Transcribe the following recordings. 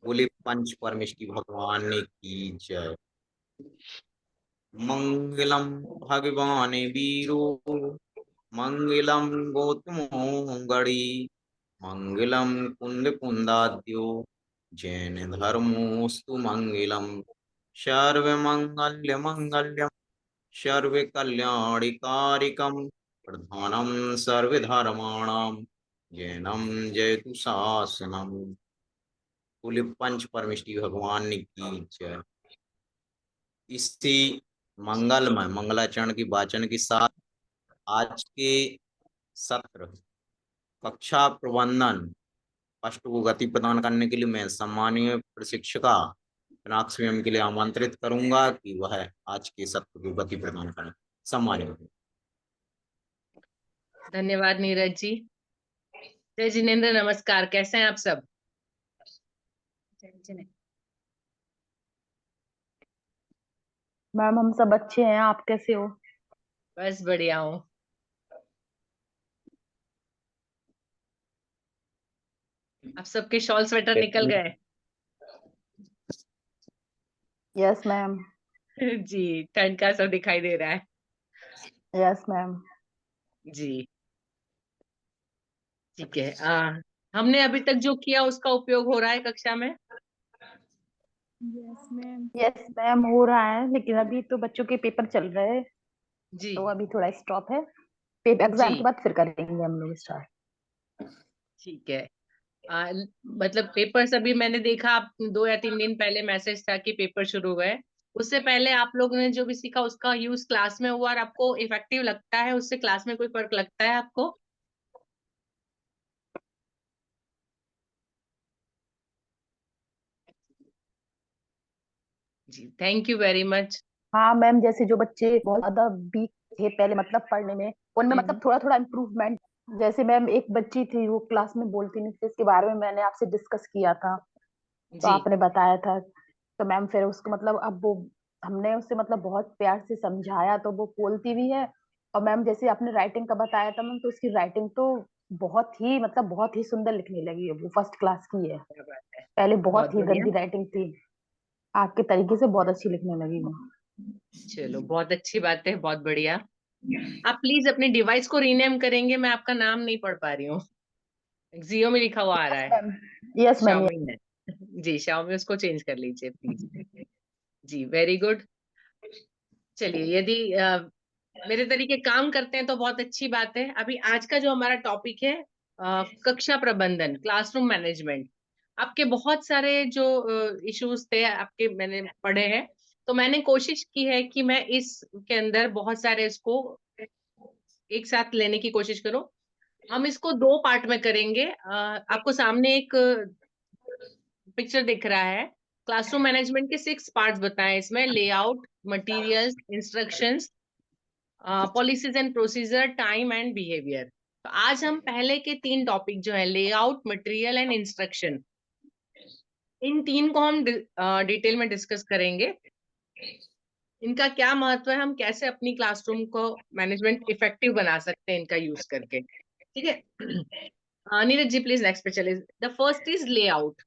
बोले पंच परमेष्टि भगवान ने की जय। मंगलम भगवान वीरो मंगलम गौतमो गणी मंगलम कुंद कुंदाद्यो जैन धर्मोस्तु मंगलम सर्वमंगल्य मंगल्यम सर्व कल्याणिकारिकम प्रधानम सर्वधर्माणाम जैनम जयतु शासनम। बोले पंच परमेष्टि भगवान की जय। इसी मंगलमय मंगलाचरण की वाचन के साथ आज के सत्र कक्षा प्रबंधन फर्स्ट को गति प्रदान करने के लिए मैं सम्मानीय प्रशिक्षिका मीनाक्षी मैम के लिए आमंत्रित करूंगा कि वह आज के सत्र को गति प्रदान करें। सम्मानित। धन्यवाद नीरज जी। जय जिनेन्द्र, नमस्कार। कैसे हैं आप सब? मैम हम सब अच्छे हैं, आप कैसे हो? बस बढ़िया हूँ। आप सबके शॉल स्वेटर निकल गए? Yes ma'am. जी, ठंड का सब दिखाई दे रहा है। Yes ma'am. जी ठीक है। हमने अभी तक जो किया उसका उपयोग हो रहा है कक्षा में? Yes ma'am. यस मैम हो रहा है, लेकिन अभी तो बच्चों के पेपर चल रहे हैं जी तो अभी थोड़ा स्टॉप है। पेपर एग्जाम जी के बाद फिर करेंगे हम लोग स्टार्ट। ठीक है। मतलब पेपर्स अभी मैंने देखा, आप 2 या 3 दिन पहले मैसेज था कि पेपर शुरू हुए। उससे पहले आप लोगों ने जो भी सीखा उसका यूज क्लास में हुआ और आपको इफेक्टिव लगता है? उससे क्लास में कोई फर्क लगता है आपको? जी, थैंक यू वेरी मच। हाँ मैम, जैसे जो बच्चे बहुत ज्यादा वीक थे पहले मतलब पढ़ने में, उनमें मतलब थोड़ा थोड़ा इम्प्रूवमेंट। जैसे मैम एक बच्ची थी वो क्लास में बोलती नहीं थी, इसके बारे में मैंने आपसे डिस्कस किया था तो जी आपने बताया था। तो मैम फिर उसको मतलब अब वो हमने उसे मतलब बहुत प्यार से समझाया तो वो बोलती भी है। और मैम जैसे आपने राइटिंग का बताया था मैम, तो उसकी राइटिंग तो बहुत ही मतलब बहुत ही सुंदर लिखने लगी है, वो फर्स्ट क्लास की है। क्या बात है। पहले बहुत बहुत ही बढ़िया। गंदी राइटिंग थी, आपके तरीके से बहुत अच्छी लिखने लगी वो। चलो, बहुत अच्छी बात है, बहुत बढ़िया। आप प्लीज अपने डिवाइस को रीनेम करेंगे? मैं आपका नाम नहीं पढ़ पा रही हूँ। जियो में लिखा हुआ आ रहा है। Ma'am yes ma'am. शाओमी है। जी, शाओमी, उसको चेंज कर लीजिए प्लीज। Ji, very good. चलिए, यदि मेरे तरीके काम करते हैं तो बहुत अच्छी बात है। अभी आज का जो हमारा टॉपिक है, कक्षा प्रबंधन, क्लासरूम मैनेजमेंट। आपके बहुत सारे जो इश्यूज थे आपके मैंने पढ़े हैं, तो मैंने कोशिश की है कि मैं इसके अंदर बहुत सारे इसको एक साथ लेने की कोशिश करूं। हम इसको 2 पार्ट में करेंगे। आपको सामने एक पिक्चर दिख रहा है। क्लासरूम मैनेजमेंट के 6 पार्ट्स बताएं इसमें: layout, materials, instructions, policies and procedure, time and behaviour. तो आज हम पहले के 3 टॉपिक जो है लेआउट, मटेरियल एंड इंस्ट्रक्शन, इन 3 को हम डिटेल में डिस्कस करेंगे। इनका क्या महत्व है, हम कैसे अपनी क्लासरूम को मैनेजमेंट इफेक्टिव बना सकते हैं इनका यूज करके। ठीक है। नीरज जी प्लीज नेक्स्ट पे चले। The first is layout.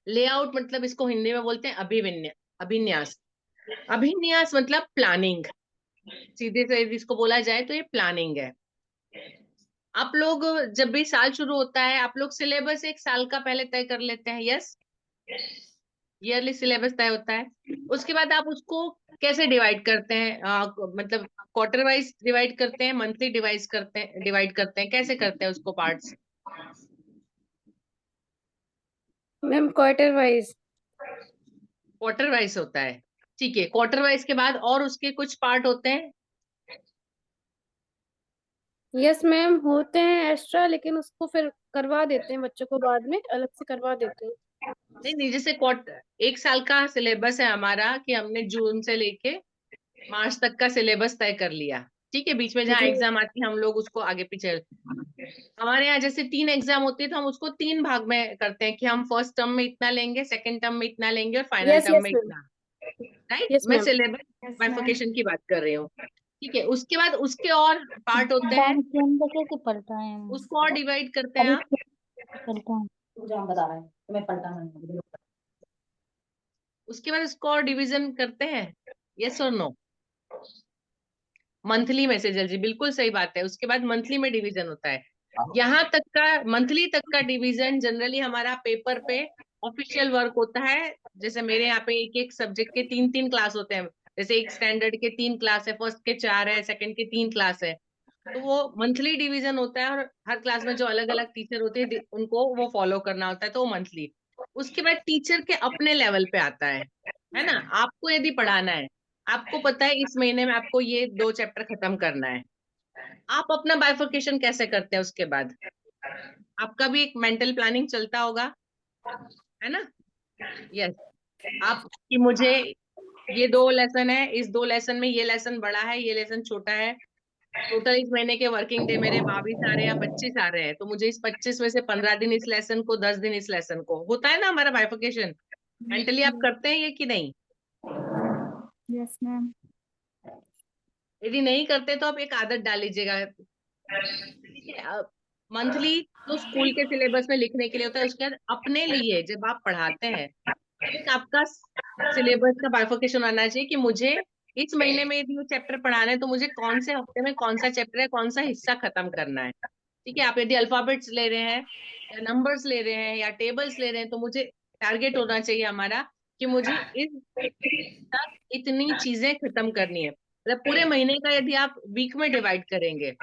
Layout मतलब इसको हिंदी में बोलते हैं अभिन्यास। अभिन्यास मतलब प्लानिंग। सीधे से इसको बोला जाए तो ये प्लानिंग है। आप लोग जब भी साल शुरू होता है, आप लोग सिलेबस एक साल का पहले तय कर लेते हैं। यस, ईयरली सिलेबस तय होता है। उसके बाद आप उसको कैसे डिवाइड करते हैं? मतलब क्वार्टर वाइज डिवाइड करते हैं, मंथली डिवाइड करते हैं, कैसे करते हैं उसको parts? Ma'am quarter wise. Quarter wise होता है, ठीक है। क्वार्टर वाइज के बाद और उसके कुछ पार्ट होते हैं? यस मैम होते हैं एक्स्ट्रा, लेकिन उसको फिर करवा देते हैं, बच्चों को बाद में अलग से करवा देते हैं। नहीं नहीं, जैसे क्वार्टर, एक साल का सिलेबस है हमारा कि हमने जून से लेके मार्च तक का सिलेबस तय कर लिया। ठीक है, बीच में जहाँ जी एग्जाम आती है हम लोग उसको आगे पीछे। हमारे यहाँ जैसे 3 एग्जाम होती है तो हम उसको 3 भाग में करते हैं कि हम फर्स्ट टर्म में इतना लेंगे, सेकंड टर्म में इतना लेंगे और फाइनल यस टर्म यस में मैम। इतना। राइट, यस मैं मैम। सिलेबस बाइफिकेशन की बात कर रही हूँ। ठीक है, उसके बाद उसके और पार्ट होते हैं, मैम ट्रेन का कैसे पलटा है? उसको और डिवाइड करते हैं अभी आप। पलटा है। उसके बाद इसको और डिवीजन करते हैं, यस और नो? मंथली में से जी बिल्कुल सही बात है, उसके बाद मंथली में डिवीजन होता है। यहाँ तक का मंथली तक का डिवीजन जनरली हमारा पेपर पे ऑफिशियल वर्क होता है। जैसे मेरे यहाँ पे एक एक सब्जेक्ट के 3-3 क्लास होते हैं, जैसे एक स्टैंडर्ड के 3 क्लास है, फर्स्ट के 4 है, सेकंड के 3 क्लास है, तो वो मंथली डिवीजन होता है। और हर क्लास में जो अलग अलग टीचर होते हैं उनको वो फॉलो करना होता है, तो वो मंथली। उसके बाद टीचर के अपने लेवल पे आता है ना। आपको यदि पढ़ाना है, आपको पता है इस महीने में आपको ये 2 चैप्टर खत्म करना है, आप अपना बाइफर्केशन कैसे करते हैं उसके बाद? आपका भी एक मेंटल प्लानिंग चलता होगा, है ना? यस। आप कि मुझे ये 2 लेसन है, इस 2 लेसन में ये लेसन बड़ा है, ये लेसन छोटा है, टोटल इस महीने के वर्किंग डे मेरे 22 आ रहे हैं या 25 आ रहे हैं, तो मुझे इस 25 में से 15 दिन इस लेसन को, 10 दिन इस लेसन को, होता है ना हमारा बाइफर्केशन। मेंटली आप करते हैं ये कि नहीं? Yes ma'am. यदि नहीं करते तो आप एक आदत डाल लीजिएगा, ठीक है? मंथली तो स्कूल के सिलेबस में लिखने के लिए होता है, उसके बाद अपने लिए जब आप पढ़ाते हैं, एक आपका सिलेबस का बाइफर्केशन आना चाहिए कि मुझे इस महीने में यदि वो चैप्टर पढ़ाना है तो मुझे कौन से हफ्ते में कौन सा चैप्टर है, कौन सा हिस्सा खत्म करना है। ठीक है, आप यदि अल्फाबेट्स ले रहे हैं या नंबर्स ले रहे हैं या टेबल्स ले रहे हैं, तो मुझे टारगेट होना चाहिए हमारा कि मुझे इस तक इतनी चीजें खत्म करनी है। मतलब पूरे महीने का यदि आप वीक में डिवाइड करेंगे,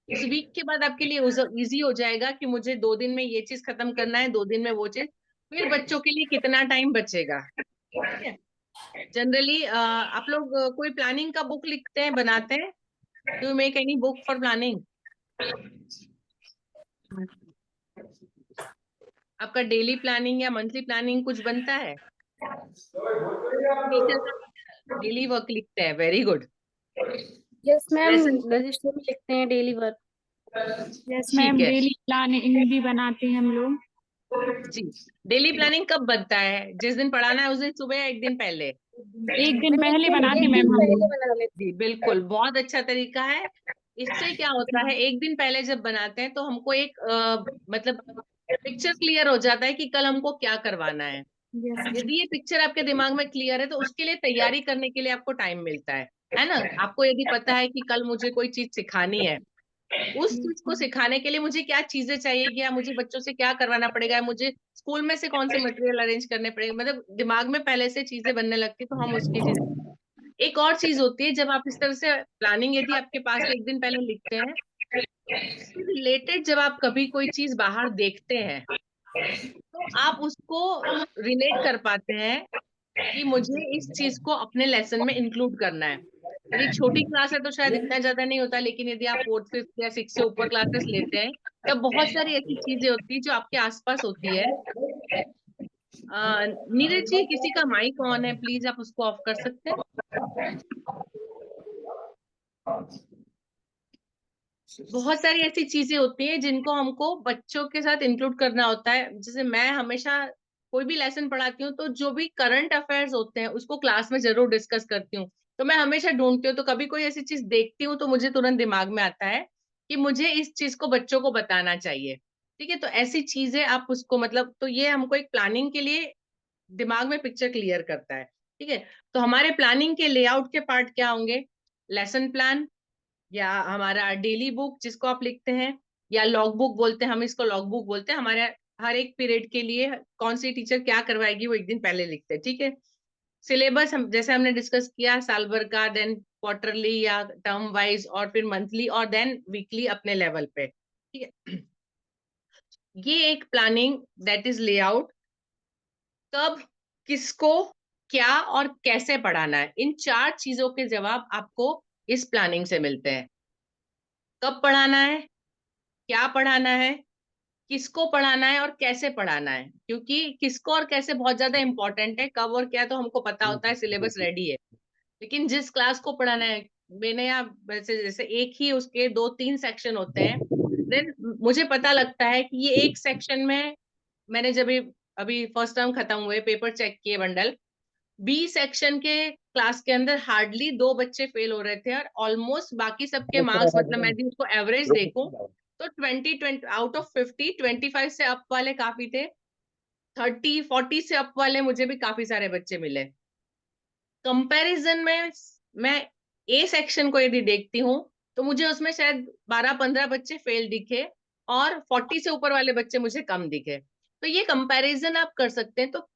उस वीक के बाद आपके लिए इजी हो जाएगा कि मुझे 2 दिन में ये चीज खत्म करना है, 2 दिन में वो चीज। फिर बच्चों के लिए कितना टाइम बचेगा, ठीक है? जनरली आप लोग कोई प्लानिंग का बुक लिखते हैं, बनाते हैं? Do you make any book for planning? आपका डेली प्लानिंग या मंथली प्लानिंग कुछ बनता है? टीचर का डेली वर्क लिखते हैं, very good. Yes ma'am, lesson, register में लिखते हैं डेली वर्क। यस ठीक मैम, है डेली प्लानिंग भी बनाते हैं हम लोग। जी। डेली प्लानिंग कब बनता है? जिस दिन पढ़ाना है उस दिन सुबह या एक दिन पहले? एक दिन पहले बनाते एक मैम दिन हम पहले लोग। बना लेते जी बिल्कुल, बहुत अच्छा तरीका है। इससे क्या होता है, एक दिन पहले जब बनाते हैं तो हमको एक मतलब पिक्चर क्लियर हो जाता है कि कल हमको क्या करवाना है। यस। यदि ये पिक्चर आपके दिमाग में क्लियर है तो उसके लिए तैयारी करने के लिए आपको टाइम मिलता है ना? आपको यदि पता है कि कल मुझे कोई चीज सिखानी है, उस चीज को सिखाने के लिए मुझे क्या चीजें चाहिए, या मुझे बच्चों से क्या करवाना पड़ेगा, मुझे स्कूल में से कौन से मटेरियल अरेंज करने पड़ेंगे, मतलब दिमाग में पहले से चीजें बनने लगती तो हम उसकी चीजें। एक और चीज होती है, जब आप इस तरह से प्लानिंग यदि आपके पास एक दिन पहले लिखते हैं, उससे रिलेटेड जब आप कभी कोई चीज बाहर देखते हैं तो आप उसको रिलेट कर पाते हैं कि मुझे इस चीज को अपने लेसन में इंक्लूड करना है। यदि छोटी क्लास है तो शायद इतना ज्यादा नहीं होता, लेकिन यदि आप 4th 5th या 6th से ऊपर क्लासेस लेते हैं, तब बहुत सारी ऐसी चीजें होती है जो आपके आसपास होती है। नीरज जी, किसी का माइक ऑन है, प्लीज आप उसको ऑफ कर सकते हैं? बहुत सारी ऐसी चीजें होती हैं जिनको हमको बच्चों के साथ इंक्लूड करना होता है। जैसे मैं हमेशा कोई भी लेसन पढ़ाती हूँ तो जो भी करंट अफेयर्स होते हैं उसको क्लास में जरूर डिस्कस करती हूँ। तो मैं हमेशा ढूंढती हूँ, तो कभी कोई ऐसी चीज देखती हूँ तो मुझे तुरंत दिमाग में आता है कि मुझे इस चीज को बच्चों को बताना चाहिए। ठीक है, तो ऐसी चीजें आप उसको मतलब, तो ये हमको एक प्लानिंग के लिए दिमाग में पिक्चर क्लियर करता है। ठीक है, तो हमारे प्लानिंग के लेआउट के पार्ट क्या होंगे? लेसन प्लान, या हमारा डेली बुक जिसको आप लिखते हैं, या लॉग बुक बोलते हैं, हम इसको लॉग बुक बोलते हैं। हमारे हर एक पीरियड के लिए कौन सी टीचर क्या करवाएगी वो एक दिन पहले लिखते हैं। ठीक है, सिलेबस हम जैसे हमने डिस्कस किया, साल भर का, देन क्वार्टरली या टर्म वाइज, और फिर मंथली, और देन वीकली अपने लेवल पे। ठीक है, ये एक प्लानिंग दैट इज लेआउट। कब, किसको, क्या और कैसे पढ़ाना है, इन 4 चीजों के जवाब आपको इस प्लानिंग से मिलते हैं। कब पढ़ाना है, क्या पढ़ाना है, किसको पढ़ाना है और कैसे पढ़ाना है। क्योंकि किसको और कैसे बहुत ज्यादा इंपॉर्टेंट है, कब और क्या तो हमको पता होता है, सिलेबस रेडी है, लेकिन जिस क्लास को पढ़ाना है, मैंने यहाँ वैसे जैसे एक ही उसके 2-3 सेक्शन होते हैं, देन मुझे पता लगता है कि ये एक सेक्शन में, मैंने जब अभी फर्स्ट टर्म खत्म हुए, पेपर चेक किए बंडल, बी सेक्शन के क्लास के अंदर हार्डली 2 बच्चे फेल हो रहे थे और ऑलमोस्ट बाकी सबके मार्क्स, मतलब मैं यदि उसको एवरेज देखूं तो 20 आउट ऑफ 50 25 से अप वाले काफी थे, 30 40 से अप वाले मुझे भी काफी सारे बच्चे मिले। कंपैरिजन में मैं ए सेक्शन को यदि देखती हूँ तो मुझे उसमें शायद 12-15 बच्चे फेल दिखे और 40 से ऊपर वाले बच्चे मुझे कम दिखे। तो ये कंपैरिजन आप कर सकते हैं। तो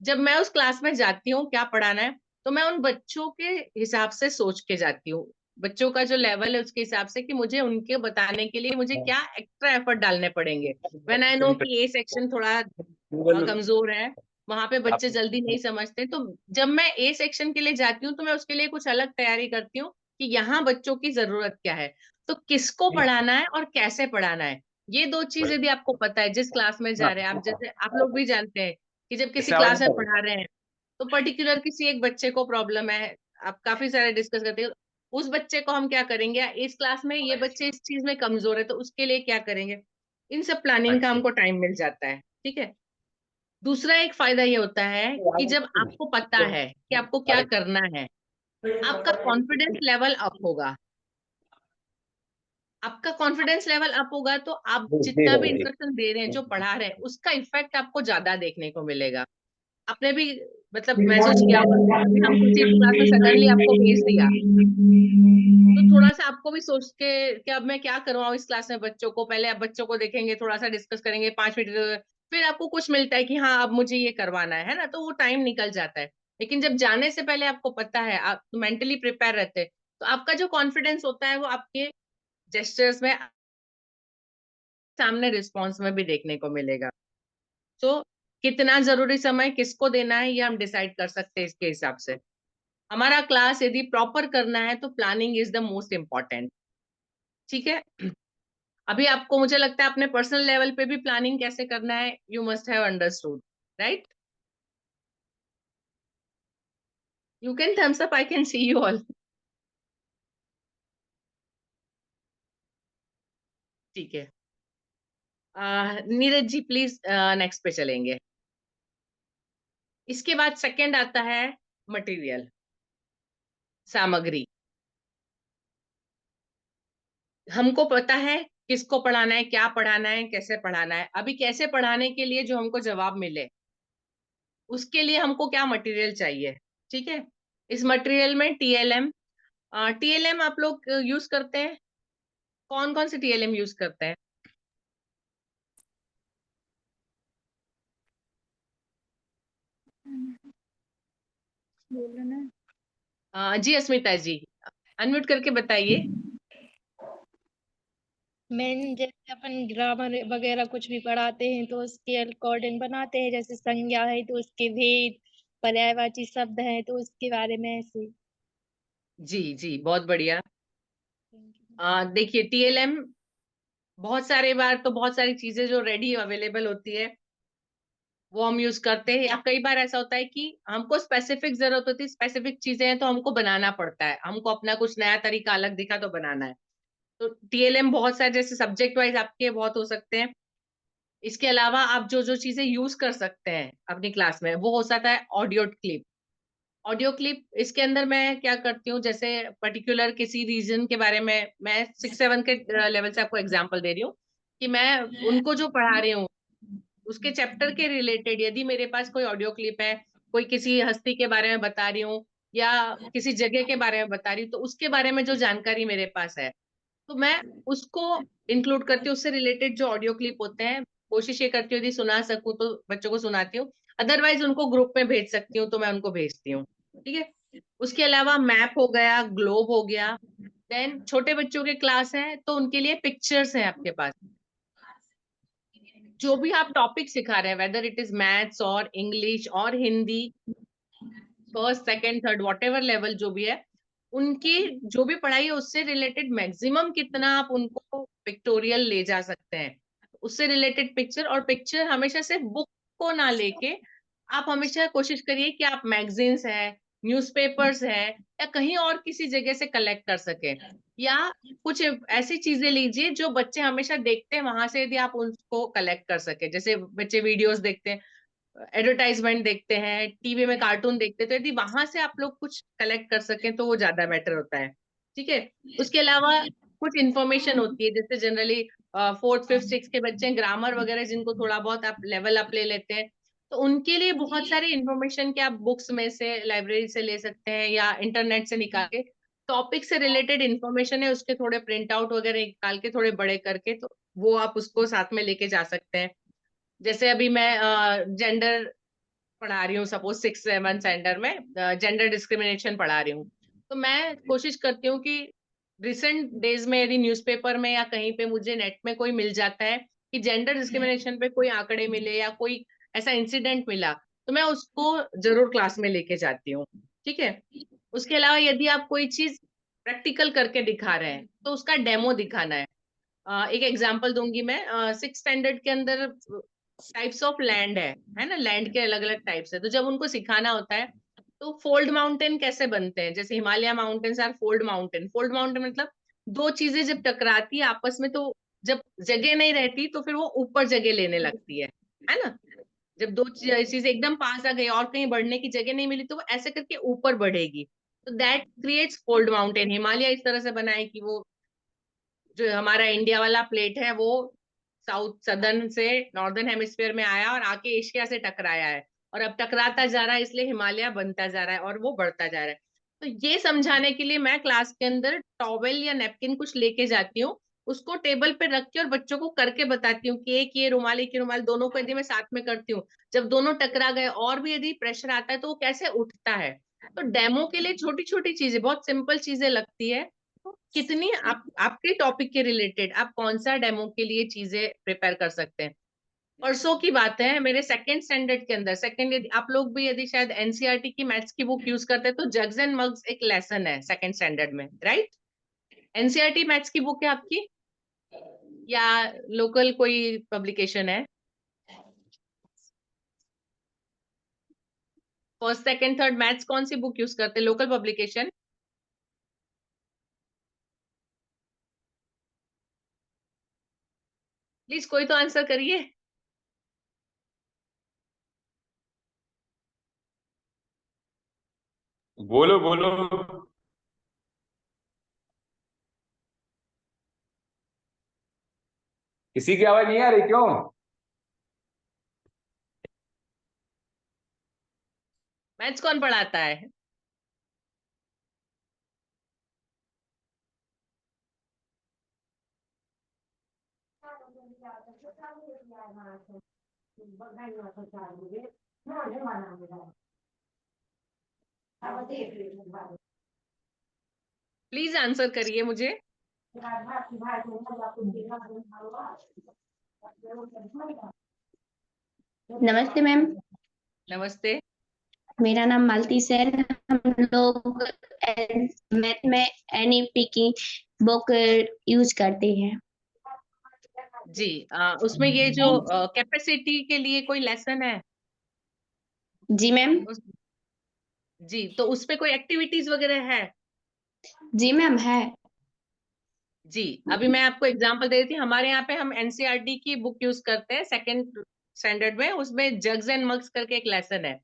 जब मैं उस क्लास में जाती हूँ क्या पढ़ाना है, तो मैं उन बच्चों के हिसाब से सोच के जाती हूँ, बच्चों का जो लेवल है उसके हिसाब से, कि मुझे उनके बताने के लिए मुझे क्या एक्स्ट्रा एफर्ट डालने पड़ेंगे। व्हेन आई नो कि ए सेक्शन थोड़ा कमजोर है, वहां पे बच्चे जल्दी नहीं समझते, तो जब मैं ए सेक्शन के लिए जाती हूँ तो मैं उसके लिए कुछ अलग तैयारी करती हूँ कि यहाँ बच्चों की जरूरत क्या है, तो किसको पढ़ाना है और कैसे पढ़ाना है। ये 2 चीज यदि आपको पता है जिस क्लास में जा रहे हैं आप, जैसे आप लोग भी जानते हैं कि जब किसी क्लास में पढ़ा रहे हैं तो पर्टिकुलर किसी एक बच्चे को प्रॉब्लम है, आप काफी सारे डिस्कस करते हैं, उस बच्चे को हम क्या करेंगे, इस क्लास में ये बच्चे इस चीज में कमजोर है तो उसके लिए क्या करेंगे, इन सब प्लानिंग का हमको टाइम मिल जाता है। ठीक है। दूसरा एक फायदा ये होता है कि जब आपको पता है कि आपको क्या करना है, आपका कॉन्फिडेंस लेवल अप होगा। आपका कॉन्फिडेंस लेवल अप होगा तो आप जितना भी इंस्ट्रक्शन दे रहे हैं, जो पढ़ा रहे हैं, उसका इफेक्ट आपको ज्यादा देखने को मिलेगा। आपने भी मतलब महसूस किया होगा कि कभी हम किसी क्लास में सडनली आपको भेज दिया तो थोड़ा सा आपको भी सोच के कि अब मैं क्या करवाऊं इस क्लास में बच्चों को, पहले आप बच्चों को देखेंगे, थोड़ा सा डिस्कस करेंगे 5 मिनट, फिर आपको कुछ मिलता है कि हाँ अब मुझे ये करवाना है ना, तो वो टाइम निकल जाता है। लेकिन जब जाने से पहले आपको पता है, आप मेंटली प्रिपेयर रहते हैं, तो आपका जो कॉन्फिडेंस होता है वो आपके जेस्चर्स में, सामने रिस्पॉन्स में भी देखने को मिलेगा। तो कितना जरूरी समय किसको देना है ये हम डिसाइड कर सकते हैं इसके हिसाब से। हमारा क्लास यदि प्रॉपर करना है तो planning is the most important. ठीक है। अभी आपको, मुझे लगता है अपने पर्सनल लेवल पे भी प्लानिंग कैसे करना है you must have understood, right? You can thumbs up, I can see you all. ठीक है। नीरज जी प्लीज नेक्स्ट पे चलेंगे। इसके बाद सेकंड आता है मटेरियल, सामग्री। हमको पता है किसको पढ़ाना है, क्या पढ़ाना है, कैसे पढ़ाना है। अभी कैसे पढ़ाने के लिए जो हमको जवाब मिले उसके लिए हमको क्या मटेरियल चाहिए। ठीक है। इस मटेरियल में टीएलएम, टीएलएम आप लोग यूज करते हैं, कौन कौन से टीएलएम यूज करते हैं? बोलो ना। जी अस्मिता जी, अनम्यूट करके बताइए। मैन जैसे अपन ग्रामर वगैरह कुछ भी पढ़ाते हैं तो उसके अकॉर्डिंग बनाते हैं, जैसे संज्ञा है तो उसके भेद, पर्यायवाची शब्द है तो उसके बारे में ऐसे। जी जी बहुत बढ़िया। देखिए टीएलएम बहुत सारे बार तो बहुत सारी चीजें जो रेडी अवेलेबल होती है वो हम यूज करते हैं, या कई बार ऐसा होता है कि हमको स्पेसिफिक जरूरत होती है, स्पेसिफिक चीजें हैं तो हमको बनाना पड़ता है, हमको अपना कुछ नया तरीका अलग दिखा तो बनाना है। तो टीएलएम बहुत सारे, जैसे सब्जेक्ट वाइज आपके बहुत हो सकते हैं। इसके अलावा आप जो जो चीजें यूज कर सकते हैं अपनी क्लास में वो हो सकता है ऑडियो क्लिप। ऑडियो क्लिप इसके अंदर मैं क्या करती हूँ, जैसे पर्टिकुलर किसी रीजन के बारे में, मैं 6-7 के लेवल से आपको एग्जांपल दे रही हूँ कि मैं उनको जो पढ़ा रही हूँ उसके चैप्टर के रिलेटेड यदि मेरे पास कोई ऑडियो क्लिप है, कोई किसी हस्ती के बारे में बता रही हूँ या किसी जगह के बारे में बता रही हूँ, तो उसके बारे में जो जानकारी मेरे पास है तो मैं उसको इंक्लूड करती हूँ। उससे रिलेटेड जो ऑडियो क्लिप होते हैं कोशिश ये करती हूँ यदि सुना सकूं तो बच्चों को सुनाती हूँ, अदरवाइज उनको ग्रुप में भेज सकती हूँ तो मैं उनको भेजती हूँ। ठीक है। उसके अलावा मैप हो गया, ग्लोब हो गया। देन छोटे बच्चों के क्लास है तो उनके लिए पिक्चर्स हैं आपके पास। जो भी आप टॉपिक सिखा रहे हैं, वेदर इट इज मैथ्स और इंग्लिश और Hindi, first second third what ever level जो भी है, उनकी जो भी पढ़ाई है उससे रिलेटेड मैक्सिमम कितना आप उनको पिक्टोरियल ले जा सकते हैं, उससे रिलेटेड पिक्चर। और पिक्चर हमेशा सिर्फ बुक को ना लेके आप हमेशा कोशिश करिए कि आप मैगजीन्स है, न्यूज़पेपर्स है, या कहीं और किसी जगह से कलेक्ट कर सके, या कुछ ऐसी चीजें लीजिए जो बच्चे हमेशा देखते हैं, वहां से यदि आप उसको कलेक्ट कर सके। जैसे बच्चे वीडियोस देखते हैं एडवर्टाइजमेंट देखते हैं, टीवी में कार्टून देखते हैं, तो यदि वहां से आप लोग कुछ कलेक्ट कर सकें तो वो ज्यादा बेटर होता है। ठीक है। उसके अलावा कुछ इन्फॉर्मेशन होती है, जैसे जनरली 4th 5th 6th के बच्चे ग्रामर वगैरह जिनको थोड़ा बहुत आप लेवल अप ले लेते हैं, तो उनके लिए बहुत सारे इन्फॉर्मेशन के आप बुक्स में से, लाइब्रेरी से ले सकते हैं या इंटरनेट से निकाल के टॉपिक से रिलेटेड इन्फॉर्मेशन है उसके थोड़े प्रिंट आउट वगैरह निकाल के थोड़े बड़े करके, तो वो आप उसको साथ में लेके जा सकते हैं। जैसे अभी मैं जेंडर पढ़ा रही हूँ, सपोज 6th 7th स्टैंडर्ड में जेंडर डिस्क्रिमिनेशन पढ़ा रही हूँ, तो मैं कोशिश करती हूँ कि रिसेंट डेज में यदि न्यूज़पेपर में या कहीं पे मुझे नेट में कोई मिल जाता है कि जेंडर डिस्क्रिमिनेशन पे कोई आंकड़े मिले या कोई ऐसा इंसिडेंट मिला, तो मैं उसको जरूर क्लास में लेके जाती हूँ। ठीक है। उसके अलावा यदि आप कोई चीज प्रैक्टिकल करके दिखा रहे हैं तो उसका डेमो दिखाना है। एक एग्जांपल दूंगी मैं। 6th स्टैंडर्ड के अंदर टाइप्स ऑफ लैंड है ना, लैंड के अलग अलग टाइप्स है, तो जब उनको सिखाना होता है तो फोल्ड माउंटेन कैसे बनते हैं, जैसे Himalaya mountains are fold mountain. Fold mountain मतलब दो चीजें जब टकराती है आपस में, तो जब जगह नहीं रहती तो फिर वो ऊपर जगह लेने लगती है ना। जब दो चीजें एकदम पास आ गई और कहीं बढ़ने की जगह नहीं मिली तो वो ऐसे करके ऊपर बढ़ेगी, तो that creates fold mountain. Himalaya इस तरह से बना है कि वो जो हमारा इंडिया वाला प्लेट है वो साउथ सदर्न से नॉर्दर्न हेमिस्फीयर में आया और आके एशिया से टकराया है, और अब टकराता जा रहा है, इसलिए हिमालय बनता जा रहा है और वो बढ़ता जा रहा है। तो ये समझाने के लिए मैं क्लास के अंदर टॉवेल या नैपकिन कुछ लेके जाती हूँ, उसको टेबल पे रख के और बच्चों को करके बताती हूँ कि एक ये रुमाल एक ये रुमाल, दोनों को यदि मैं साथ में करती हूँ, जब दोनों टकरा गए और भी यदि प्रेशर आता है तो वो कैसे उठता है। तो डेमो के लिए छोटी छोटी चीजें, बहुत सिंपल चीजें लगती है, तो कितनी आपके टॉपिक के रिलेटेड आप कौन सा डेमो के लिए चीजें प्रिपेयर कर सकते हैं। परसों की बात है, मेरे 2nd स्टैंडर्ड के अंदर, सेकंड, यदि आप लोग भी यदि शायद एनसीईआरटी की मैथ्स की बुक यूज करते हैं तो जग्स एंड मग्स एक लेसन है 2nd स्टैंडर्ड में, राइट। एनसीईआरटी मैथ्स की बुक है आपकी या लोकल कोई पब्लिकेशन है? 1st 2nd 3rd मैथ्स कौन सी बुक यूज करते हैं, लोकल पब्लिकेशन? प्लीज कोई तो आंसर करिए। बोलो बोलो। किसी की आवाज नहीं आ रही क्यों? मैथ्स कौन पढ़ाता है? प्लीज आंसर करिए मुझे। नमस्ते मैम। नमस्ते। मेरा नाम मालती सैन। हम लोग मैथ में एनईपी की बुक यूज करते हैं। जी, उसमें ये जो कैपेसिटी के लिए कोई लेसन है? जी मैम। उस, जी, तो उसपे कोई एक्टिविटीज वगैरह है? जी मैम है। जी, अभी मैं आपको एग्जांपल दे रही थी, हमारे यहाँ पे हम एनसीईआरटी की बुक यूज करते हैं 2nd स्टैंडर्ड में, उसमें जग्स एंड मग्स करके एक लेसन है।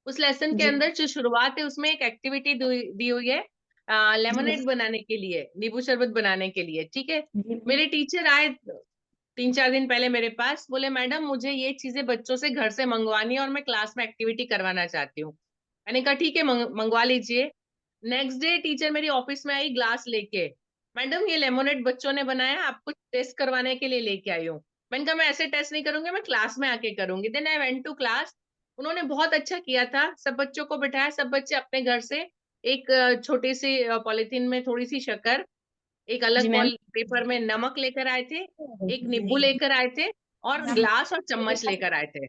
उस लेसन के जी अंदर जो शुरुआत है उसमें एक एक्टिविटी दी हुई है लेमनेड बनाने के लिए, नींबू शरबत बनाने के लिए। ठीक है। जी मेरे टीचर आए 3 4 दिन पहले मेरे पास, बोले मैडम मुझे ये चीजें बच्चों से घर से मंगवानी है और मैं क्लास में एक्टिविटी करवाना चाहती हूँ। मैंने कहा ठीक है, मंगवा लीजिए। नेक्स्ट डे टीचर मेरी ऑफिस में आई ग्लास लेके, मैडम ये लेमोनेड बच्चों ने बनाया, आपको टेस्ट करवाने के लिए लेके आई हूँ। मैंने कहा मैं ऐसे टेस्ट नहीं करूंगी, मैं क्लास में आके करूंगी। Then I went to class. उन्होंने बहुत अच्छा किया था, सब बच्चों को बिठाया, सब बच्चे अपने घर से एक छोटी सी पॉलिथीन में थोड़ी सी शक्कर, एक जी अलग मैम। पेपर में नमक लेकर आए थे, एक नींबू लेकर आए थे, और ग्लास और चम्मच लेकर आए थे।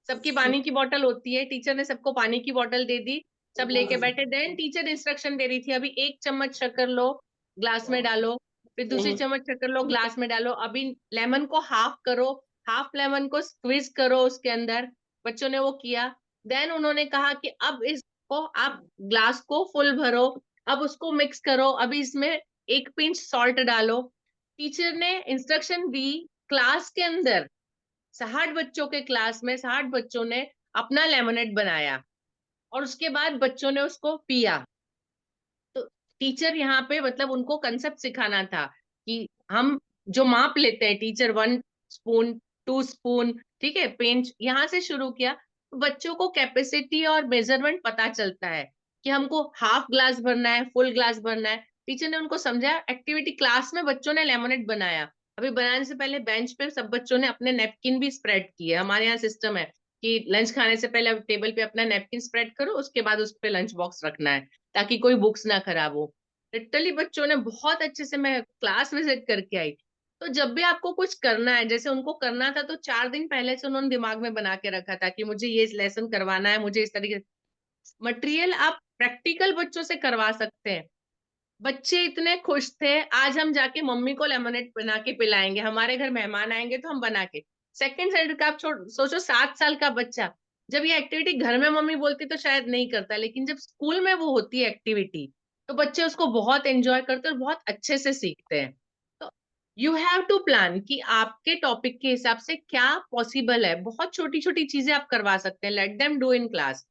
सबकी पानी की बोतल होती है, टीचर ने सबको पानी की बोतल दे दी, सब लेके बैठे। देन टीचर इंस्ट्रक्शन दे रही थी, अभी 1 चम्मच शक्कर लो, ग्लास में डालो, फिर दूसरी चम्मच शक्कर लो, ग्लास में डालो, अभी लेमन को हाफ करो, हाफ लेमन को स्क्वीज करो उसके अंदर। बच्चों ने वो किया। देन उन्होंने कहा कि अब इसको आप ग्लास को फुल भरो, अब उसको मिक्स करो, अभी इसमें 1 पिंच सॉल्ट डालो। टीचर ने इंस्ट्रक्शन दी, क्लास के अंदर 60 बच्चों के क्लास में 60 बच्चों ने अपना लेमनेड बनाया और उसके बाद बच्चों ने उसको पिया। तो टीचर यहाँ पे मतलब उनको कंसेप्ट सिखाना था कि हम जो माप लेते हैं, टीचर 1 स्पून 2 स्पून, ठीक है, पेंच यहाँ से शुरू किया। तो बच्चों को कैपेसिटी और मेजरमेंट पता चलता है कि हमको हाफ ग्लास भरना है, फुल ग्लास भरना है। टीचर ने उनको समझाया। एक्टिविटी क्लास में बच्चों ने लेमनेड बनाया। अभी बनाने से पहले बेंच पे सब बच्चों ने अपने नेपकिन भी स्प्रेड किए। हमारे यहाँ सिस्टम है कि लंच खाने से पहले टेबल पे अपना नेपकिन स्प्रेड करो, उसके बाद उस पे लंच बॉक्स रखना है ताकि कोई बुक्स ना खराब हो। लिटरली बच्चों ने बहुत अच्छे से, मैं क्लास विजिट करके आई। तो जब भी आपको कुछ करना है, जैसे उनको करना था तो 4 दिन पहले से उन्होंने दिमाग में बना के रखा था कि मुझे ये लेसन करवाना है, मुझे इस तरीके। मटेरियल आप प्रैक्टिकल बच्चों से करवा सकते हैं। बच्चे इतने खुश थे, आज हम जाके मम्मी को लेमनेड बना के पिलाएंगे, हमारे घर मेहमान आएंगे तो हम बना के। सेकंड स्टैंडर्ड का आप सोचो, 7 साल का बच्चा जब ये एक्टिविटी घर में मम्मी बोलती तो शायद नहीं करता, लेकिन जब स्कूल में वो होती है एक्टिविटी तो बच्चे उसको बहुत एंजॉय करते हैं और बहुत अच्छे से सीखते हैं। तो यू हैव टू प्लान कि आपके टॉपिक के हिसाब से क्या पॉसिबल है। बहुत छोटी छोटी चीजें आप करवा सकते हैं, late them do in class.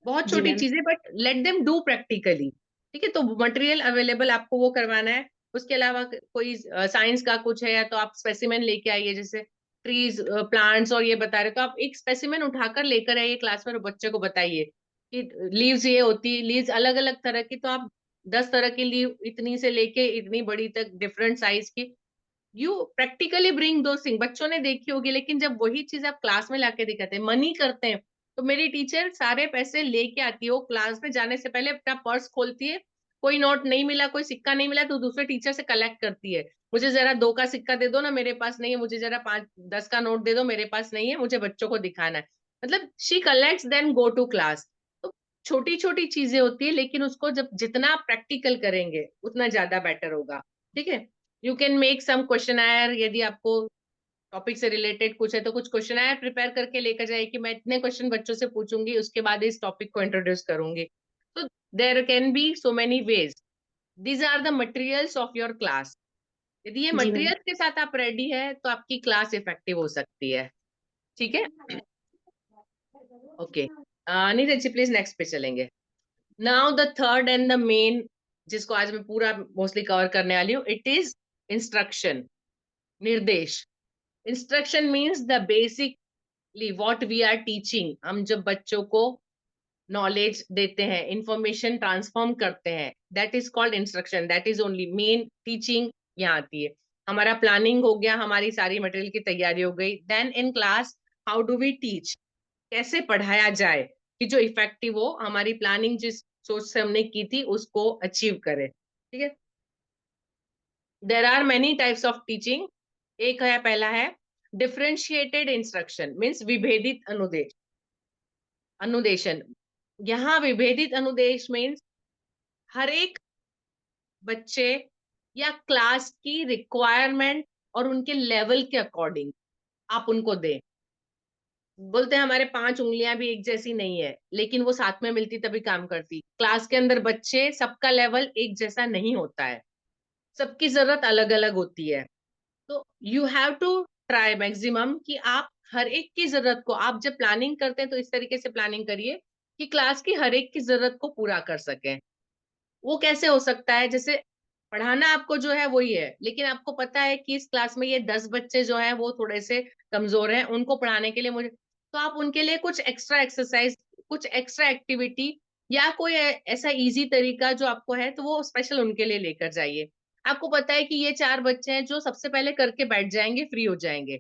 बहुत जी छोटी मैम। चीजें but let them do practically. ठीक है, तो मटेरियल अवेलेबल आपको वो करवाना है। उसके अलावा कोई साइंस का कुछ है तो आप स्पेसिमेन लेके आइए, जैसे ट्रीज प्लांट्स और ये बता रहे तो आप एक स्पेसिमेन उठाकर लेकर आइए क्लास में और बच्चे को बताइए कि लीव्स ये होती है, लीव्स अलग अलग तरह की, तो आप 10 तरह की लीव इतनी से लेके इतनी बड़ी तक डिफरेंट साइज की, यू प्रैक्टिकली ब्रिंग दो थिंग। बच्चों ने देखी होगी लेकिन जब वही चीज आप क्लास में लाके दिखाते हैं, मनी करते हैं। तो मेरी टीचर सारे पैसे लेके आती है, वो क्लास में जाने से पहले अपना पर्स खोलती है, कोई नोट नहीं मिला, कोई सिक्का नहीं मिला तो दूसरे टीचर से कलेक्ट करती है। मुझे जरा 2 का सिक्का दे दो ना, मेरे पास नहीं है। मुझे जरा 5-10 का नोट दे दो, मेरे पास नहीं है, मुझे बच्चों को दिखाना है। मतलब she collects then go to class. तो छोटी छोटी चीजें होती है लेकिन उसको जब जितना आप प्रैक्टिकल करेंगे उतना ज्यादा बेटर होगा। ठीक है, you can make some questionnaire. यदि आपको टॉपिक से रिलेटेड कुछ है तो कुछ क्वेश्चनायर प्रिपेयर करके लेकर जाए कि मैं इतने क्वेश्चन बच्चों से पूछूंगी, उसके बाद इस टॉपिक को इंट्रोड्यूस करूंगी। तो there can be so many ways. These are the materials of your class. यदि ये जी मैम। मटेरियल के साथ आप रेडी है तो आपकी क्लास इफेक्टिव हो सकती है। ठीक है, okay. Neeraj ji please next पे चलेंगे। Now the third and the main, जिसको आज मैं पूरा मोस्टली कवर करने वाली हूँ, इट इज इंस्ट्रक्शन, निर्देश। Instruction means the basically what we are teaching. हम जब बच्चों को नॉलेज देते हैं, इंफॉर्मेशन ट्रांसफॉर्म करते हैं, that is called instruction. That is only main teaching यहाँ आती है। हमारा प्लानिंग हो गया, हमारी सारी मटेरियल की तैयारी हो गई, then in class how do we teach, कैसे पढ़ाया जाए कि जो इफेक्टिव हो, हमारी प्लानिंग जिस सोच से हमने की थी उसको अचीव करे। ठीक है, there are many types of teaching. एक है, पहला है डिफरेंशिएटेड इंस्ट्रक्शन, मीन्स विभेदित अनुदेश अनुदेशन। यहाँ विभेदित अनुदेश मीन्स हर एक बच्चे या क्लास की रिक्वायरमेंट और उनके लेवल के अकॉर्डिंग आप उनको दें। बोलते हैं हमारे 5 उंगलियां भी एक जैसी नहीं है, लेकिन वो साथ में मिलती तभी काम करती। क्लास के अंदर बच्चे, सबका लेवल एक जैसा नहीं होता है, सबकी जरूरत अलग अलग होती है। तो you have to try maximum कि आप हर एक की जरूरत को, आप जब प्लानिंग करते हैं तो इस तरीके से प्लानिंग करिए कि क्लास की हर एक की जरूरत को पूरा कर सकें। वो कैसे हो सकता है, जैसे पढ़ाना आपको जो है वही है, लेकिन आपको पता है कि इस क्लास में ये 10 बच्चे जो हैं वो थोड़े से कमजोर हैं, उनको पढ़ाने के लिए मुझे, तो आप उनके लिए कुछ एक्स्ट्रा एक्सरसाइज, कुछ एक्स्ट्रा एक्टिविटी या कोई ऐसा इजी तरीका जो आपको है तो वो स्पेशल उनके लिए लेकर जाइए। आपको पता है कि ये 4 बच्चे हैं जो सबसे पहले करके बैठ जाएंगे, फ्री हो जाएंगे,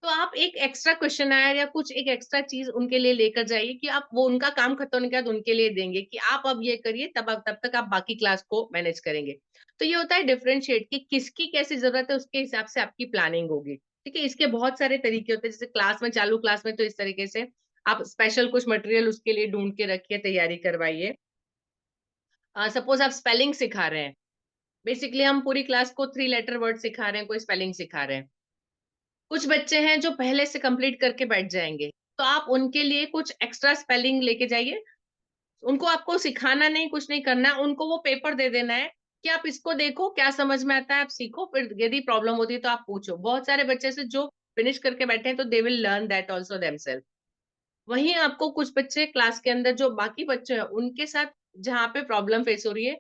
तो आप एक एक्स्ट्रा क्वेश्चन आयर या कुछ एक एक्स्ट्रा चीज उनके लिए लेकर जाइए कि आप वो उनका काम खत्म होने के बाद उनके लिए देंगे कि आप अब ये करिए, तब तक आप बाकी क्लास को मैनेज करेंगे। तो ये होता है डिफरेंशिएट कि किसकी कैसी जरूरत है, उसके हिसाब से आपकी प्लानिंग होगी। ठीक है, इसके बहुत सारे तरीके होते हैं, जैसे क्लास में, चालू क्लास में तो इस तरीके से आप स्पेशल कुछ मटेरियल उसके लिए ढूंढ के रखिए, तैयारी करवाइए। सपोज आप स्पेलिंग सिखा रहे हैं, बेसिकली हम पूरी क्लास को 3 लेटर वर्ड सिखा रहे हैं, कोई स्पेलिंग सिखा रहे हैं। कुछ बच्चे हैं जो पहले से कंप्लीट करके बैठ जाएंगे, तो आप उनके लिए कुछ एक्स्ट्रा स्पेलिंग लेके जाइए। उनको आपको सिखाना नहीं, कुछ नहीं करना, उनको वो पेपर दे देना है कि आप इसको देखो, क्या समझ में आता है आप सीखो, फिर यदि प्रॉब्लम होती है तो आप पूछो। बहुत सारे बच्चे से जो फिनिश करके बैठे हैं तो they will learn that also themselves. वहीं आपको कुछ बच्चे क्लास के अंदर जो बाकी बच्चे हैं उनके साथ जहाँ पे प्रॉब्लम फेस हो रही है,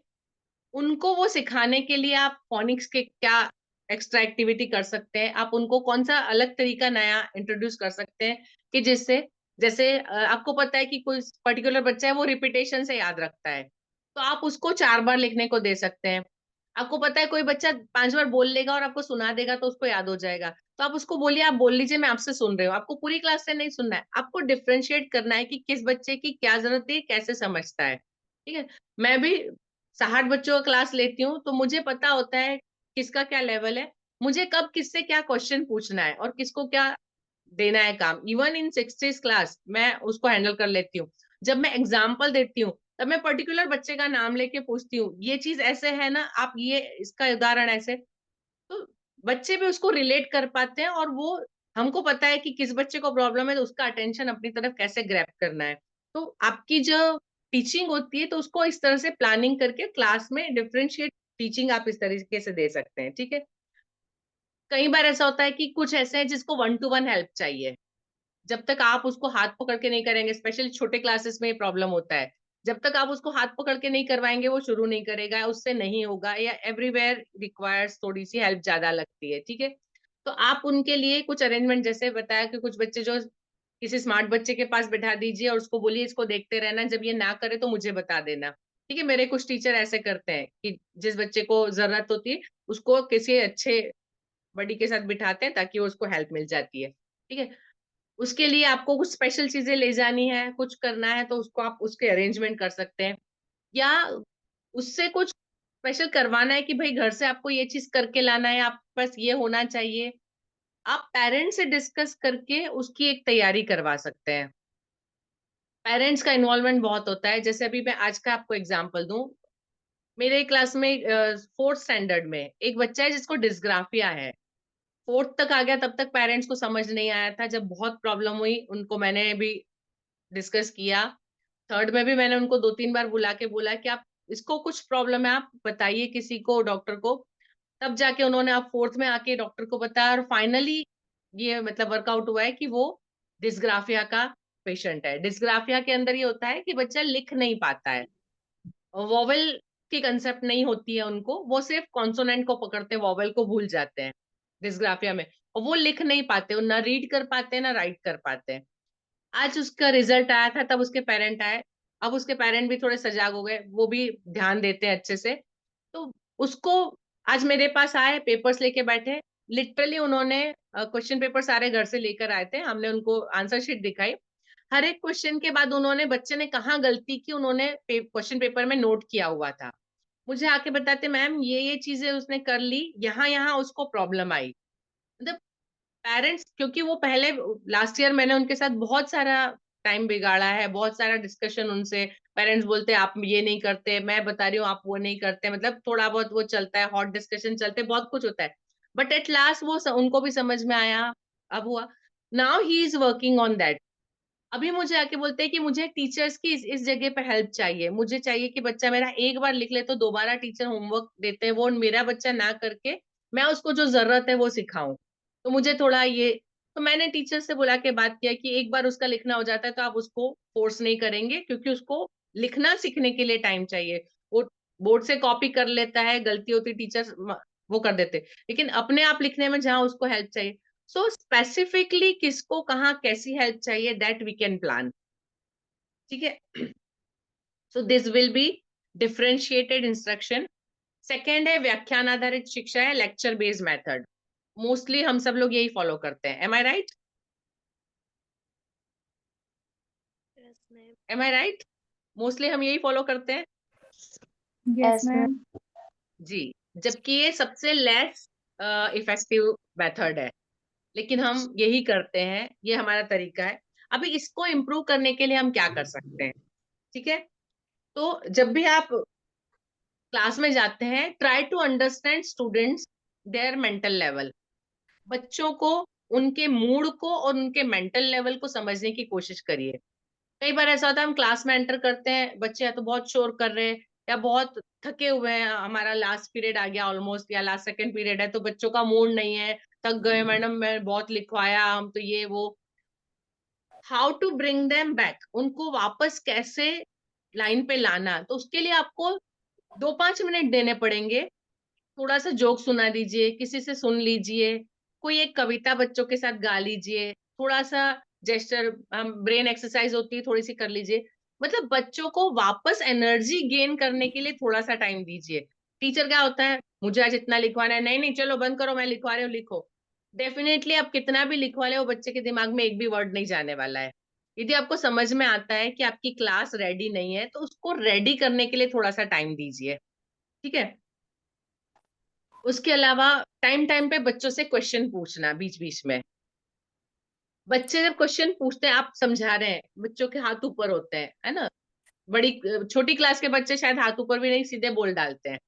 उनको वो सिखाने के लिए आप फोनिक्स के क्या एक्स्ट्रा एक्टिविटी कर सकते हैं, आप उनको कौन सा अलग तरीका नया इंट्रोड्यूस कर सकते हैं कि जिससे, जैसे आपको पता है कि कोई पर्टिकुलर बच्चा है वो रिपीटेशन से याद रखता है, तो आप उसको 4 बार लिखने को दे सकते हैं। आपको पता है कोई बच्चा 5 बार बोल लेगा और आपको सुना देगा तो उसको याद हो जाएगा, तो आप उसको बोलिए, आप बोल लीजिए मैं आपसे सुन रही हूँ, आपको पूरी क्लास से नहीं सुनना है, आपको डिफ्रेंशिएट करना है कि किस बच्चे की क्या जरूरत है, कैसे समझता है। ठीक है, मैं भी 60 बच्चों का क्लास लेती हूँ तो मुझे पता होता है किसका क्या लेवल है, मुझे कब किससे क्या क्वेश्चन पूछना है और किसको क्या देना है काम। इवन इन 60 क्लास मैं उसको हैंडल कर लेती हूँ। जब मैं एग्जाम्पल देती हूँ तब मैं पर्टिकुलर बच्चे का नाम लेके पूछती हूँ, ये चीज ऐसे है ना, आप ये इसका उदाहरण ऐसे, तो बच्चे भी उसको रिलेट कर पाते हैं और वो, हमको पता है कि किस बच्चे को प्रॉब्लम है तो उसका अटेंशन अपनी तरफ कैसे ग्रैब करना है। तो आपकी जो टीचिंग होती है तो उसको इस तरह से प्लानिंग करके क्लास में डिफरेंशिएट टीचिंग आप इस तरीके से दे सकते हैं। ठीक है, कई बार ऐसा होता है कि कुछ ऐसे हैं जिसको 1-to-1 हेल्प चाहिए, जब तक आप उसको हाथ पकड़ के नहीं करेंगे, स्पेशली छोटे क्लासेस में प्रॉब्लम होता है, जब तक आप उसको हाथ पकड़ के नहीं करवाएंगे वो शुरू नहीं करेगा, उससे नहीं होगा, या एवरीवेयर रिक्वायर्स थोड़ी सी हेल्प ज्यादा लगती है। ठीक है, तो आप उनके लिए कुछ अरेंजमेंट, जैसे बताया कि कुछ बच्चे जो, किसी स्मार्ट बच्चे के पास बैठा दीजिए और उसको बोलिए इसको देखते रहना, जब ये ना करे तो मुझे बता देना। ठीक है, मेरे कुछ टीचर ऐसे करते हैं कि जिस बच्चे को जरूरत होती है उसको किसी अच्छे बड़ी के साथ बिठाते हैं ताकि उसको हेल्प मिल जाती है। ठीक है, उसके लिए आपको कुछ स्पेशल चीजें ले जानी है, कुछ करना है तो उसको आप उसके अरेंजमेंट कर सकते हैं, या उससे कुछ स्पेशल करवाना है कि भाई घर से आपको ये चीज करके लाना है, आप बस ये होना चाहिए, आप पेरेंट्स से डिस्कस करके उसकी एक तैयारी करवा सकते हैं। पेरेंट्स का इन्वॉल्वमेंट बहुत होता है। जैसे अभी मैं आज का आपको एग्जांपल दूं, मेरे क्लास में 4th स्टैंडर्ड में एक बच्चा है जिसको डिस्ग्राफिया है। 4th तक आ गया, तब तक पेरेंट्स को समझ नहीं आया था, जब बहुत प्रॉब्लम हुई उनको मैंने भी डिस्कस किया। 3rd में भी मैंने उनको 2-3 बार बुला के बोला कि आप, इसको कुछ प्रॉब्लम है आप बताइए किसी को, डॉक्टर को, तब जाके उन्होंने अब 4th में आके डॉक्टर को बताया और फाइनली ये मतलब वर्कआउट हुआ है कि वो डिस्ग्राफिया का पेशेंट है। डिस्ग्राफिया के अंदर ये होता है कि बच्चा लिख नहीं पाता है, वॉवेल की कंसेप्ट नहीं होती है उनको, वो सिर्फ कॉन्सोनेंट को पकड़ते हैं, वॉवेल को भूल जाते हैं डिस्ग्राफिया में, और वो लिख नहीं पाते, वो ना रीड कर पाते हैं ना राइट कर पाते हैं। आज उसका रिजल्ट आया था, तब उसके पेरेंट आए, अब उसके पेरेंट भी थोड़े सजाग हो गए, वो भी ध्यान देते हैं अच्छे से। तो उसको आज मेरे पास आए, पेपर्स लेके बैठे, लिटरली उन्होंने क्वेश्चन पेपर सारे घर से लेकर आए थे, हमने उनको आंसर शीट दिखाई, हर एक क्वेश्चन के बाद उन्होंने, बच्चे ने कहाँ गलती की उन्होंने क्वेश्चन पेपर में नोट किया हुआ था, मुझे आके बताते मैम ये चीजें उसने कर ली, यहाँ यहाँ उसको प्रॉब्लम आई। मतलब पेरेंट्स, क्योंकि वो पहले लास्ट ईयर मैंने उनके साथ बहुत सारा टाइम बिगाड़ा है, बहुत सारा डिस्कशन उनसे, पेरेंट्स बोलते हैं आप ये नहीं करते, मैं बता रही हूँ आप वो नहीं करते, मतलब थोड़ा बहुत वो चलता है, हॉट डिस्कशन चलते हैं, बहुत कुछ होता है, बट एट लास्ट वो उनको भी समझ में आया, अब हुआ, now he is working on that. अभी मुझे आके बोलते हैं कि मुझे टीचर्स की इस जगह पे हेल्प चाहिए, मुझे चाहिए कि बच्चा मेरा एक बार लिख ले तो दोबारा टीचर होमवर्क देते हैं वो मेरा बच्चा ना करके मैं उसको जो जरूरत है वो सिखाऊं, तो मुझे थोड़ा ये, तो मैंने टीचर से बुला के बात किया कि एक बार उसका लिखना हो जाता है तो आप उसको फोर्स नहीं करेंगे, क्योंकि उसको लिखना सीखने के लिए टाइम चाहिए। वो बोर्ड से कॉपी कर लेता है, गलती होती टीचर वो कर देते, लेकिन अपने आप लिखने में जहाँ उसको हेल्प चाहिए, सो स्पेसिफिकली किसको कहाँ कैसी हेल्प चाहिए दैट वी कैन प्लान। ठीक है, so this will be differentiated instruction. Second है व्याख्यान आधारित शिक्षा, है लेक्चर बेस्ड मेथड, मोस्टली हम सब लोग यही फॉलो करते हैं, एम आई राइट? एम आई राइट? मोस्टली हम यही फॉलो करते हैं यस Yes, मैम। जी, जबकि ये सबसे लेस इफेक्टिव मेथड है, लेकिन हम यही करते हैं, ये हमारा तरीका है। अभी इसको इम्प्रूव करने के लिए हम क्या कर सकते हैं? ठीक है, तो जब भी आप क्लास में जाते हैं, try to understand students their mental level, बच्चों को, उनके मूड को और उनके मेंटल लेवल को समझने की कोशिश करिए। कई बार ऐसा होता है हम क्लास में एंटर करते हैं, बच्चे या तो बहुत शोर कर रहे हैं या बहुत थके हुए हैं, हमारा लास्ट पीरियड आ गया ऑलमोस्ट या लास्ट सेकंड पीरियड है, तो बच्चों का मूड नहीं है, थक गए मैडम मैं बहुत लिखवाया हम तो ये वो, how to bring them back, उनको वापस कैसे लाइन पे लाना, तो उसके लिए आपको 2-5 मिनट देने पड़ेंगे। थोड़ा सा जोक सुना दीजिए, किसी से सुन लीजिए, कोई एक कविता बच्चों के साथ गा लीजिए, थोड़ा सा जेस्चर, ब्रेन एक्सरसाइज होती है थोड़ी सी कर लीजिए। मतलब बच्चों को वापस एनर्जी गेन करने के लिए थोड़ा सा टाइम दीजिए। टीचर क्या होता है, मुझे आज इतना लिखवाना है, नहीं नहीं चलो बंद करो, मैं लिखवा रही हूँ, लिखो। डेफिनेटली आप कितना भी लिखवा ले, वो बच्चे के दिमाग में एक भी वर्ड नहीं जाने वाला है। यदि आपको समझ में आता है कि आपकी क्लास रेडी नहीं है, तो उसको रेडी करने के लिए थोड़ा सा टाइम दीजिए। ठीक है। उसके अलावा टाइम टाइम पे बच्चों से क्वेश्चन पूछना बीच बीच में। बच्चे जब क्वेश्चन पूछते हैं, आप समझा रहे हैं, बच्चों के हाथ ऊपर होते हैं, है ना। बड़ी छोटी क्लास के बच्चे शायद हाथ ऊपर भी नहीं, सीधे बोल डालते हैं,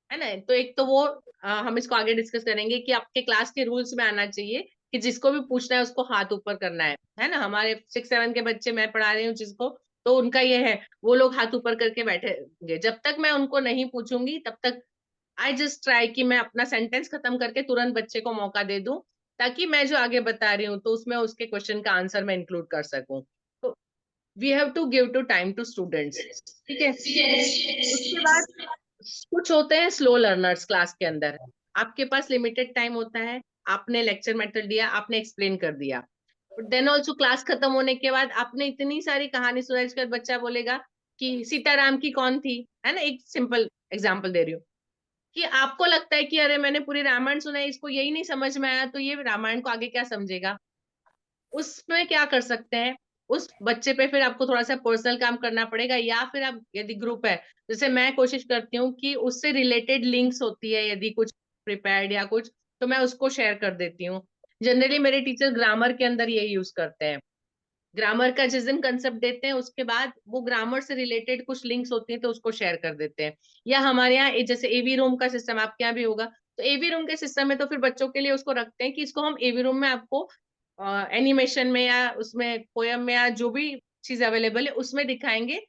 है ना। तो एक तो वो हम इसको आगे डिस्कस करेंगे कि आपके क्लास के रूल्स में आना चाहिए कि जिसको भी पूछना है उसको हाथ ऊपर करना है ना। हमारे 6-7 के बच्चे मैं पढ़ा रही हूँ जिसको, तो उनका ये है, वो लोग हाथ ऊपर करके बैठेंगे। जब तक मैं उनको नहीं पूछूंगी तब तक आई जस्ट ट्राई कि मैं अपना सेंटेंस खत्म करके तुरंत बच्चे को मौका दे दूं, ताकि मैं जो आगे बता रही हूँ तो उसमें उसके क्वेश्चन का आंसर मैं इंक्लूड कर सकूं। तो we have to give to time to students. ठीक है। उसके बाद कुछ होते हैं स्लो लर्नर्स क्लास के अंदर। आपके पास लिमिटेड टाइम होता है, आपने लेक्चर मेथड दिया, आपने एक्सप्लेन कर दिया, बट देन ऑल्सो क्लास खत्म होने के बाद आपने इतनी सारी कहानी सुनाई, इसके बाद बच्चा बोलेगा कि सीताराम की कौन थी, है ना। एक सिंपल एग्जाम्पल दे रही हूँ कि आपको लगता है कि अरे मैंने पूरी रामायण सुनाई, इसको यही नहीं समझ में आया, तो ये रामायण को आगे क्या समझेगा। उसमें क्या कर सकते हैं, उस बच्चे पे फिर आपको थोड़ा सा पर्सनल काम करना पड़ेगा, या फिर आप यदि ग्रुप है, जैसे मैं कोशिश करती हूँ कि उससे रिलेटेड लिंक्स होती है, यदि कुछ प्रिपेयर्ड या कुछ, तो मैं उसको शेयर कर देती हूँ। जनरली मेरे टीचर ग्रामर के अंदर ये यूज करते हैं। ग्रामर का जिस दिन कंसेप्ट देते हैं, उसके बाद वो ग्रामर से रिलेटेड कुछ लिंक्स होती हैं तो उसको शेयर कर देते हैं। या हमारे यहाँ जैसे एवी रूम का सिस्टम आपके यहाँ भी होगा, तो एवी रूम के सिस्टम में तो फिर बच्चों के लिए उसको रखते हैं कि इसको हम एवी रूम में आपको एनिमेशन में या उसमें पोयम में या जो भी चीज अवेलेबल है उसमें दिखाएंगे।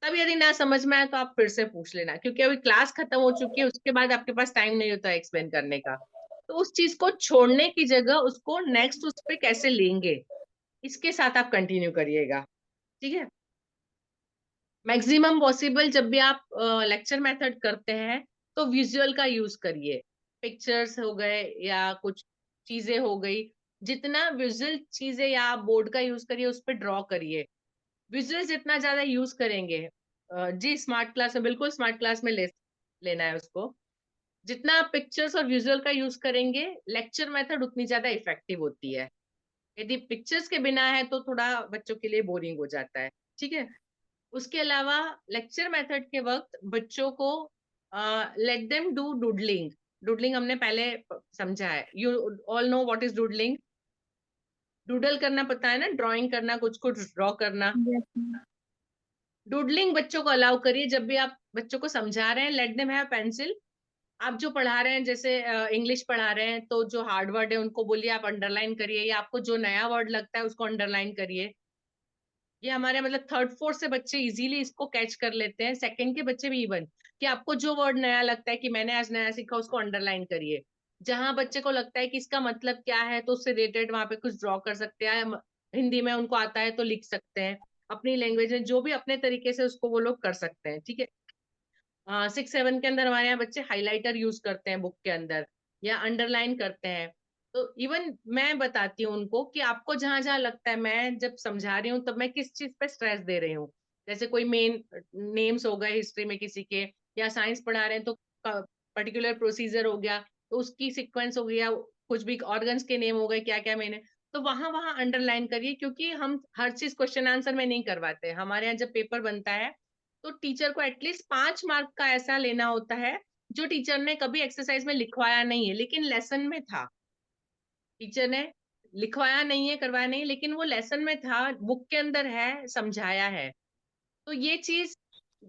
तब यदि ना समझ में आए तो आप फिर से पूछ लेना, क्योंकि अभी क्लास खत्म हो चुकी है, उसके बाद आपके पास टाइम नहीं होता एक्सप्लेन करने का। तो उस चीज को छोड़ने की जगह उसको नेक्स्ट उस पे कैसे लेंगे, इसके साथ आप कंटिन्यू करिएगा। ठीक है। मैक्सिमम पॉसिबल जब भी आप लेक्चर मेथड करते हैं तो विजुअल का यूज करिए। पिक्चर्स हो गए या कुछ चीजें हो गई, जितना विजुअल चीजें या आप बोर्ड का यूज करिए, उस पर ड्रॉ करिए। विजुअल जितना ज्यादा यूज करेंगे, जी स्मार्ट क्लास में, बिल्कुल स्मार्ट क्लास में लेना है उसको। जितना आप पिक्चर्स और विजुअल का यूज करेंगे, लेक्चर मेथड उतनी ज्यादा इफेक्टिव होती है। यदि पिक्चर्स के बिना है तो थोड़ा बच्चों के लिए बोरिंग हो जाता है। ठीक है। उसके अलावा लेक्चर मेथड के वक्त बच्चों को late them do doodling. Doodling हमने पहले समझा है, you all know what is doodling. Doodle करना पता है ना, ड्राइंग करना, कुछ कुछ ड्रॉ करना। Yes ma'am. डूडलिंग बच्चों को अलाउ करिए जब भी आप बच्चों को समझा रहे हैं, लेट देम हैव पेंसिल। आप जो पढ़ा रहे हैं, जैसे इंग्लिश पढ़ा रहे हैं, तो जो हार्ड वर्ड है उनको बोलिए आप अंडरलाइन करिए, या आपको जो नया वर्ड लगता है उसको अंडरलाइन करिए। ये हमारे मतलब थर्ड फोर्थ से बच्चे इजीली इसको कैच कर लेते हैं, सेकंड के बच्चे भी इवन, कि आपको जो वर्ड नया लगता है कि मैंने आज नया सीखा, उसको अंडरलाइन करिए। जहां बच्चे को लगता है कि इसका मतलब क्या है, तो उससे रिलेटेड वहां पे कुछ ड्रॉ कर सकते हैं। हिंदी में उनको आता है तो लिख सकते हैं, अपनी लैंग्वेज में जो भी अपने तरीके से उसको वो लोग कर सकते हैं। ठीक है। 6-7 के अंदर हमारे यहाँ बच्चे हाइलाइटर यूज करते हैं बुक के अंदर, या अंडरलाइन करते हैं। तो इवन मैं बताती हूँ उनको कि आपको जहां जहां लगता है, मैं जब समझा रही हूँ तब मैं किस चीज पे स्ट्रेस दे रही हूँ। जैसे कोई मेन नेम्स हो गए हिस्ट्री में किसी के, या साइंस पढ़ा रहे हैं तो पर्टिकुलर प्रोसीजर हो गया, तो उसकी सीक्वेंस हो गया, कुछ भी ऑर्गन्स के नेम हो गए, क्या क्या मैंने, तो वहां वहां अंडरलाइन करिए। क्योंकि हम हर चीज क्वेश्चन आंसर में नहीं करवाते, हमारे यहाँ जब पेपर बनता है तो टीचर को एटलीस्ट 5 मार्क का ऐसा लेना होता है जो टीचर ने कभी एक्सरसाइज में लिखवाया नहीं है लेकिन लेसन में था। टीचर ने लिखवाया नहीं है, करवाया नहीं, लेकिन वो लेसन में था, बुक के अंदर है, समझाया है। तो ये चीज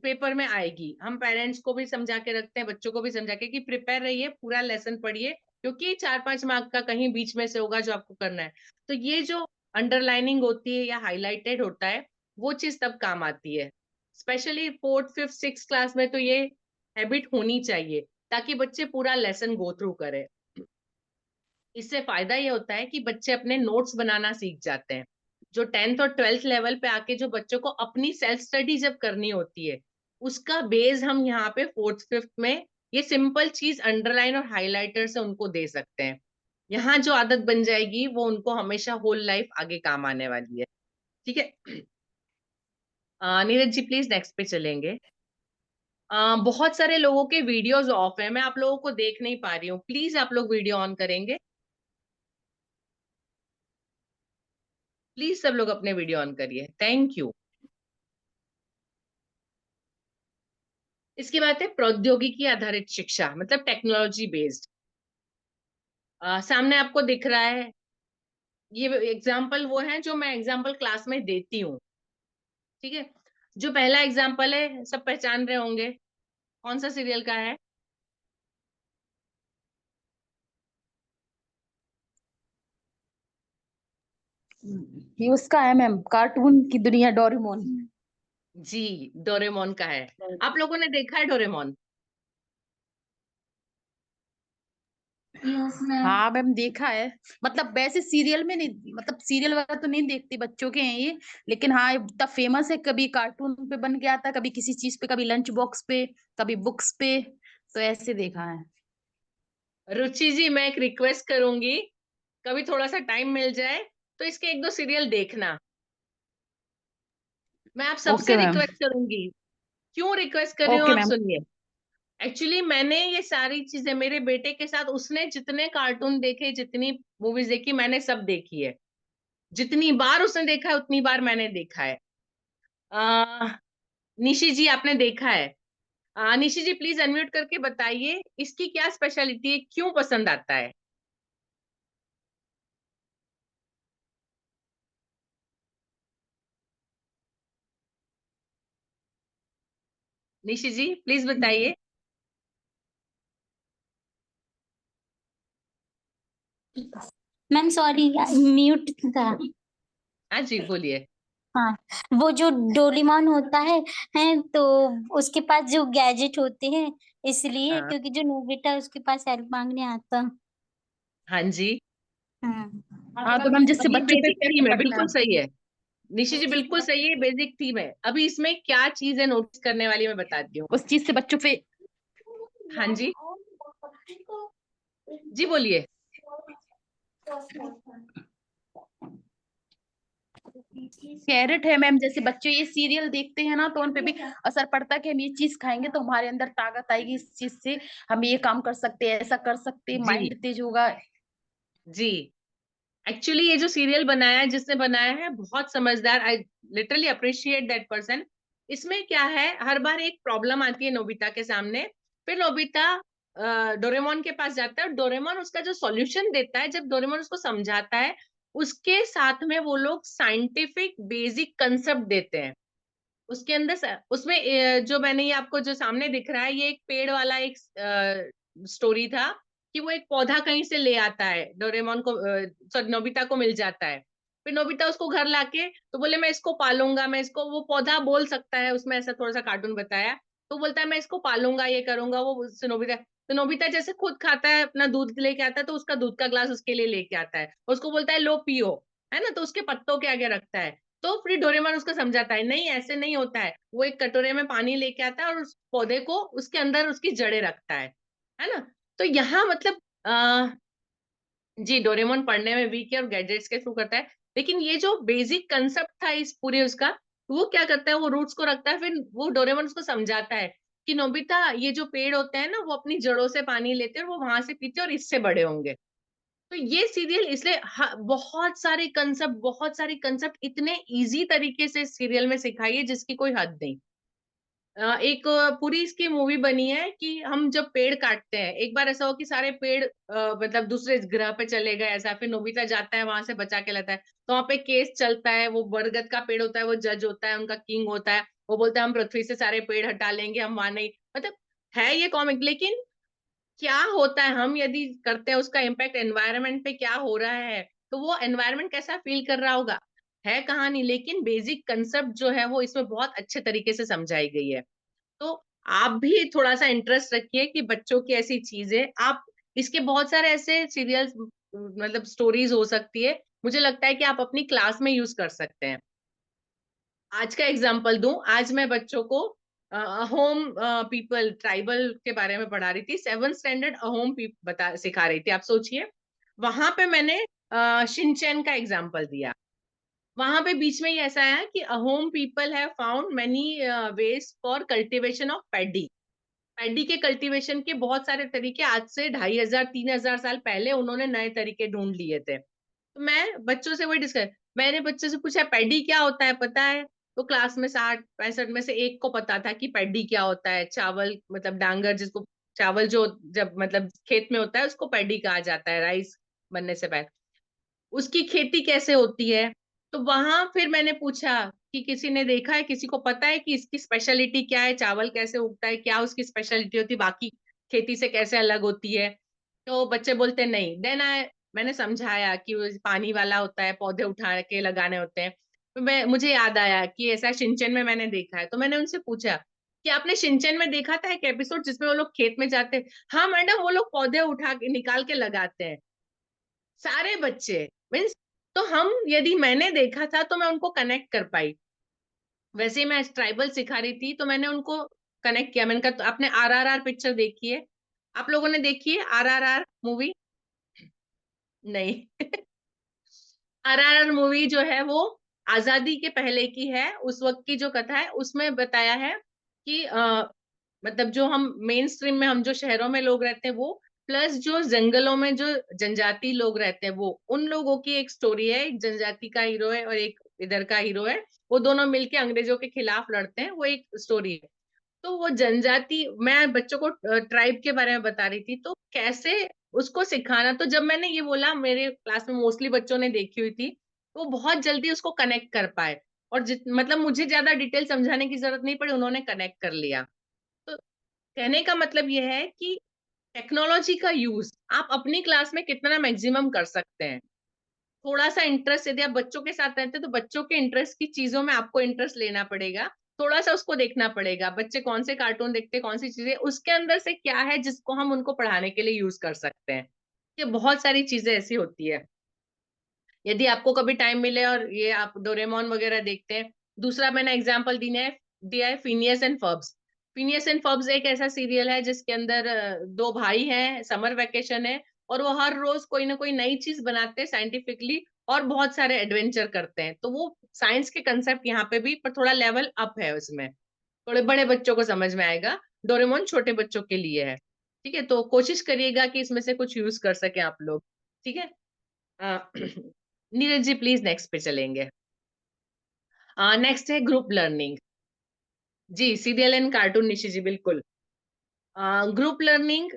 पेपर में आएगी। हम पेरेंट्स को भी समझा के रखते हैं, बच्चों को भी समझा के कि प्रिपेयर रहिए, पूरा लेसन पढ़िए, क्योंकि 4-5 मार्क का कहीं बीच में से होगा जो आपको करना है। तो ये जो अंडरलाइनिंग होती है या हाईलाइटेड होता है, वो चीज तब काम आती है। Specially 4th 5th 6th class में तो ये हैबिट होनी चाहिए, ताकि बच्चे पूरा लेसन गो थ्रू करें। इससे फायदा ये होता है कि बच्चे अपने नोट्स बनाना सीख जाते हैं। जो 10th और 12th लेवल पे आके जो बच्चों को अपनी सेल्फ स्टडी जब करनी होती है, उसका बेस हम यहाँ पे 4th 5th में ये सिंपल चीज अंडरलाइन और हाइलाइटर से उनको दे सकते हैं। यहाँ जो आदत बन जाएगी वो उनको हमेशा होल लाइफ आगे काम आने वाली है। ठीक है, नीरज जी प्लीज नेक्स्ट पे चलेंगे। बहुत सारे लोगों के वीडियोस ऑफ है, मैं आप लोगों को देख नहीं पा रही हूँ, प्लीज आप लोग वीडियो ऑन करेंगे, प्लीज सब लोग अपने वीडियो ऑन करिए, थैंक यू। इसकी बात है प्रौद्योगिकी आधारित शिक्षा, मतलब टेक्नोलॉजी बेस्ड। सामने आपको दिख रहा है, ये एग्जाम्पल वो है जो मैं एग्जाम्पल क्लास में देती हूँ। ठीक है, जो पहला एग्जाम्पल है सब पहचान रहे होंगे, कौन सा सीरियल का है? ये उसका है मैम, कार्टून की दुनिया, डोरेमोन। जी, डोरेमोन का है। आप लोगों ने देखा है डोरेमोन? हाँ मैम देखा है, मतलब वैसे सीरियल में नहीं, मतलब सीरियल वगैरह तो नहीं देखती, बच्चों के हैं ये, लेकिन हाँ इतना फेमस है, कभी कार्टून पे बन गया था, कभी किसी चीज पे, कभी लंच बॉक्स पे, कभी बुक्स पे, तो ऐसे देखा है। रुचि जी, मैं एक रिक्वेस्ट करूंगी, कभी थोड़ा सा टाइम मिल जाए तो इसके एक दो सीरियल देखना, मैं आप सबसे ओके मैम। रिक्वेस्ट करूंगी। क्यों रिक्वेस्ट कर रही हूँ ओके आप मैम। सुनिए। एक्चुअली मैंने ये सारी चीजें मेरे बेटे के साथ, उसने जितने कार्टून देखे, जितनी मूवीज देखी, मैंने सब देखी है। जितनी बार उसने देखा है उतनी बार मैंने देखा है। आ, निशी जी आपने देखा है? निशी जी प्लीज अनम्यूट करके बताइए इसकी क्या स्पेशलिटी है, क्यों पसंद आता है? निशी जी प्लीज बताइए। मैम सॉरी, म्यूट था। हाँ जी बोलिए। हाँ, वो जो डोरेमोन होता है तो उसके पास जो गैजेट होते हैं, इसलिए हाँ क्योंकि जो नोबिता है उसके पास हेल्प मांगने आता। हाँ जी, हाँ तो मैम जिससे अब ये बच्चों पे बेसिक थीम इफेक्ट है, पड़ता बिल्कुल है। सही है। निशी जी बिल्कुल सही है, बेसिक थीम है। अभी इसमें क्या चीज है नोटिस करने वाली, मैं बताती हूँ। उस चीज से बच्चों पे हाँ जी, जी बोलिए। कैरेट है मैम, जैसे बच्चे ये सीरियल देखते हैं ना, तो उन पे भी असर पड़ता है कि हम ये चीज खाएंगे तो हमारे अंदर ताकत आएगी, इस चीज से हम ये काम कर सकते हैं, ऐसा कर सकते हैं, जी माइंड तेज होगा। जी, एक्चुअली ये जो सीरियल बनाया है, जिसने बनाया है बहुत समझदार, I literally appreciate that person. इसमें क्या है, हर बार एक प्रॉब्लम आती है नोबिता के सामने, फिर नोबिता डोरेमोन के पास जाता है और डोरेमोन उसका जो सॉल्यूशन देता है, जब डोरेमोन उसको समझाता है, उसके साथ में वो लोग साइंटिफिक बेसिक कंसेप्ट देते हैं। उसके अंदर उसमें जो मैंने ये आपको जो सामने दिख रहा है, ये एक पेड़ वाला एक स्टोरी था, कि वो एक पौधा कहीं से ले आता है, डोरेमोन को सॉरी नोबिता को मिल जाता है। फिर नोबिता उसको घर लाके तो बोले मैं इसको पालूंगा, मैं इसको, वो पौधा बोल सकता है, उसमें ऐसा थोड़ा सा कार्टून बताया, तो बोलता है मैं इसको पालूंगा, ये करूंगा, वो उससे नोबिता, तो नोबिता जैसे खुद खाता है, अपना दूध लेके आता है, तो उसका दूध का ग्लास उसके लिए लेके आता है, उसको बोलता है लो पियो, है ना, तो उसके पत्तों के आगे रखता है। तो फिर डोरेमोन उसको समझाता है नहीं ऐसे नहीं होता है, वो एक कटोरे में पानी लेके आता है और उस पौधे को उसके अंदर उसकी जड़ें रखता है ना। तो यहाँ मतलब जी डोरेमोन पढ़ने में वीक है और गैजेट्स के थ्रू करता है, लेकिन ये जो बेसिक कंसेप्ट था इस पूरे उसका, वो क्या करता है, वो रूट्स को रखता है, फिर वो डोरेमोन उसको समझाता है कि नोबिता ये जो पेड़ होते हैं ना, वो अपनी जड़ों से पानी लेते हैं और वो वहां से पीते हैं और इससे बड़े होंगे। तो ये सीरियल इसलिए बहुत सारे कंसेप्ट इतने इजी तरीके से सीरियल में सिखाई है जिसकी कोई हद नहीं। एक पूरी इसकी मूवी बनी है कि हम जब पेड़ काटते हैं, एक बार ऐसा हो कि सारे पेड़ मतलब दूसरे ग्रह पे चले गए, ऐसा, फिर नोबिता जाता है वहां से बचा के लाता है, तो वहां पे केस चलता है, वो बरगद का पेड़ होता है, वो जज होता है, उनका किंग होता है, वो बोलता है हम पृथ्वी से सारे पेड़ हटा लेंगे, हम वहां नहीं, मतलब है ये कॉमिक, लेकिन क्या होता है, हम यदि करते हैं उसका इम्पैक्ट एनवायरनमेंट पे क्या हो रहा है, तो वो एनवायरनमेंट कैसा फील कर रहा होगा, है कहानी, लेकिन बेसिक कंसेप्ट जो है वो इसमें बहुत अच्छे तरीके से समझाई गई है। तो आप भी थोड़ा सा इंटरेस्ट रखिए कि बच्चों की ऐसी चीजें आप, इसके बहुत सारे ऐसे सीरियल्स मतलब स्टोरीज हो सकती है मुझे लगता है कि आप अपनी क्लास में यूज कर सकते हैं। आज का एग्जांपल दूं, आज मैं बच्चों को होम पीपल ट्राइबल के बारे में पढ़ा रही थी। 7th स्टैंडर्ड अहोम बता सिखा रही थी। आप सोचिए, वहां पे मैंने शिनचैन का एग्जांपल दिया। वहां पे बीच में ही ऐसा है कि Ahom people have found many ways for cultivation of paddy. Paddy के कल्टीवेशन के बहुत सारे तरीके आज से 2500-3000 साल पहले उन्होंने नए तरीके ढूंढ लिए थे। तो मैं बच्चों से वही डिस्कस, मैंने बच्चों से पूछा पैडी क्या होता है पता है? तो क्लास में 60-65 में से एक को पता था कि पैडी क्या होता है। चावल मतलब डांगर, जिसको चावल जो जब मतलब खेत में होता है उसको पैडी कहा जाता है, राइस बनने से पहले। उसकी खेती कैसे होती है? तो वहां फिर मैंने पूछा कि किसी ने देखा है, किसी को पता है कि इसकी स्पेशलिटी क्या है, चावल कैसे उगता है, क्या उसकी स्पेशलिटी होती है, बाकी खेती से कैसे अलग होती है? तो बच्चे बोलते नहीं। मैंने समझाया कि वो पानी वाला होता है, पौधे उठा के लगाने होते हैं। तो मुझे याद आया कि ऐसा शिनचैन में मैंने देखा है। तो मैंने उनसे पूछा कि आपने शिनचैन में देखा था एक एपिसोड जिसमें वो लोग खेत में जाते हैं? हाँ मैडम, वो लोग पौधे उठा के निकाल के लगाते हैं। सारे बच्चे मीन्स, तो हम यदि मैंने देखा था तो मैं उनको कनेक्ट कर पाई। वैसे ही मैं ट्राइबल सिखा रही थी तो मैंने उनको कनेक्ट किया। मैंने कहा तो आपने RRR पिक्चर देखी है? आप लोगों ने देखी है RRR मूवी? नहीं। RRR मूवी जो है वो आजादी के पहले की है। उस वक्त की जो कथा है उसमें बताया है कि मतलब जो हम मेन स्ट्रीम में, हम जो शहरों में लोग रहते हैं वो, प्लस जो जंगलों में जो जनजाति लोग रहते हैं वो, उन लोगों की एक स्टोरी है। एक जनजाति का हीरो है और एक इधर का हीरो है। वो दोनों मिलके अंग्रेजों के खिलाफ लड़ते हैं। वो एक स्टोरी है। तो वो जनजाति, मैं बच्चों को ट्राइब के बारे में बता रही थी, तो कैसे उसको सिखाना। तो जब मैंने ये बोला, मेरे क्लास में मोस्टली बच्चों ने देखी हुई थी, तो वो बहुत जल्दी उसको कनेक्ट कर पाए। और मतलब मुझे ज्यादा डिटेल समझाने की जरूरत नहीं पड़ी, उन्होंने कनेक्ट कर लिया। तो कहने का मतलब ये है कि टेक्नोलॉजी का यूज आप अपनी क्लास में कितना मैक्सिमम कर सकते हैं। थोड़ा सा इंटरेस्ट, यदि आप बच्चों के साथ रहते हैं तो बच्चों के इंटरेस्ट की चीजों में आपको इंटरेस्ट लेना पड़ेगा। थोड़ा सा उसको देखना पड़ेगा, बच्चे कौन से कार्टून देखते हैं, कौन सी चीजें उसके अंदर से क्या है जिसको हम उनको पढ़ाने के लिए यूज कर सकते हैं। ये बहुत सारी चीजें ऐसी होती है। यदि आपको कभी टाइम मिले और ये आप डोरेमोन वगैरह देखते हैं। दूसरा मैंने एग्जाम्पल दिया है फिनियस एंड फर्ब्स। फिनियस एंड फर्ब्स एक ऐसा सीरियल है जिसके अंदर दो भाई हैं, समर वेकेशन है, और वो हर रोज कोई ना कोई नई चीज बनाते हैं साइंटिफिकली, और बहुत सारे एडवेंचर करते हैं। तो वो साइंस के कंसेप्ट यहाँ पे भी, पर थोड़ा लेवल अप है उसमें। थोड़े बड़े बच्चों को समझ में आएगा। डोरेमोन छोटे बच्चों के लिए है। ठीक है, तो कोशिश करिएगा कि इसमें से कुछ यूज कर सके आप लोग। ठीक है। नीरज जी प्लीज नेक्स्ट पे चलेंगे। नेक्स्ट है ग्रुप लर्निंग। जी, serial and cartoon, Nishi ji बिल्कुल। ग्रुप लर्निंग,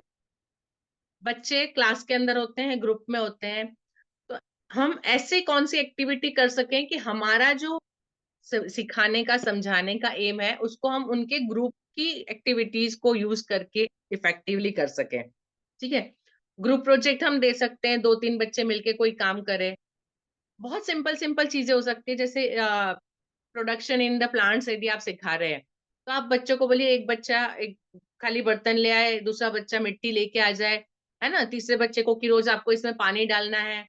बच्चे क्लास के अंदर होते हैं, ग्रुप में होते हैं। तो हम ऐसे कौन सी एक्टिविटी कर सकें कि हमारा जो सिखाने का समझाने का एम है उसको हम उनके ग्रुप की एक्टिविटीज को यूज करके इफेक्टिवली कर सकें। ठीक है। ग्रुप प्रोजेक्ट हम दे सकते हैं, 2-3 बच्चे मिलके कोई काम करें। बहुत सिंपल सिंपल चीजें हो सकती है, जैसे प्रोडक्शन इन द प्लांट्स यदि आप सिखा रहे हैं तो आप बच्चों को बोलिए, एक बच्चा एक खाली बर्तन ले आए, दूसरा बच्चा मिट्टी लेके आ जाए, है ना, तीसरे बच्चे को कि रोज आपको इसमें पानी डालना है।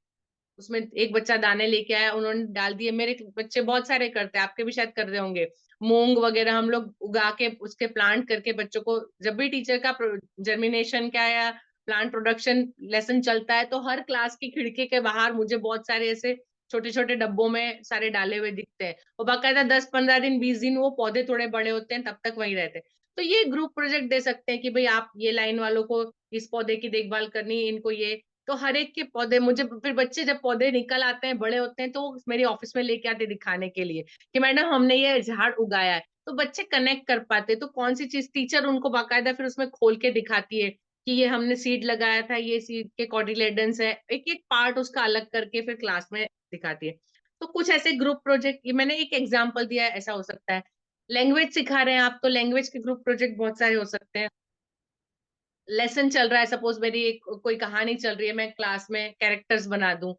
उसमें एक बच्चा दाने लेके आया, उन्होंने डाल दिए। मेरे बच्चे बहुत सारे करते हैं, आपके भी शायद कर रहे होंगे। मूंग वगैरह हम लोग उगा के उसके प्लांट करके बच्चों को, जब भी टीचर का जर्मिनेशन का या प्लांट प्रोडक्शन लेसन चलता है तो हर क्लास की खिड़की के बाहर मुझे बहुत सारे ऐसे छोटे छोटे डब्बों में सारे डाले हुए दिखते हैं। और बाकायदा 10-15 दिन 20 दिन वो पौधे थोड़े बड़े होते हैं, तब तक वहीं रहते हैं। तो ये ग्रुप प्रोजेक्ट दे सकते हैं कि भाई आप ये लाइन वालों को इस पौधे की देखभाल करनी, इनको ये। तो हर एक के पौधे मुझे, फिर बच्चे जब पौधे निकल आते हैं, बड़े होते हैं, तो मेरे ऑफिस में लेके आते दिखाने के लिए कि मैडम हमने ये झाड़ उगाया है। तो बच्चे कनेक्ट कर पाते। तो कौन सी चीज टीचर उनको बाकायदा फिर उसमें खोल के दिखाती है कि ये हमने सीड लगाया था, ये सीड के कॉटिलेडन्स है, एक एक पार्ट उसका अलग करके फिर क्लास में दिखाती है। तो कुछ ऐसे ग्रुप प्रोजेक्ट, ये मैंने एक एग्जांपल दिया है, ऐसा हो सकता है। लैंग्वेज सिखा रहे हैं आप, तो लैंग्वेज के ग्रुप प्रोजेक्ट बहुत सारे हो सकते हैं। लेसन चल रहा है, सपोज मेरी एक कोई कहानी चल रही है, मैं क्लास में कैरेक्टर्स बना दूं,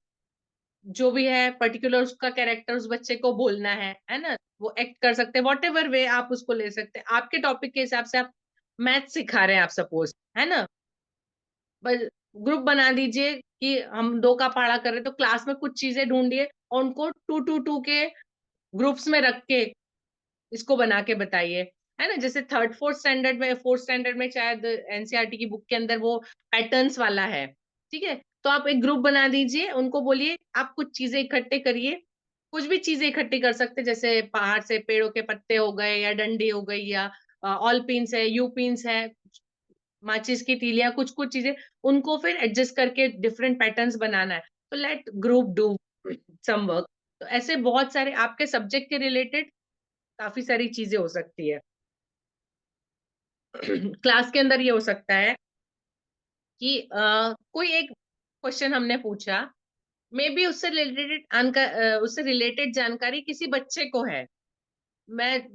जो भी है पर्टिकुलर उसका कैरेक्टर उस बच्चे को बोलना है ना, वो एक्ट कर सकते हैं। वॉट एवर वे आप उसको ले सकते हैं आपके टॉपिक के हिसाब से। आप मैथ सिखा रहे हैं आप, सपोज, है ना, ग्रुप बना दीजिए कि हम 2 का पढ़ा कर रहे तो क्लास में कुछ चीजें ढूंढिए और उनको 2 के ग्रुप्स में रख के इसको बना के बताइए, है ना। जैसे थर्ड फोर्थ स्टैंडर्ड में शायद एनसीईआरटी की बुक के अंदर वो पैटर्न्स वाला है, ठीक है। तो आप एक ग्रुप बना दीजिए, उनको बोलिए आप कुछ चीजें इकट्ठे करिए, कुछ भी चीजें इकट्ठी कर सकते, जैसे पहाड़ से पेड़ों के पत्ते हो गए, या डंडी हो गई, या ऑल पिन्स है, यू पिन्स है, माचिस की तीलियां, कुछ कुछ चीजें, उनको फिर एडजस्ट करके डिफरेंट पैटर्न्स बनाना है। तो let group do some work. तो ऐसे बहुत सारे आपके सब्जेक्ट के रिलेटेड काफी सारी चीजें हो सकती है। क्लास के अंदर ये हो सकता है कि कोई एक क्वेश्चन हमने पूछा, मे बी उससे रिलेटेड जानकारी किसी बच्चे को है। मैं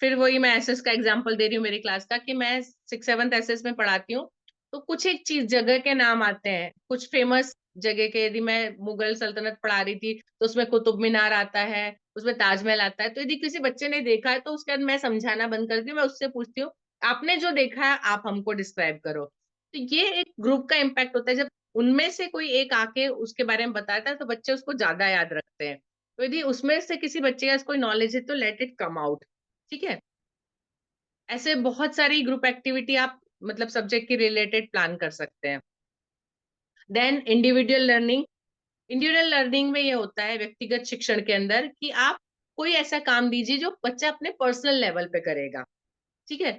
फिर वही मैं एसएस का एग्जांपल दे रही हूँ मेरी क्लास का, कि मैं 6th-7th एसएस में पढ़ाती हूँ। तो कुछ एक चीज जगह के नाम आते हैं, कुछ फेमस जगह के। यदि मैं मुगल सल्तनत पढ़ा रही थी तो उसमें कुतुब मीनार आता है, उसमें ताजमहल आता है। तो यदि किसी बच्चे ने देखा है तो उसके बाद मैं समझाना बंद करती हूँ, मैं उससे पूछती हूँ आपने जो देखा है आप हमको डिस्क्राइब करो। तो ये एक ग्रुप का इम्पैक्ट होता है, जब उनमें से कोई एक आके उसके बारे में बताता है तो बच्चे उसको ज्यादा याद रखते हैं। तो यदि उसमें से किसी बच्चे का कोई नॉलेज है तो लेट इट कम आउट, ठीक है। ऐसे बहुत सारी ग्रुप एक्टिविटी आप मतलब सब्जेक्ट के रिलेटेड प्लान कर सकते हैं। देन इंडिविजुअल लर्निंग में ये होता है व्यक्तिगत शिक्षण के अंदर कि आप कोई ऐसा काम दीजिए जो बच्चा अपने पर्सनल लेवल पे करेगा, ठीक है।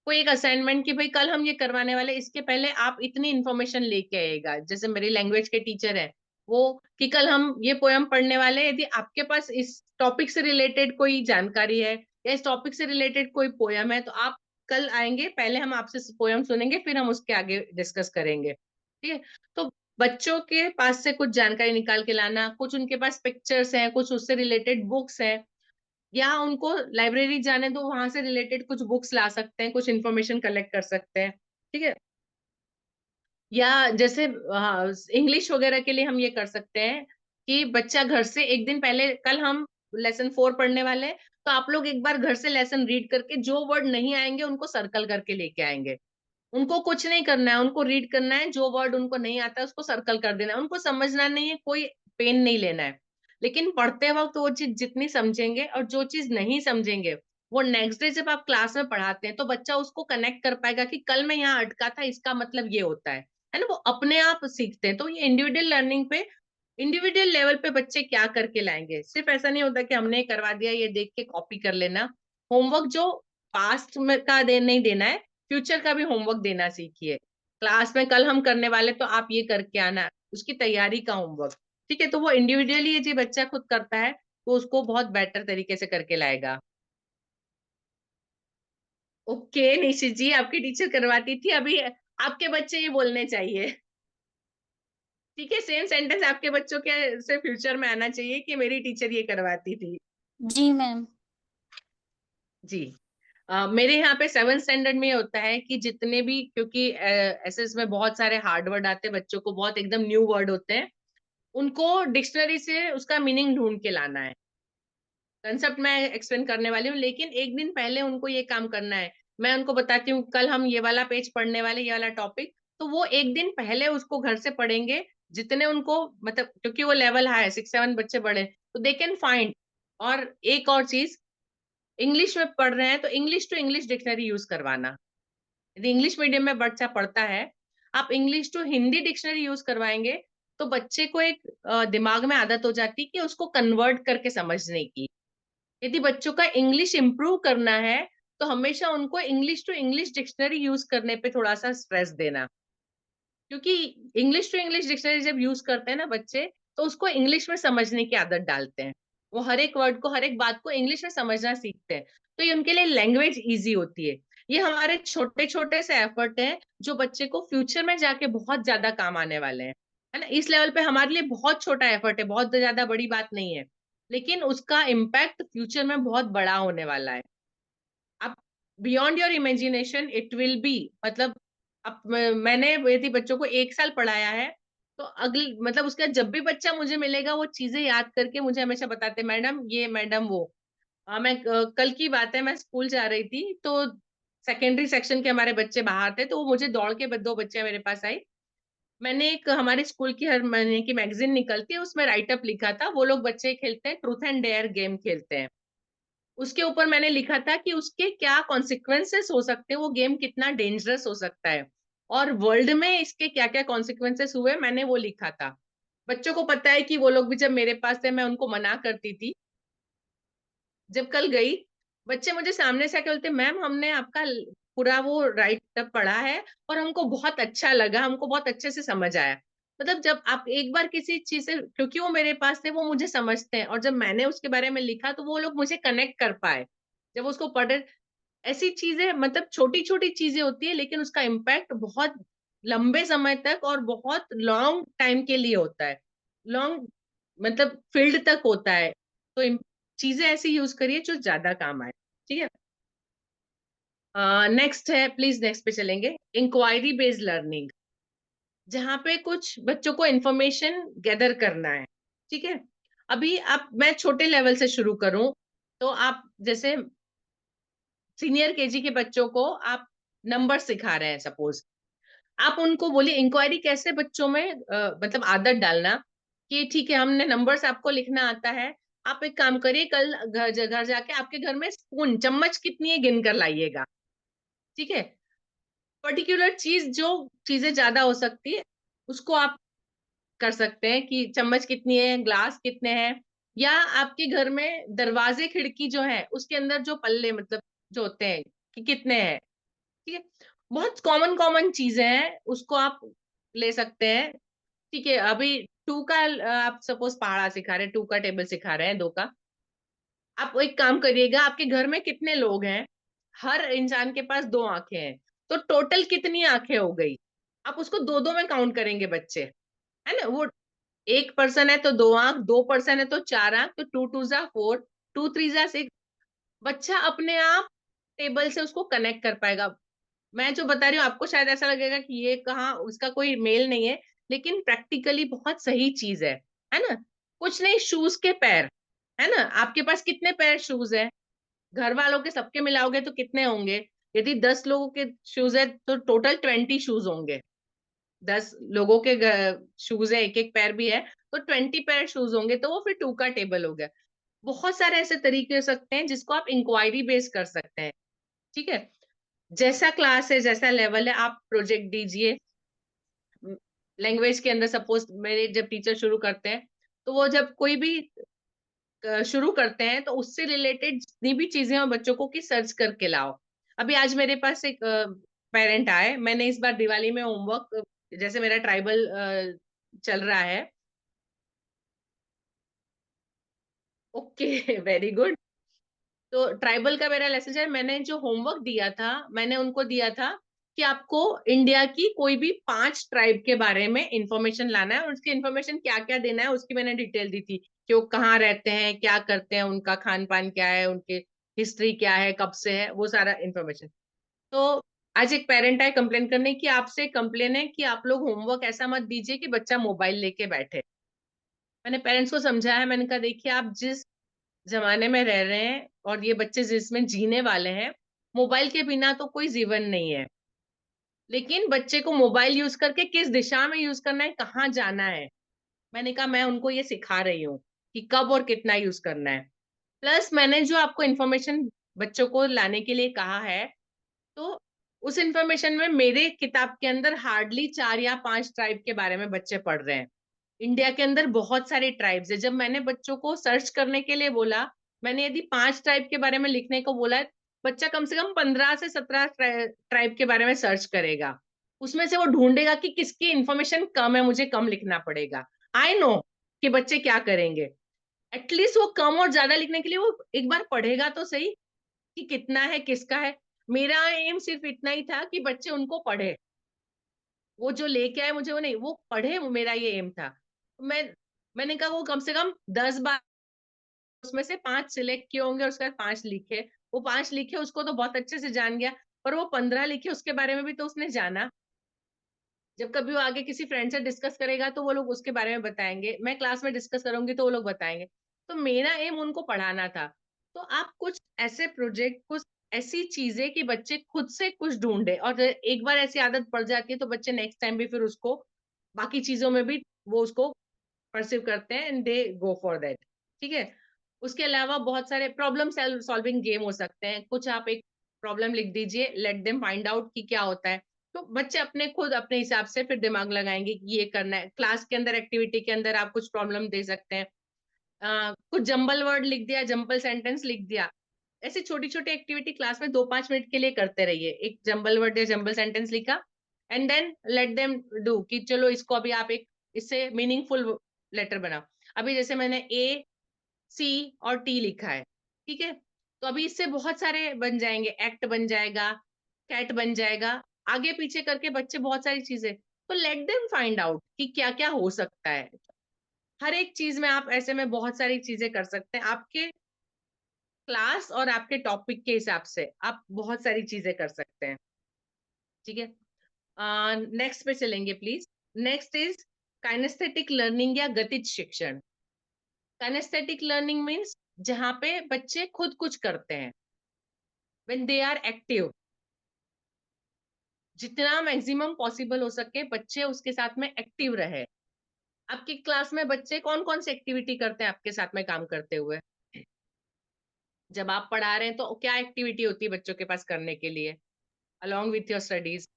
कोई एक असाइनमेंट कि भाई कल हम ये करवाने वाले, इसके पहले आप इतनी इन्फॉर्मेशन लेके आएगा। जैसे मेरी लैंग्वेज के टीचर है वो, कि कल हम ये पोयम पढ़ने वाले हैं, यदि आपके पास इस टॉपिक से रिलेटेड कोई जानकारी है या इस टॉपिक से रिलेटेड कोई पोयम है, तो आप कल आएंगे, पहले हम आपसे पोयम सुनेंगे, फिर हम उसके आगे डिस्कस करेंगे, ठीक है। तो बच्चों के पास से कुछ जानकारी निकाल के लाना, कुछ उनके पास पिक्चर्स हैं, कुछ उससे रिलेटेड बुक्स हैं, या उनको लाइब्रेरी जाने दो, वहां से रिलेटेड कुछ बुक्स ला सकते हैं, कुछ इंफॉर्मेशन कलेक्ट कर सकते हैं, ठीक है। या जैसे इंग्लिश वगैरह के लिए हम ये कर सकते हैं कि बच्चा घर से एक दिन पहले, कल हम लेसन 4 पढ़ने वाले हैं, तो आप लोग एक बार घर से लेसन रीड करके जो वर्ड नहीं आएंगे उनको सर्कल करके लेके आएंगे। उनको कुछ नहीं करना है, उनको रीड करना है, जो वर्ड उनको नहीं आता है उसको सर्कल कर देना है, उनको समझना नहीं है, कोई पेन नहीं लेना है। लेकिन पढ़ते वक्त वो चीज जितनी समझेंगे और जो चीज नहीं समझेंगे, वो नेक्स्ट डे जब आप क्लास में पढ़ाते हैं तो बच्चा उसको कनेक्ट कर पाएगा कि कल मैं यहाँ अटका था, इसका मतलब ये होता है ना। वो अपने आप सीखते हैं। तो ये इंडिविजुअल लर्निंग पे, इंडिविजुअल लेवल पे बच्चे क्या करके लाएंगे। सिर्फ ऐसा नहीं होता कि हमने करवा दिया ये देख के कॉपी कर लेना। होमवर्क जो पास्ट में का नहीं देना है, फ्यूचर का भी होमवर्क देना सीखिए। क्लास में कल हम करने वाले तो आप ये करके आना, उसकी तैयारी का होमवर्क, ठीक है। तो वो इंडिविजुअली ये जी बच्चा खुद करता है तो उसको बहुत बेटर तरीके से करके लाएगा। ओके निशित जी, आपकी टीचर करवाती थी, अभी आपके बच्चे ये बोलने चाहिए, ठीक है। सेम सेंटेंस आपके बच्चों के से फ्यूचर में आना चाहिए कि मेरी टीचर ये करवाती थी। जी मैम। जी। मेरे यहाँ पे 7th स्टैंडर्ड में ये होता है कि जितने भी, क्योंकि एसएस में बहुत सारे हार्ड वर्ड आते हैं, बच्चों को बहुत एकदम न्यू वर्ड होते हैं, उनको डिक्शनरी से उसका मीनिंग ढूंढ के लाना है। कंसेप्ट मैं एक्सप्लेन करने वाली हूँ, लेकिन एक दिन पहले उनको ये काम करना है। मैं उनको बताती हूँ कल हम ये वाला पेज पढ़ने वाले, ये वाला टॉपिक, तो वो एक दिन पहले उसको घर से पढ़ेंगे, जितने उनको मतलब, क्योंकि वो लेवल हाई है, 6-7 बच्चे बड़े, तो दे कैन फाइंड। और एक और चीज, इंग्लिश में पढ़ रहे हैं तो English to English dictionary use करवाना। यदि इंग्लिश मीडियम में बच्चा पढ़ता है, आप English to Hindi dictionary use करवाएंगे तो बच्चे को एक दिमाग में आदत हो जाती है कि उसको कन्वर्ट करके समझने की। यदि बच्चों का इंग्लिश इंप्रूव करना है तो हमेशा उनको English to English dictionary use करने पे थोड़ा सा स्ट्रेस देना, क्योंकि इंग्लिश टू इंग्लिश डिक्शनरी जब यूज करते हैं ना बच्चे, तो उसको इंग्लिश में समझने की आदत डालते हैं। वो हर एक वर्ड को, हर एक बात को इंग्लिश में समझना सीखते हैं, तो ये उनके लिए लैंग्वेज इजी होती है। ये हमारे छोटे छोटे से एफर्ट हैं जो बच्चे को फ्यूचर में जाके बहुत ज्यादा काम आने वाले हैं, है ना। इस लेवल पे हमारे लिए बहुत छोटा एफर्ट है, बहुत ज्यादा बड़ी बात नहीं है, लेकिन उसका इम्पैक्ट फ्यूचर में बहुत बड़ा होने वाला है। अब beyond your imagination it will be, मतलब अब मैंने यदि बच्चों को 1 साल पढ़ाया है, तो अगले मतलब उसका जब भी बच्चा मुझे मिलेगा वो चीजें याद करके मुझे हमेशा बताते, मैडम ये, मैडम वो। मैं कल की बात है, मैं स्कूल जा रही थी तो सेकेंडरी सेक्शन के हमारे बच्चे बाहर थे, तो वो मुझे दौड़ के 2 बच्चे मेरे पास आई, मैंने एक हमारे स्कूल की हर महीने की मैगजीन निकलती है, उसमें राइटअप लिखा था। वो लोग बच्चे खेलते हैं, ट्रूथ एंड डेयर गेम खेलते हैं। उसके ऊपर मैंने लिखा था कि उसके क्या कॉन्सिक्वेंसेस हो सकते हैं, वो गेम कितना डेंजरस हो सकता है, और वर्ल्ड में इसके क्या क्या कॉन्सिक्वेंसेस हुए, मैंने वो लिखा था। बच्चों को पता है कि वो लोग भी जब मेरे पास थे, मैं उनको मना करती थी। जब कल गई, बच्चे मुझे सामने से आके बोलते, मैम हमने आपका पूरा वो राइट अप पढ़ा है और हमको बहुत अच्छा लगा, हमको बहुत अच्छे से समझ आया। मतलब जब आप एक बार किसी चीज से, क्योंकि वो मेरे पास थे, वो मुझे समझते हैं, और जब मैंने उसके बारे में लिखा तो वो लोग मुझे कनेक्ट कर पाए जब उसको पढ़े। ऐसी चीजें, मतलब छोटी छोटी चीजें होती है, लेकिन उसका इम्पैक्ट बहुत लंबे समय तक और बहुत लॉन्ग टाइम के लिए होता है। लॉन्ग मतलब फील्ड तक होता है। तो चीजें ऐसी यूज करिए जो ज्यादा काम आए। ठीक है। नेक्स्ट है, प्लीज नेक्स्ट पे चलेंगे। इंक्वायरी बेस्ड लर्निंग, जहाँ पे कुछ बच्चों को इंफॉर्मेशन गैदर करना है। ठीक है। अभी आप, मैं छोटे लेवल से शुरू करूं, तो आप जैसे सीनियर केजी के बच्चों को आप नंबर सिखा रहे हैं सपोज, आप उनको बोलिए इंक्वायरी कैसे बच्चों में मतलब आदत डालना, कि ठीक है हमने नंबर्स, आपको लिखना आता है, आप एक काम करिए, कल घर जाके आपके घर में स्पून चम्मच कितनी है गिन कर लाइएगा। ठीक है। पर्टिकुलर चीज, जो चीजें ज्यादा हो सकती है उसको आप कर सकते हैं, कि चम्मच कितनी है, ग्लास कितने हैं, या आपके घर में दरवाजे खिड़की जो है उसके अंदर जो पल्ले मतलब जो होते हैं कि कितने हैं। ठीक है। बहुत कॉमन कॉमन चीजें हैं, उसको आप ले सकते हैं। ठीक है। अभी टू का आप सपोज पहाड़ा सिखा रहे हैं, टू का टेबल सिखा रहे हैं, दो का। आप एक काम करिएगा, आपके घर में कितने लोग हैं, हर इंसान के पास दो आंखें हैं, तो टोटल कितनी आंखें हो गई, आप उसको दो दो में काउंट करेंगे बच्चे, है ना। वो एक पर्सन है तो दो आंख, दो पर्सन है तो चार आंख, तो टू टू जा फोर, टू थ्री जा सिक्स। बच्चा अपने आप टेबल से उसको कनेक्ट कर पाएगा। मैं जो बता रही हूँ आपको शायद ऐसा लगेगा कि ये कहाँ, उसका कोई मेल नहीं है, लेकिन प्रैक्टिकली बहुत सही चीज है ना। कुछ नहीं, शूज के पैर, है ना। आपके पास कितने पैर शूज है, घर वालों के सबके मिलाओगे तो कितने होंगे। यदि 10 लोगों के शूज है तो टोटल 20 शूज होंगे। 10 लोगों के शूज है, एक एक पैर भी है, तो 20 पैर शूज होंगे, तो वो फिर टू का टेबल हो गया। बहुत सारे ऐसे तरीके हो सकते हैं जिसको आप इंक्वायरी बेस कर सकते हैं। ठीक है। जैसा क्लास है, जैसा लेवल है, आप प्रोजेक्ट दीजिए। लैंग्वेज के अंदर सपोज मेरे जब टीचर शुरू करते हैं, तो वो जब कोई भी शुरू करते हैं तो उससे रिलेटेड जितनी भी चीजें हैं बच्चों को कि सर्च करके लाओ। अभी आज मेरे पास एक पेरेंट आए, मैंने इस बार दिवाली में होमवर्क, जैसे मेरा ट्राइबल चल रहा है। Okay very good. तो ट्राइबल का मेरा लेसन है, मैंने जो होमवर्क दिया था, मैंने उनको दिया था कि आपको इंडिया की कोई भी 5 ट्राइब के बारे में इंफॉर्मेशन लाना है, और उसकी इंफॉर्मेशन क्या क्या देना है उसकी मैंने डिटेल दी थी, कि वो कहाँ रहते हैं, क्या करते हैं, उनका खान पान क्या है, उनके हिस्ट्री क्या है, कब से है, वो सारा इंफॉर्मेशन। तो आज एक पेरेंट आए कंप्लेन करने की, आपसे कंप्लेन है कि आप लोग होमवर्क ऐसा मत दीजिए कि बच्चा मोबाइल लेके बैठे। मैंने पेरेंट्स को समझाया, मैंने कहा देखिए आप जिस जमाने में रह रहे हैं और ये बच्चे जिसमें जीने वाले हैं, मोबाइल के बिना तो कोई जीवन नहीं है। लेकिन बच्चे को मोबाइल यूज करके किस दिशा में यूज करना है, कहाँ जाना है, मैंने कहा मैं उनको ये सिखा रही हूँ कि कब और कितना यूज करना है। प्लस मैंने जो आपको इन्फॉर्मेशन बच्चों को लाने के लिए कहा है, तो उस इंफॉर्मेशन में मेरे किताब के अंदर हार्डली 4 या 5 ट्राइब के बारे में बच्चे पढ़ रहे हैं। इंडिया के अंदर बहुत सारे ट्राइब्स है। जब मैंने बच्चों को सर्च करने के लिए बोला, मैंने यदि 5 ट्राइब के बारे में लिखने को बोला है, बच्चा कम से कम 15 से 17 ट्राइब के बारे में सर्च करेगा। उसमें से वो ढूंढेगा कि किसकी इंफॉर्मेशन कम है, मुझे कम लिखना पड़ेगा। आई नो कि बच्चे क्या करेंगे, एटलीस्ट वो कम और ज्यादा लिखने के लिए वो एक बार पढ़ेगा तो सही कि कितना है, किसका है। मेरा एम सिर्फ इतना ही था कि बच्चे उनको पढ़े, वो जो लेके आए मुझे वो नहीं, वो पढ़े, वो मेरा ये एम था। मैंने कहा वो कम से कम 10 बार, उसमें से 5 सिलेक्ट किए होंगे, उसके बाद 5 लिखे। वो 5 लिखे उसको तो बहुत अच्छे से जान गया, पर वो 15 लिखे उसके बारे में भी तो उसने जाना। जब कभी वो आगे किसी फ्रेंड से डिस्कस करेगा तो वो लोग उसके बारे में बताएंगे, मैं क्लास में डिस्कस करूंगी तो वो लोग बताएंगे। तो मेरा एम उनको पढ़ाना था। तो आप कुछ ऐसे प्रोजेक्ट, कुछ ऐसी चीजें कि बच्चे खुद से कुछ ढूंढे, और एक बार ऐसी आदत पड़ जाती है तो बच्चे नेक्स्ट टाइम भी फिर उसको बाकी चीजों में भी वो उसको परसीव करते हैं and they go for that. ठीक है, उसके अलावा बहुत सारे प्रॉब्लम सॉल्विंग गेम हो सकते हैं। कुछ आप एक प्रॉब्लम लिख दीजिए, लेट देम फाइंड आउट कि क्या होता है, तो बच्चे अपने खुद अपने हिसाब से फिर दिमाग लगाएंगे कि ये करना है। क्लास के अंदर एक्टिविटी के अंदर आप कुछ प्रॉब्लम दे सकते हैं, कुछ जंबल वर्ड लिख दिया, जंबल सेंटेंस लिख दिया। ऐसी छोटी छोटी एक्टिविटी क्लास में 2-5 मिनट के लिए करते रहिए। एक जंबल वर्ड या जंबल सेंटेंस लिखा and then let them do कि चलो इसको अभी आप एक इससे मीनिंगफुल लेटर बनाओ। अभी जैसे मैंने ए सी और टी लिखा है, ठीक है, तो अभी इससे बहुत सारे बन जाएंगे, एक्ट बन जाएगा, कैट बन जाएगा, आगे पीछे करके बच्चे बहुत सारी चीजें। तो लेट देम फाइंड आउट कि क्या क्या हो सकता है। हर एक चीज में आप ऐसे में बहुत सारी चीजें कर सकते हैं। आपके क्लास और आपके टॉपिक के हिसाब से आप बहुत सारी चीजें कर सकते हैं। ठीक है, नेक्स्ट पे चलेंगे please. Next is kinaesthetic learning या गतिज शिक्षण। काइनेस्थेटिक लर्निंग मीन्स जहां पे बच्चे खुद कुछ करते हैं, व्हेन दे आर एक्टिव। जितना मैक्सिमम पॉसिबल हो सके बच्चे उसके साथ में एक्टिव रहे। आपकी क्लास में बच्चे कौन कौन सी एक्टिविटी करते हैं आपके साथ में काम करते हुए? जब आप पढ़ा रहे हैं तो क्या एक्टिविटी होती है बच्चों के पास करने के लिए along with your studies?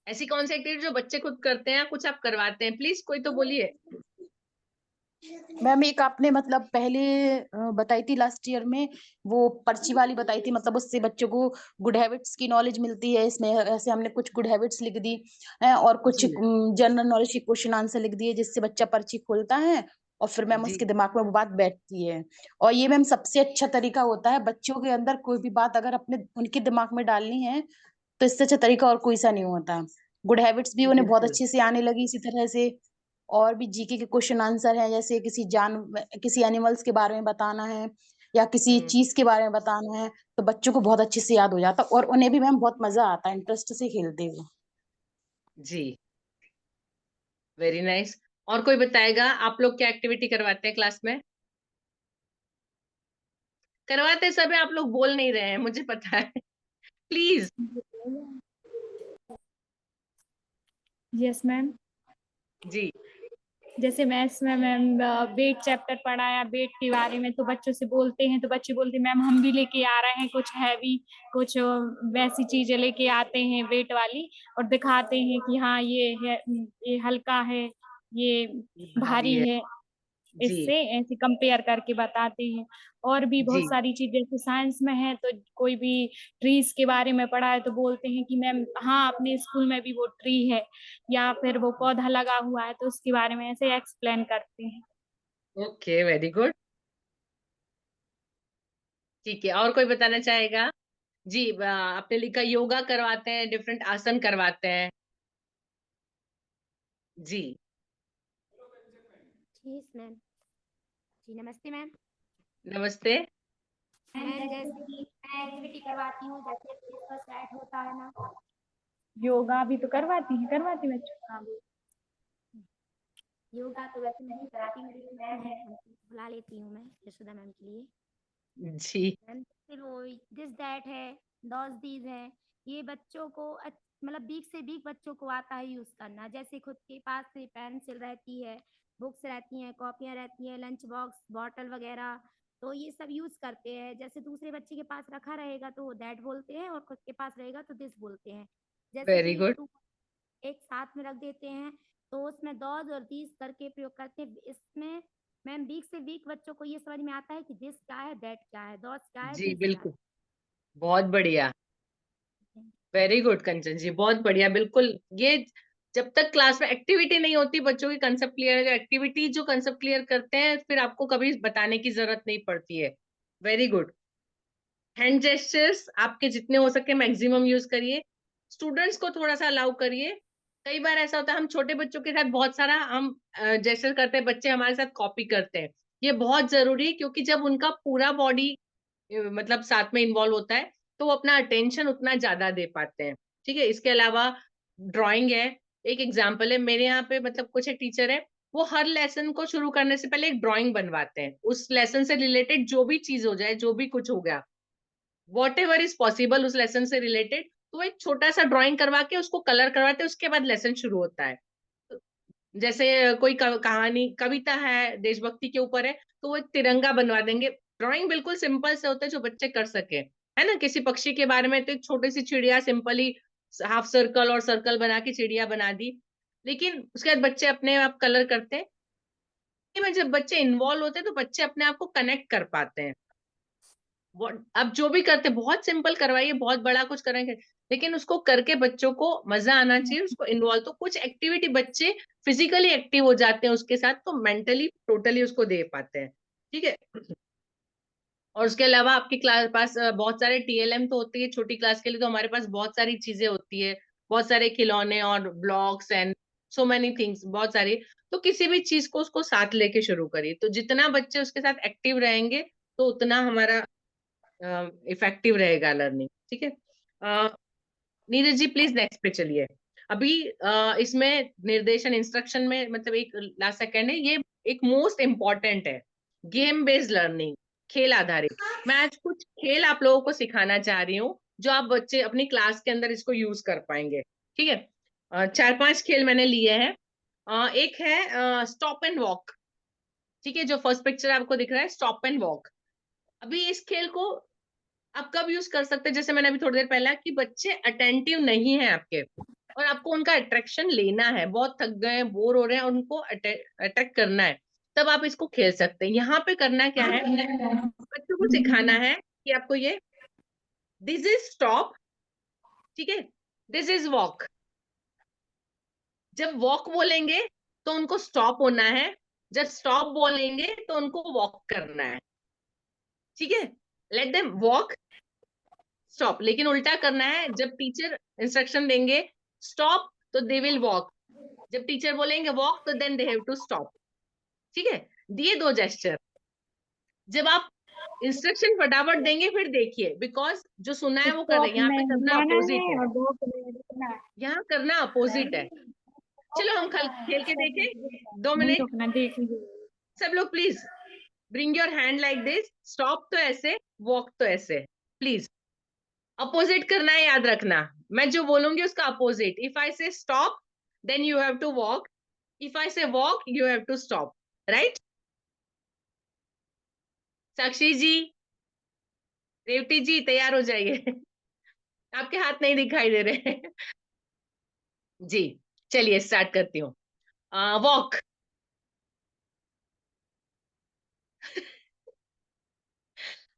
ऐसी कौन सी एक्टिविटी जो बच्चे खुद करते हैं, कुछ आप करवाते हैं? प्लीज कोई तो बोलिए। मैम एक आपने मतलब पहले बताई थी लास्ट ईयर में, वो पर्ची वाली बताई थी, मतलब उससे बच्चों को गुड हैबिट्स की नॉलेज मिलती है। इसमें ऐसे हमने कुछ गुड हैबिट्स लिख दी और कुछ जी जनरल नॉलेज के क्वेश्चन आंसर लिख दिए, जिससे बच्चा पर्ची खोलता है और फिर मैम जी उसके दिमाग में वो बात बैठती है। और ये मैम सबसे अच्छा तरीका होता है बच्चों के अंदर कोई भी बात अगर अपने उनके दिमाग में डालनी है, तो इससे अच्छा तरीका और कोई सा नहीं होता। गुड हैबिट्स भी उन्हें बहुत बिल्कुल। अच्छे से आने लगी इसी तरह से। और भी जीके के क्वेश्चन आंसर हैं, जैसे किसी एनिमल्स के बारे में बताना है या किसी चीज के बारे में बताना है, तो बच्चों को बहुत अच्छे से याद हो जाता और उन्हें भी मैम बहुत मजा आता है इंटरेस्ट से खेलते हुए। जी वेरी नाइस। और कोई बताएगा आप लोग क्या एक्टिविटी करवाते हैं क्लास में? करवाते सब है, आप लोग बोल नहीं रहे हैं, मुझे पता है। प्लीज। Yes ma'am. जी जैसे मैथ्स में मैम वेट चैप्टर पढ़ाया, वेट के बारे में, तो बच्चों से बोलते हैं तो बच्चे बोलते हैं मैम हम भी लेके आ रहे हैं कुछ हैवी, कुछ वैसी चीजें लेके आते हैं वेट वाली, और दिखाते हैं कि हाँ ये है, ये हल्का है, ये भारी भारी है। है। जी इससे ऐसे कंपेयर करके बताते हैं। और भी बहुत जी सारी चीजें, जैसे साइंस में है तो कोई भी ट्रीज के बारे में पढ़ा है तो बोलते हैं कि मैम हाँ अपने स्कूल में भी वो ट्री है, या फिर वो पौधा लगा हुआ है तो उसके बारे में ऐसे एक्सप्लेन करते हैं। Okay very good. ठीक है, और कोई बताना चाहेगा? जी आपने लिखा योगा करवाते हैं, डिफरेंट आसन करवाते हैं। जी जी मैम। जी नमस्ते मैम। नमस्ते। मैम जैसे कि मैं एक्टिविटी करवाती हूँ, जैसे फेस का सेट होता है ना। योगा भी तो करवाती बच्चों। हाँ योगा तो वैसे नहीं कराती, मेरी मैम है, उनको बुला लेती हूँ मैं यशोदा मैम के लिए। जी मैम फिर वो दिस दैट है, दॉस दीज है, ये बच्चों को मतलब वीक से वीक बच्चों को आता है यूज करना। जैसे खुद के पास से पेंसिल रहती है, बुक्स रहती हैं, कॉपियाँ रहती हैं, लंच बॉक्स, बॉटल वगैरह, तो ये सब यूज करते हैं। जैसे दूसरे बच्चे के पास रखा रहेगा तो वो दैट बोलते हैं, और खुद के पास रहेगा तो दिस बोलते हैं। जैसे वेरी कि गुड। एक साथ में रख देते हैं तो उसमें दॉज और दीज करके प्रयोग करते हैं। इसमें मैम वीक से वीक बच्चों को ये समझ में आता है कि दिस क्या है, दैट क्या है, दॉज क्या है, जी दिस क्या बिल्कुल, बहुत बढ़िया। है। वेरी गुड कंचन जी, बहुत बढ़िया। बिल्कुल, ये जब तक क्लास में एक्टिविटी नहीं होती बच्चों की कंसेप्ट क्लियर, एक्टिविटी जो कंसेप्ट क्लियर करते हैं फिर आपको कभी बताने की जरूरत नहीं पड़ती है। Very good. हैंड जेस्चर्स आपके जितने हो सके मैक्सिमम यूज करिए। स्टूडेंट्स को थोड़ा सा अलाउ करिए। कई बार ऐसा होता है हम छोटे बच्चों के साथ बहुत सारा हम जेस्चर करते हैं, बच्चे हमारे साथ कॉपी करते हैं। ये बहुत जरूरी है क्योंकि जब उनका पूरा बॉडी मतलब साथ में इन्वॉल्व होता है तो वो अपना अटेंशन उतना ज्यादा दे पाते हैं। ठीक है, इसके अलावा ड्राइंग है, एक एग्जाम्पल है। मेरे यहाँ पे मतलब कुछ एक टीचर है, वो हर लेसन को शुरू करने से पहले एक ड्राइंग बनवाते हैं, उस लेसन से रिलेटेड जो भी चीज हो जाए, जो भी कुछ हो गया, वॉट एवर इज पॉसिबल उस लेसन से रिलेटेड, तो एक छोटा सा ड्राइंग करवा के उसको कलर करवाते हैं, उसके बाद लेसन शुरू होता है। जैसे कोई कहानी कविता है देशभक्ति के ऊपर है, तो वो एक तिरंगा बनवा देंगे। ड्राइंग बिल्कुल सिंपल से होता है जो बच्चे कर सके, है ना। किसी पक्षी के बारे में तो एक छोटी सी चिड़िया सिंपली हाफ सर्कल और सर्कल बना के चिड़िया बना दी, लेकिन उसके बाद बच्चे अपने आप कलर करते हैं। में जब बच्चे इन्वॉल्व होते हैं तो बच्चे अपने आप को कनेक्ट कर पाते हैं। अब जो भी करते बहुत सिंपल करवाइए, बहुत बड़ा कुछ करेंगे, लेकिन उसको करके बच्चों को मजा आना चाहिए, उसको इन्वॉल्व। तो कुछ एक्टिविटी बच्चे फिजिकली एक्टिव हो जाते हैं उसके साथ, तो मेंटली टोटली उसको दे पाते हैं, ठीक है। और उसके अलावा आपकी क्लास पास बहुत सारे टीएलएम तो होती है छोटी क्लास के लिए, तो हमारे पास बहुत सारी चीजें होती है, बहुत सारे खिलौने और blocks and so many things, बहुत सारी। तो किसी भी चीज को उसको साथ लेके शुरू करिए, तो जितना बच्चे उसके साथ एक्टिव रहेंगे तो उतना हमारा इफेक्टिव रहेगा लर्निंग, ठीक है। नीरज जी प्लीज नेक्स्ट पे चलिए। अभी इसमें निर्देशन इंस्ट्रक्शन में मतलब एक लास्ट सेकेंड है, ये एक मोस्ट इम्पॉर्टेंट है, गेम बेस्ड लर्निंग, खेल आधारित। मैं आज कुछ खेल आप लोगों को सिखाना चाह रही हूँ जो आप बच्चे अपनी क्लास के अंदर इसको यूज कर पाएंगे, ठीक है। 4-5 खेल मैंने लिए हैं। एक है स्टॉप एंड वॉक, ठीक है, जो फर्स्ट पिक्चर आपको दिख रहा है स्टॉप एंड वॉक। अभी इस खेल को आप कब यूज कर सकते हैं, जैसे मैंने अभी थोड़ी देर पहले कि बच्चे अटेंटिव नहीं है आपके और आपको उनका अट्रैक्शन लेना है, बहुत थक गए हैं, बोर हो रहे हैं और उनको अट्रैक्ट करना है, तब आप इसको खेल सकते हैं। यहाँ पे करना क्या है, बच्चों को सिखाना है कि आपको ये दिस इज स्टॉप, ठीक है, दिस इज वॉक। जब वॉक बोलेंगे तो उनको स्टॉप होना है, जब स्टॉप बोलेंगे तो उनको वॉक करना है, ठीक है। लेट देम वॉक स्टॉप, लेकिन उल्टा करना है। जब टीचर इंस्ट्रक्शन देंगे स्टॉप तो दे विल वॉक, जब टीचर बोलेंगे वॉक तो then they have to stop, ठीक है। दिए 2 जेस्चर। जब आप इंस्ट्रक्शन फटाफट देंगे फिर देखिए, बिकॉज जो सुना है वो कर रहे हैं, यहाँ पे में करना जाना अपोजिट है है, और वॉक में रुकना है। यहाँ करना अपोजिट है। चलो हम खेल के देखें 2 नहीं मिनट। रुकना, देख लीजिए। सब लोग please bring your hand like this, stop तो ऐसे, वॉक तो ऐसे, प्लीज अपोजिट करना है, याद रखना। मैं जो बोलूंगी उसका opposite. If I say stop then you have to walk, if I say walk you have to stop, right. Sakshi ji, Revati ji तैयार हो जाइए आपके हाथ नहीं दिखाई दे रहे जी। चलिए स्टार्ट करती हूँ। वॉक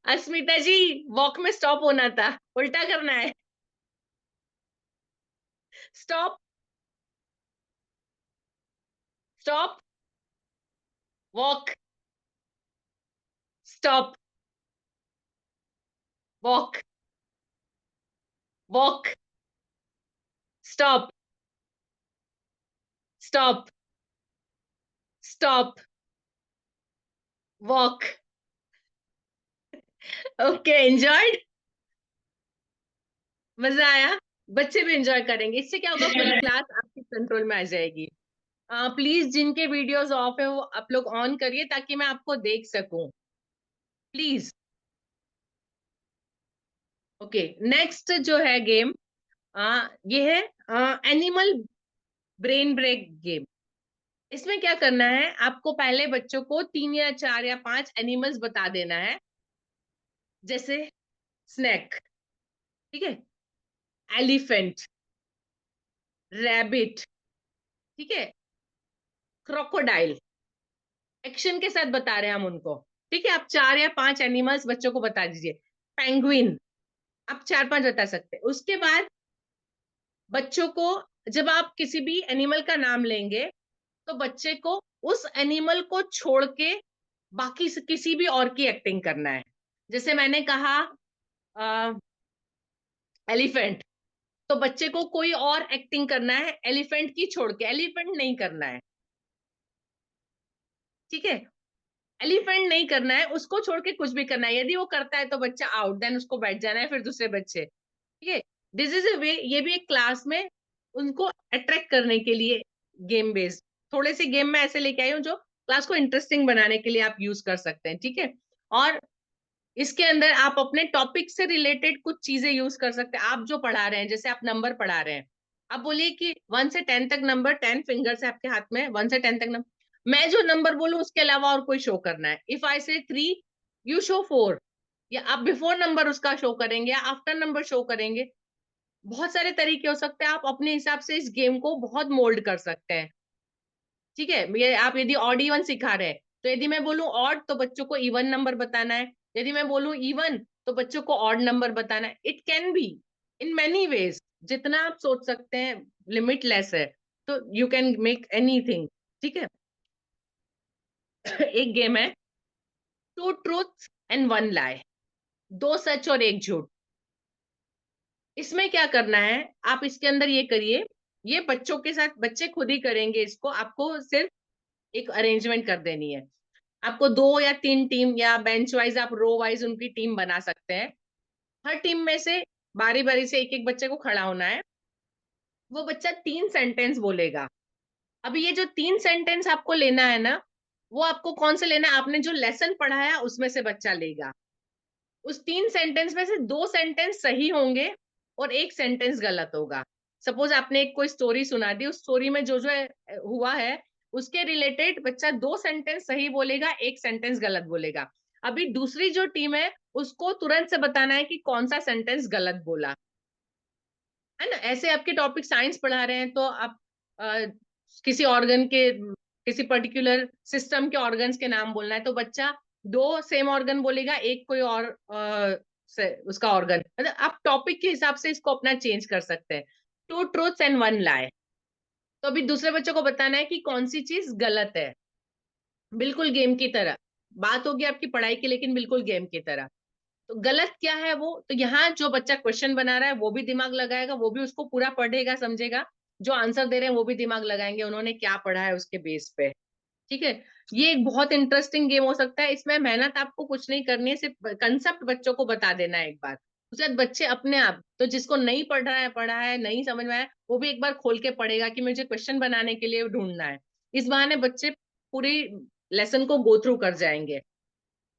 अस्मिता जी, वॉक में स्टॉप होना था, उल्टा करना है। Stop stop walk stop walk walk stop stop stop walk. Okay, enjoyed, मजा आया, बच्चे भी एंजॉय करेंगे, इससे क्या होगा पूरी क्लास आपके कंट्रोल में आ जाएगी। प्लीज जिनके वीडियोस ऑफ है वो आप लोग ऑन करिए ताकि मैं आपको देख सकूं, प्लीज। ओके, नेक्स्ट जो है गेम ये है एनिमल ब्रेन ब्रेक गेम। इसमें क्या करना है, आपको पहले बच्चों को 3 या 4 या 5 एनिमल्स बता देना है, जैसे स्नैक, ठीक है, एलिफेंट, रैबिट, ठीक है, क्रोकोडाइल, एक्शन के साथ बता रहे हैं हम उनको, ठीक है। आप 4 या 5 एनिमल्स बच्चों को बता दीजिए। पेंगुइन, आप 4-5 बता सकते हैं। उसके बाद बच्चों को जब आप किसी भी एनिमल का नाम लेंगे तो बच्चे को उस एनिमल को छोड़ के बाकी किसी भी और की एक्टिंग करना है। जैसे मैंने कहा एलिफेंट, तो बच्चे को कोई और एक्टिंग करना है एलिफेंट की छोड़ के, एलिफेंट नहीं करना है, ठीक है। एलिफेंट नहीं करना है, उसको छोड़ के कुछ भी करना है। यदि वो करता है तो बच्चा आउट, देन उसको बैठ जाना है, फिर दूसरे बच्चे, ठीक है। दिस इज अ वे, ये भी एक क्लास में उनको अट्रैक्ट करने के लिए गेम बेस्ड थोड़े से गेम में ऐसे लेके आई हूँ जो क्लास को इंटरेस्टिंग बनाने के लिए आप यूज कर सकते हैं, ठीक है। और इसके अंदर आप अपने टॉपिक से रिलेटेड कुछ चीजें यूज कर सकते हैं। आप जो पढ़ा रहे हैं, जैसे आप नंबर पढ़ा रहे हैं, आप बोलिए कि 1 से 10 तक नंबर, 10 फिंगर्स है आपके हाथ में, 1 से 10 तक नंबर, मैं जो नंबर बोलूं उसके अलावा और कोई शो करना है। इफ आई से 3, यू शो 4, या आप बिफोर नंबर उसका शो करेंगे या आफ्टर नंबर शो करेंगे। बहुत सारे तरीके हो सकते हैं, आप अपने हिसाब से इस गेम को बहुत मोल्ड कर सकते हैं, ठीक है। ये आप यदि ऑड इवन सिखा रहे हैं, तो यदि मैं बोलूं ऑड तो बच्चों को इवन नंबर बताना है, यदि मैं बोलूं इवन तो बच्चों को ऑड नंबर बताना है। It can be in many ways, जितना आप सोच सकते हैं लिमिटलेस है, तो यू कैन मेक एनीथिंग, ठीक है। एक गेम है 2 ट्रूथ एंड 1 लाई, 2 सच और 1 झूठ। इसमें क्या करना है, आप इसके अंदर ये करिए, ये बच्चों के साथ, बच्चे खुद ही करेंगे इसको, आपको सिर्फ एक अरेंजमेंट कर देनी है। आपको 2 या 3 टीम या बेंच वाइज, आप रो वाइज उनकी टीम बना सकते हैं। हर टीम में से बारी बारी से एक एक बच्चे को खड़ा होना है। वो बच्चा 3 सेंटेंस बोलेगा। अभी ये जो 3 सेंटेंस आपको लेना है ना, वो आपको कौन से लेना है, आपने जो लेसन पढ़ाया उसमें से बच्चा लेगा। उस 3 सेंटेंस में से 2 सेंटेंस सही होंगे और 1 सेंटेंस गलत होगा। सपोज आपने एक कोई स्टोरी सुना दी, उस स्टोरी में जो जो हुआ है उसके रिलेटेड बच्चा 2 सेंटेंस सही बोलेगा, 1 सेंटेंस गलत बोलेगा। अभी दूसरी जो टीम है उसको तुरंत से बताना है कि कौन सा सेंटेंस गलत बोला, है ना। ऐसे आपके टॉपिक साइंस पढ़ा रहे हैं तो आप किसी ऑर्गन के, किसी पर्टिकुलर सिस्टम के ऑर्गन्स के नाम बोलना है, तो बच्चा 2 सेम ऑर्गन बोलेगा, एक कोई और उसका ऑर्गन, मतलब आप टॉपिक के हिसाब से इसको अपना चेंज कर सकते हैं। 2 ट्रूथ्स एंड 1 लाई। तो अभी दूसरे बच्चों को बताना है कि कौन सी चीज गलत है, बिल्कुल गेम की तरह। बात होगी आपकी पढ़ाई की, लेकिन बिल्कुल गेम की तरह। तो गलत क्या है वो, तो यहाँ जो बच्चा क्वेश्चन बना रहा है वो भी दिमाग लगाएगा, वो भी उसको पूरा पढ़ेगा समझेगा, जो आंसर दे रहे हैं वो भी दिमाग लगाएंगे, उन्होंने क्या पढ़ा है उसके बेस पे, ठीक है। ये एक बहुत इंटरेस्टिंग गेम हो सकता है। इसमें मेहनत आपको कुछ नहीं करनी है, सिर्फ कंसेप्ट बच्चों को बता देना है एक बार। उसके बाद बच्चे अपने आप, तो जिसको नहीं पढ़ा है नहीं समझ में आया, वो भी एक बार खोल के पढ़ेगा कि मुझे क्वेश्चन बनाने के लिए ढूंढना है। इस बहाने बच्चे पूरी लेसन को गो थ्रू कर जाएंगे,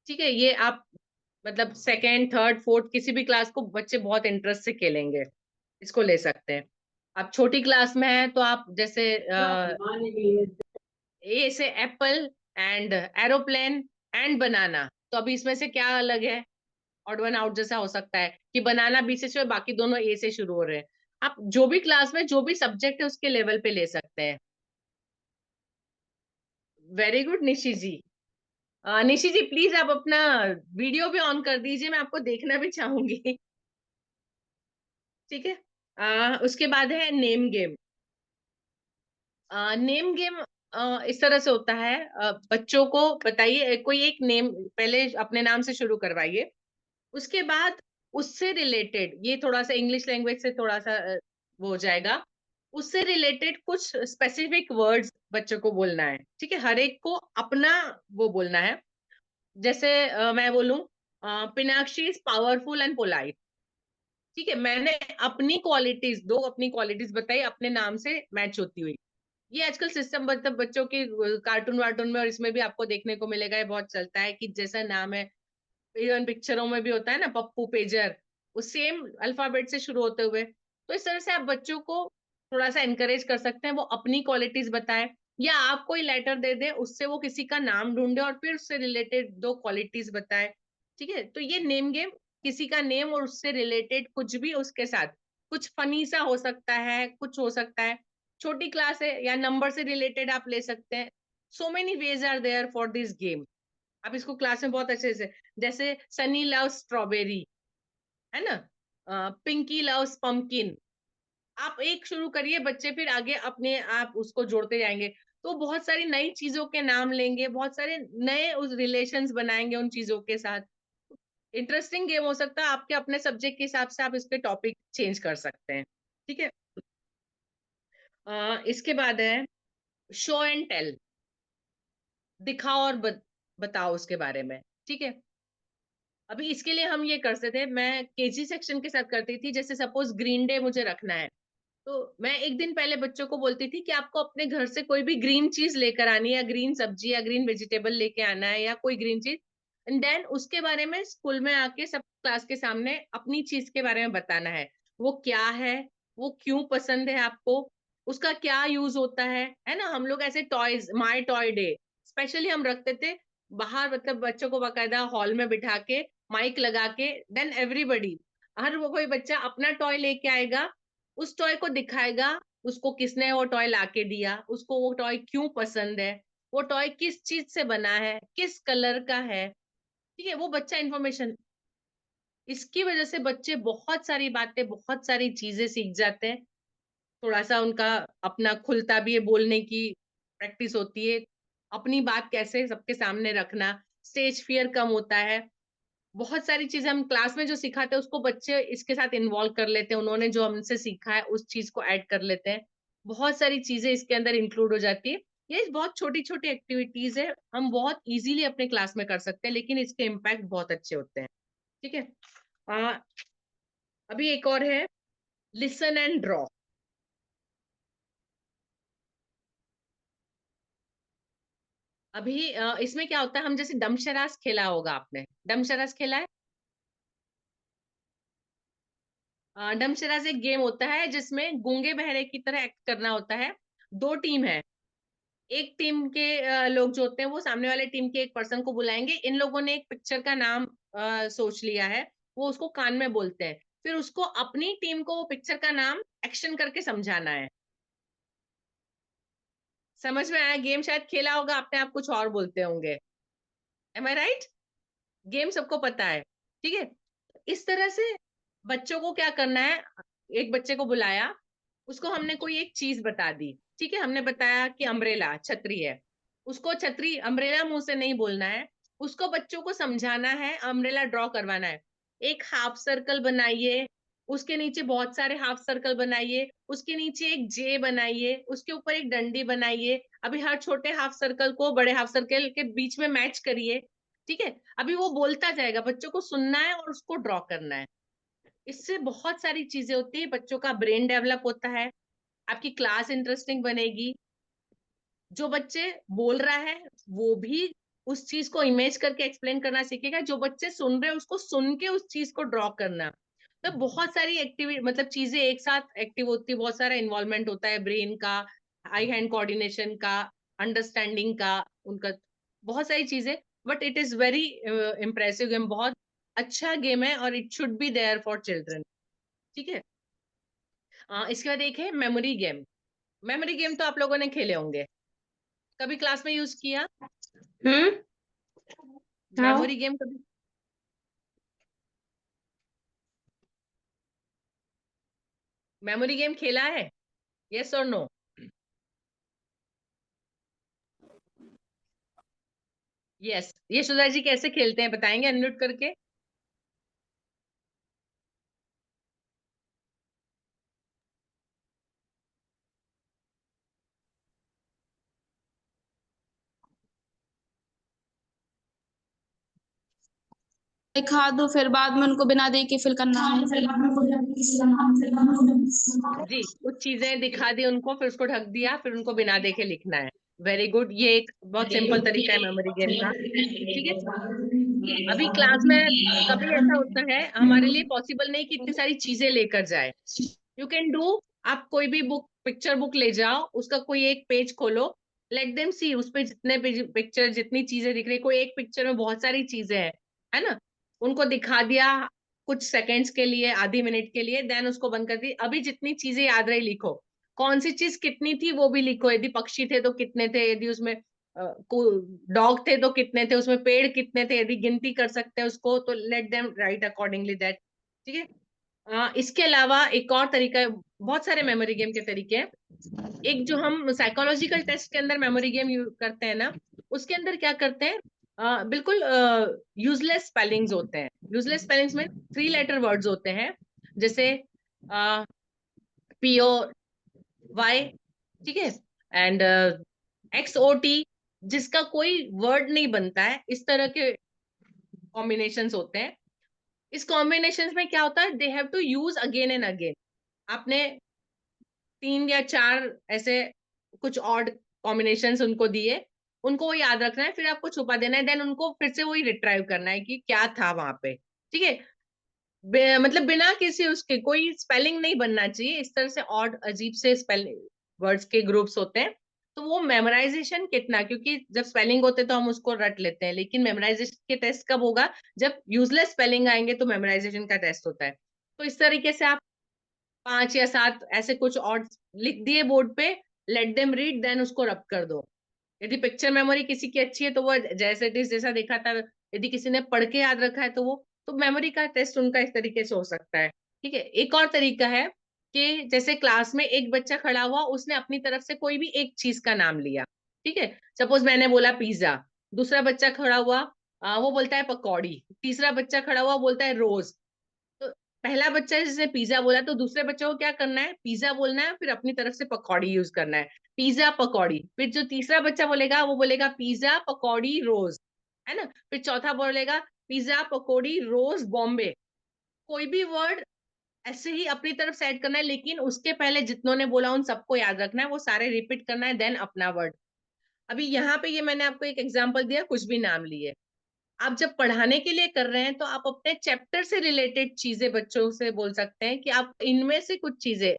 ठीक है। ये आप मतलब सेकेंड, थर्ड, फोर्थ किसी भी क्लास को बच्चे बहुत इंटरेस्ट से खेलेंगे, इसको ले सकते हैं। आप छोटी क्लास में है तो आप जैसे ए से एप्पल एंड एरोप्लेन एंड बनाना, तो अभी इसमें से क्या अलग है, ऑड वन आउट जैसा हो सकता है कि बनाना बी से शुरू है, बाकी दोनों ए से शुरू हो रहे हैं। आप जो भी क्लास में जो भी सब्जेक्ट है उसके लेवल पे ले सकते हैं। Very good Nishi ji. Nishi ji please आप अपना वीडियो भी ऑन कर दीजिए, मैं आपको देखना भी चाहूंगी, ठीक है। उसके बाद है नेम गेम। नेम गेम इस तरह से होता है, बच्चों को बताइए कोई एक नेम, पहले अपने नाम से शुरू करवाइए, उसके बाद उससे रिलेटेड, ये थोड़ा सा इंग्लिश लैंग्वेज से थोड़ा सा वो हो जाएगा, उससे रिलेटेड कुछ स्पेसिफिक वर्ड्स बच्चों को बोलना है, ठीक है। हर एक को अपना वो बोलना है। जैसे मैं बोलूं पिनाक्षी इज पावरफुल एंड पोलाइट, ठीक है। मैंने अपनी क्वालिटीज, 2 अपनी क्वालिटीज बताई अपने नाम से मैच होती हुई। ये आजकल सिस्टम मतलब बच्चों के कार्टून वार्टून में और इसमें भी आपको देखने को मिलेगा, ये बहुत चलता है कि जैसा नाम है, इवन पिक्चरों में भी होता है ना, पप्पू पेजर, वो सेम अल्फाबेट से शुरू होते हुए। तो इस तरह से आप बच्चों को थोड़ा सा एनकरेज कर सकते हैं, वो अपनी क्वालिटीज बताए, या आप कोई लेटर दे दे उससे वो किसी का नाम ढूंढे और फिर उससे रिलेटेड 2 क्वालिटीज बताए, ठीक है। तो ये नेम गेम, किसी का नेम और उससे रिलेटेड कुछ भी उसके साथ, कुछ फनी सा हो सकता है, कुछ हो सकता है, छोटी क्लास है या नंबर से रिलेटेड आप ले सकते हैं। So many ways are there for this game. आप इसको क्लास में बहुत अच्छे से, जैसे सनी लव्स स्ट्रॉबेरी, है ना, पिंकी लव्स पंपकिन, आप एक शुरू करिए, बच्चे फिर आगे अपने आप उसको जोड़ते जाएंगे, तो बहुत सारी नई चीजों के नाम लेंगे, बहुत सारे नए उस रिलेशंस बनाएंगे उन चीजों के साथ। इंटरेस्टिंग गेम हो सकता है, आपके अपने सब्जेक्ट के हिसाब से आप इस पे टॉपिक चेंज कर सकते हैं, ठीक है। इसके बाद है शो एंड टेल, दिखाओ और बताओ उसके बारे में, ठीक है। अभी इसके लिए हम ये करते थे, मैं केजी सेक्शन के साथ करती थी, जैसे सपोज ग्रीन डे मुझे रखना है, तो मैं एक दिन पहले बच्चों को बोलती थी कि आपको अपने घर से कोई भी ग्रीन चीज लेकर आनी है, या ग्रीन सब्जी या ग्रीन वेजिटेबल लेके आना है, या कोई ग्रीन चीज, एंड देन उसके बारे में स्कूल में आके सब क्लास के सामने अपनी चीज के बारे में बताना है। वो क्या है, वो क्यों पसंद है आपको, उसका क्या यूज होता है ना। हम लोग ऐसे toys, my toy day specially हम रखते थे बाहर, मतलब बच्चों को बाकायदा हॉल में बिठा के माइक लगा के, देन एवरीबडी, हर वो कोई बच्चा अपना टॉय लेके आएगा, उस टॉय को दिखाएगा, उसको किसने वो टॉय लाके दिया, उसको वो टॉय क्यों पसंद है, वो टॉय किस चीज से बना है, किस कलर का है, ठीक है। वो बच्चा इंफॉर्मेशन, इसकी वजह से बच्चे बहुत सारी बातें, बहुत सारी चीजें सीख जाते हैं। थोड़ा सा उनका अपना खुलता भी है, बोलने की प्रैक्टिस होती है, अपनी बात कैसे सबके सामने रखना, स्टेज फियर कम होता है। बहुत सारी चीजें हम क्लास में जो सिखाते हैं उसको बच्चे इसके साथ इन्वॉल्व कर लेते हैं, उन्होंने जो हमसे सीखा है उस चीज को ऐड कर लेते हैं। बहुत सारी चीजें इसके अंदर इंक्लूड हो जाती है। ये बहुत छोटी छोटी एक्टिविटीज है, हम बहुत इजीली अपने क्लास में कर सकते हैं, लेकिन इसके इम्पैक्ट बहुत अच्छे होते हैं, ठीक है। आ, अभी एक और है, लिसन एंड ड्रॉ। अभी इसमें क्या होता है, हम जैसे डमशरास खेला होगा आपने, डमशरास खेला है। डमशरास एक गेम होता है जिसमें गूंगे बहरे की तरह एक्ट करना होता है। दो टीम है, एक टीम के लोग जो होते हैं वो सामने वाले टीम के एक पर्सन को बुलाएंगे, इन लोगों ने एक पिक्चर का नाम सोच लिया है, वो उसको कान में बोलते हैं, फिर उसको अपनी टीम को वो पिक्चर का नाम एक्शन करके समझाना है। समझ में आया? गेम शायद खेला होगा आपने, आप कुछ और बोलते होंगे, एम आई राइट? गेम सबको पता है, ठीक है। इस तरह से बच्चों को क्या करना है, एक बच्चे को बुलाया, उसको हमने कोई एक चीज बता दी, ठीक है, हमने बताया कि अम्ब्रेला छतरी है, उसको छतरी अम्ब्रेला मुंह से नहीं बोलना है, उसको बच्चों को समझाना है, अम्ब्रेला ड्रॉ करवाना है। एक हाफ सर्कल बनाइए, उसके नीचे बहुत सारे हाफ सर्कल बनाइए, उसके नीचे एक जे बनाइए, उसके ऊपर एक डंडी बनाइए, अभी हर छोटे हाफ सर्कल को बड़े हाफ सर्कल के बीच में मैच करिए, ठीक है। अभी वो बोलता जाएगा, बच्चों को सुनना है और उसको ड्रॉ करना है। इससे बहुत सारी चीजें होती है, बच्चों का ब्रेन डेवलप होता है, आपकी क्लास इंटरेस्टिंग बनेगी, जो बच्चे बोल रहा है वो भी उस चीज को इमेज करके एक्सप्लेन करना सीखेगा, जो बच्चे सुन रहे हैं उसको सुन के उस चीज को ड्रॉ करना। तो बहुत सारी एक्टिविटी, मतलब चीजें एक साथ एक्टिव होती है, बहुत सारा इन्वॉल्वमेंट होता है ब्रेन का, आई हैंड कोऑर्डिनेशन का, अंडरस्टैंडिंग का, उनका बहुत सारी चीजें। But it is very impressive game, बहुत अच्छा गेम है और it should be there for children, ठीक है। इसके बाद एक है मेमोरी गेम। मेमोरी गेम तो आप लोगों ने खेले होंगे, कभी क्लास में यूज किया हाँ। मेमोरी गेम कभी? मेमोरी गेम खेला है, यस और नो? यस, ये सुधा जी कैसे खेलते हैं बताएंगे अनम्यूट करके? दिखा दो, फिर बाद में उनको बिना देखे फिल करना है। जी, कुछ चीजें दिखा दी उनको, फिर उसको ढक दिया, फिर उनको बिना देखे लिखना है। वेरी गुड, ये एक बहुत सिंपल तरीका है मेमोरी गेम का, ठीक है। अभी क्लास में कभी ऐसा होता है हमारे लिए पॉसिबल नहीं कि इतनी सारी चीजें लेकर जाए, यू कैन डू, आप कोई भी बुक, पिक्चर बुक ले जाओ, उसका कोई एक पेज खोलो, लेट देम सी, उस पे जितने पिक्चर, जितनी चीजें दिख रही, कोई एक पिक्चर में बहुत सारी चीजें हैं, है ना, उनको दिखा दिया कुछ सेकंड्स के लिए, आधी मिनट के लिए, देन उसको बंद कर दी। अभी जितनी चीजें याद रही लिखो, कौन सी चीज कितनी थी वो भी लिखो, यदि पक्षी थे तो कितने थे, यदि उसमें डॉग थे तो कितने थे, उसमें पेड़ कितने थे, यदि गिनती कर सकते हैं उसको तो let them right accordingly that, ठीक है। इसके अलावा एक और तरीका है, बहुत सारे मेमोरी गेम के तरीके हैं। एक जो हम साइकोलॉजिकल टेस्ट के अंदर मेमोरी गेम करते हैं ना, उसके अंदर क्या करते हैं, बिल्कुल यूजलेस स्पेलिंग्स होते हैं। यूजलेस स्पेलिंग्स में 3 लेटर वर्ड्स होते हैं, जैसे POY, ठीक है, एंड XOT, जिसका कोई वर्ड नहीं बनता है, इस तरह के कॉम्बिनेशंस होते हैं। इस कॉम्बिनेशंस में क्या होता है, they have to use again and again. आपने 3 या 4 ऐसे कुछ ऑड कॉम्बिनेशंस उनको दिए, उनको वो याद रखना है, फिर आपको छुपा देना है, देन उनको फिर से वही रिट्राइव करना है कि क्या था वहां पे। ठीक है, मतलब बिना किसी उसके कोई स्पेलिंग नहीं बनना चाहिए, इस तरह से ऑड अजीब से स्पेलिंग वर्ड्स के ग्रुप्स होते हैं। तो वो मेमोराइजेशन कितना, क्योंकि जब स्पेलिंग होते तो हम उसको रट लेते हैं, लेकिन मेमोराइजेशन के टेस्ट कब होगा, जब यूजलेस स्पेलिंग आएंगे तो मेमोराइजेशन का टेस्ट होता है। तो इस तरीके से आप 5 या 7 ऐसे कुछ ऑड लिख दिए बोर्ड पे, लेट देम रीड, देन उसको रब कर दो। यदि पिक्चर मेमोरी किसी की अच्छी है तो वो जैसे इट इज जैसा देखा था, यदि किसी ने पढ़ के याद रखा है तो वो, तो मेमोरी का टेस्ट उनका इस तरीके से हो सकता है। ठीक है, एक और तरीका है कि जैसे क्लास में एक बच्चा खड़ा हुआ, उसने अपनी तरफ से कोई भी एक चीज का नाम लिया। ठीक है, सपोज मैंने बोला पिज्जा, दूसरा बच्चा खड़ा हुआ वो बोलता है पकौड़ी, तीसरा बच्चा खड़ा हुआ बोलता है रोज। तो पहला बच्चा जिसने पिज्जा बोला, तो दूसरे बच्चे को क्या करना है, पिज्जा बोलना है, फिर अपनी तरफ से पकौड़ी यूज करना है, पिज्जा पकौड़ी। फिर जो तीसरा बच्चा बोलेगा वो बोलेगा पिज्जा पकौड़ी रोज, है ना। फिर चौथा बोलेगा पिज्जा पकौड़ी रोज बॉम्बे। कोई भी वर्ड ऐसे ही अपनी तरफ से ऐड करना है, लेकिन उसके पहले जितनों ने बोला उन सबको याद रखना है, वो सारे रिपीट करना है, देन अपना वर्ड। अभी यहाँ पे ये मैंने आपको एक एग्जांपल दिया, कुछ भी नाम लिए। आप जब पढ़ाने के लिए कर रहे हैं तो आप अपने चैप्टर से रिलेटेड चीजें बच्चों से बोल सकते हैं कि आप इनमें से कुछ चीजें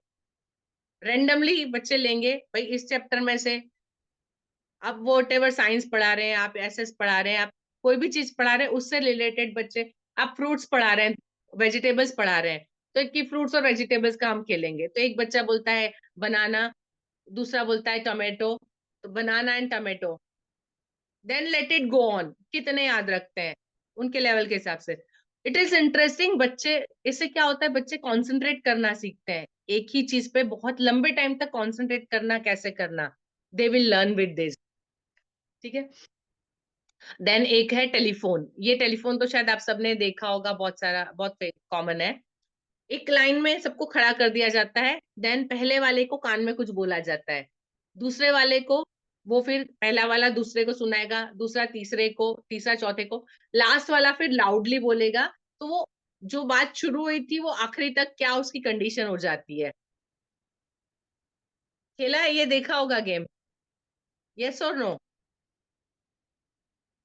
रेंडमली बच्चे लेंगे, भाई इस चैप्टर में से आप वॉट एवर साइंस पढ़ा रहे हैं, आप एसएस पढ़ा रहे हैं, आप कोई भी चीज पढ़ा रहे हैं उससे रिलेटेड बच्चे, आप फ्रूट्स पढ़ा रहे हैं, वेजिटेबल्स पढ़ा रहे हैं, तो एक फ्रूट्स और वेजिटेबल्स का हम खेलेंगे। तो एक बच्चा बोलता है बनाना, दूसरा बोलता है टोमेटो, तो banana and tomato, then let it go on, कितने याद रखते हैं उनके लेवल के हिसाब से। इट इज इंटरेस्टिंग बच्चे, इससे क्या होता है, बच्चे कॉन्सेंट्रेट करना सीखते हैं, एक ही चीज पे बहुत लंबे टाइम तक कॉन्सेंट्रेट करना कैसे करना, दे विल लर्न विद दिस। ठीक है, देन एक है टेलीफोन। ये टेलीफोन तो शायद आप सबने देखा होगा, बहुत सारा, बहुत कॉमन है। एक लाइन में सबको खड़ा कर दिया जाता है, देन पहले वाले को कान में कुछ बोला जाता है, दूसरे वाले को, वो फिर पहला वाला दूसरे को सुनाएगा, दूसरा तीसरे को, तीसरा चौथे को, लास्ट वाला फिर लाउडली बोलेगा। तो वो जो बात शुरू हुई थी वो आखिरी तक क्या उसकी कंडीशन हो जाती है। खेला है ये, देखा होगा गेम, यस और नो,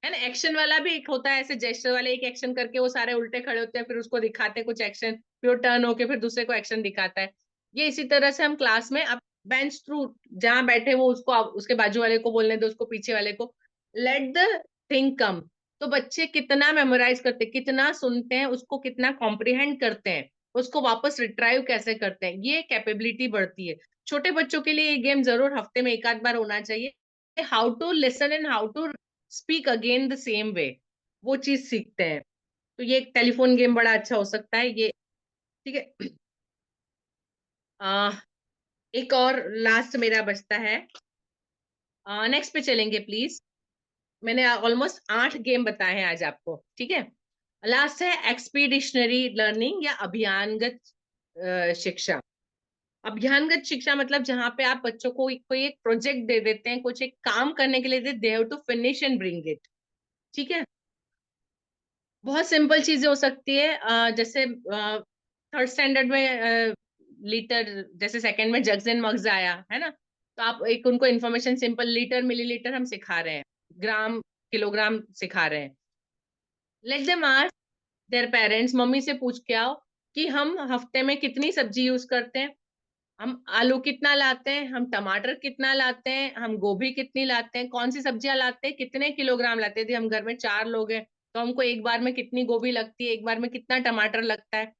है ना। एक्शन वाला भी एक होता है, ऐसे जेस्चर वाले, एक एक्शन करके वो सारे उल्टे खड़े होते हैं, फिर उसको दिखाते हैं कुछ एक्शन, फिर वो टर्न होके फिर दूसरे को एक्शन दिखाता है। ये इसी तरह से हम क्लास में, आप बेंच थ्रू जहां बैठे वो उसको उसके बाजू वाले को बोलने दो, उसको पीछे वाले को, लेट द थिंग कम। तो बच्चे कितना मेमोराइज करते हैं, कितना सुनते हैं, उसको कितना कॉम्प्रिहेंड करते हैं, उसको वापस रिट्राइव कैसे करते हैं, ये कैपेबिलिटी बढ़ती है। छोटे बच्चों के लिए ये गेम जरूर हफ्ते में एक आध बार होना चाहिए, how to listen and how to speak again the same way, वो चीज सीखते हैं। तो ये एक टेलीफोन गेम बड़ा अच्छा हो सकता है ये। ठीक है, एक और लास्ट मेरा बचता है, नेक्स्ट पे चलेंगे प्लीज। मैंने ऑलमोस्ट 8 गेम बताए हैं आज आपको। ठीक है, लास्ट है एक्सपीडिशनरी लर्निंग या अभियानगत शिक्षा। अभियानगत शिक्षा मतलब जहां पे आप बच्चों को कोई एक प्रोजेक्ट दे देते हैं, कुछ एक काम करने के लिए they have to finish and bring it. ठीक है, बहुत सिंपल चीजें हो सकती है, जैसे थर्ड स्टैंडर्ड में लीटर, जैसे सेकंड में जग्स एंड मग्स आया है ना, तो आप एक उनको इन्फॉर्मेशन सिंपल लीटर मिलीलीटर हम सिखा रहे हैं, ग्राम किलोग्राम सिखा रहे हैं। Let them ask their parents, mummy से पूछ के आओ कि हम हफ्ते में कितनी सब्जी यूज करते हैं, हम आलू कितना लाते हैं, हम टमाटर कितना लाते हैं, हम गोभी कितनी लाते हैं, कौन सी सब्जियां लाते हैं, कितने किलोग्राम लाते हैं। यदि हम घर में 4 लोग हैं तो हमको एक बार में कितनी गोभी लगती है, एक बार में कितना टमाटर लगता है।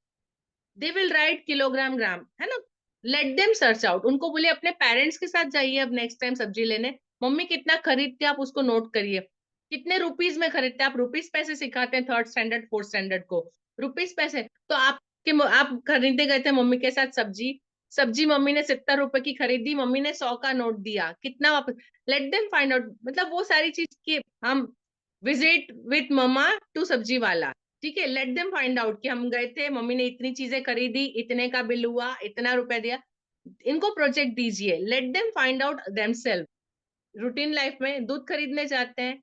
They will write kilogram gram, है ना। लेट देम सर्च आउट, उनको बोले अपने पेरेंट्स के साथ जाइए अब नेक्स्ट टाइम सब्जी लेने, मम्मी कितना खरीदते हैं आप उसको नोट करिए, कितने रुपीज में खरीदते हैं आप, रुपीज पैसे सिखाते हैं थर्ड स्टैंडर्ड फोर्थ स्टैंडर्ड को, रुपीज पैसे। तो आप खरीदने गए थे मम्मी के साथ सब्जी, सब्जी मम्मी ने 70 रुपए की खरीदी, मम्मी ने 100 का नोट दिया, कितना वापस। लेट देम फाइंड आउट, मतलब वो सारी चीज की हम विजिट विथ मम्मा टू सब्जी वाला। ठीक है, लेट देम फाइंड आउट कि हम गए थे, मम्मी ने इतनी चीजें खरीदी, इतने का बिल हुआ, इतना रुपया दिया। इनको प्रोजेक्ट दीजिए, let them find out themself. Routine life में दूध खरीदने जाते हैं,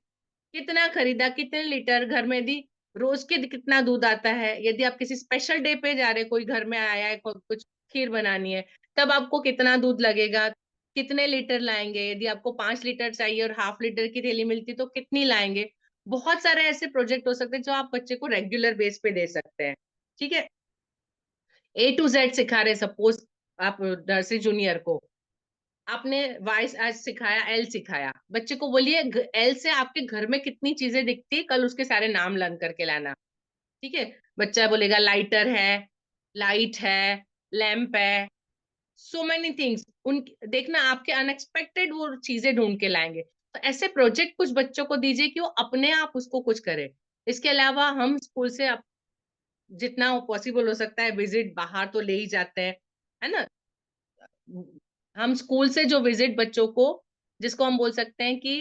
कितना खरीदा, कितने लीटर, घर में दी रोज के कितना दूध आता है। यदि आप किसी स्पेशल डे पे जा रहे, कोई घर में आया है, कुछ खीर बनानी है, तब आपको कितना दूध लगेगा, कितने लीटर लाएंगे, यदि आपको 5 लीटर चाहिए और हाफ लीटर की थैली मिलती तो कितनी लाएंगे। बहुत सारे ऐसे प्रोजेक्ट हो सकते हैं जो आप बच्चे को रेगुलर बेस पे दे सकते हैं। ठीक है, A to Z सिखा रहे, सपोज आप नर्सरी जूनियर को आपने वाइस आज सिखाया, एल सिखाया, बच्चे को बोलिए एल से आपके घर में कितनी चीजें दिखती है, कल उसके सारे नाम लर्न करके लाना। ठीक है, बच्चा बोलेगा लाइटर है, लाइट है, लैंप है, सो मेनी थिंग्स। उन देखना आपके अनएक्सपेक्टेड वो चीजें ढूंढ के लाएंगे। तो ऐसे प्रोजेक्ट कुछ बच्चों को दीजिए कि वो अपने आप उसको कुछ करे। इसके अलावा हम स्कूल से जितना पॉसिबल हो सकता है विजिट बाहर तो ले ही जाते हैं, है ना। हम स्कूल से जो विजिट बच्चों को, जिसको हम बोल सकते हैं कि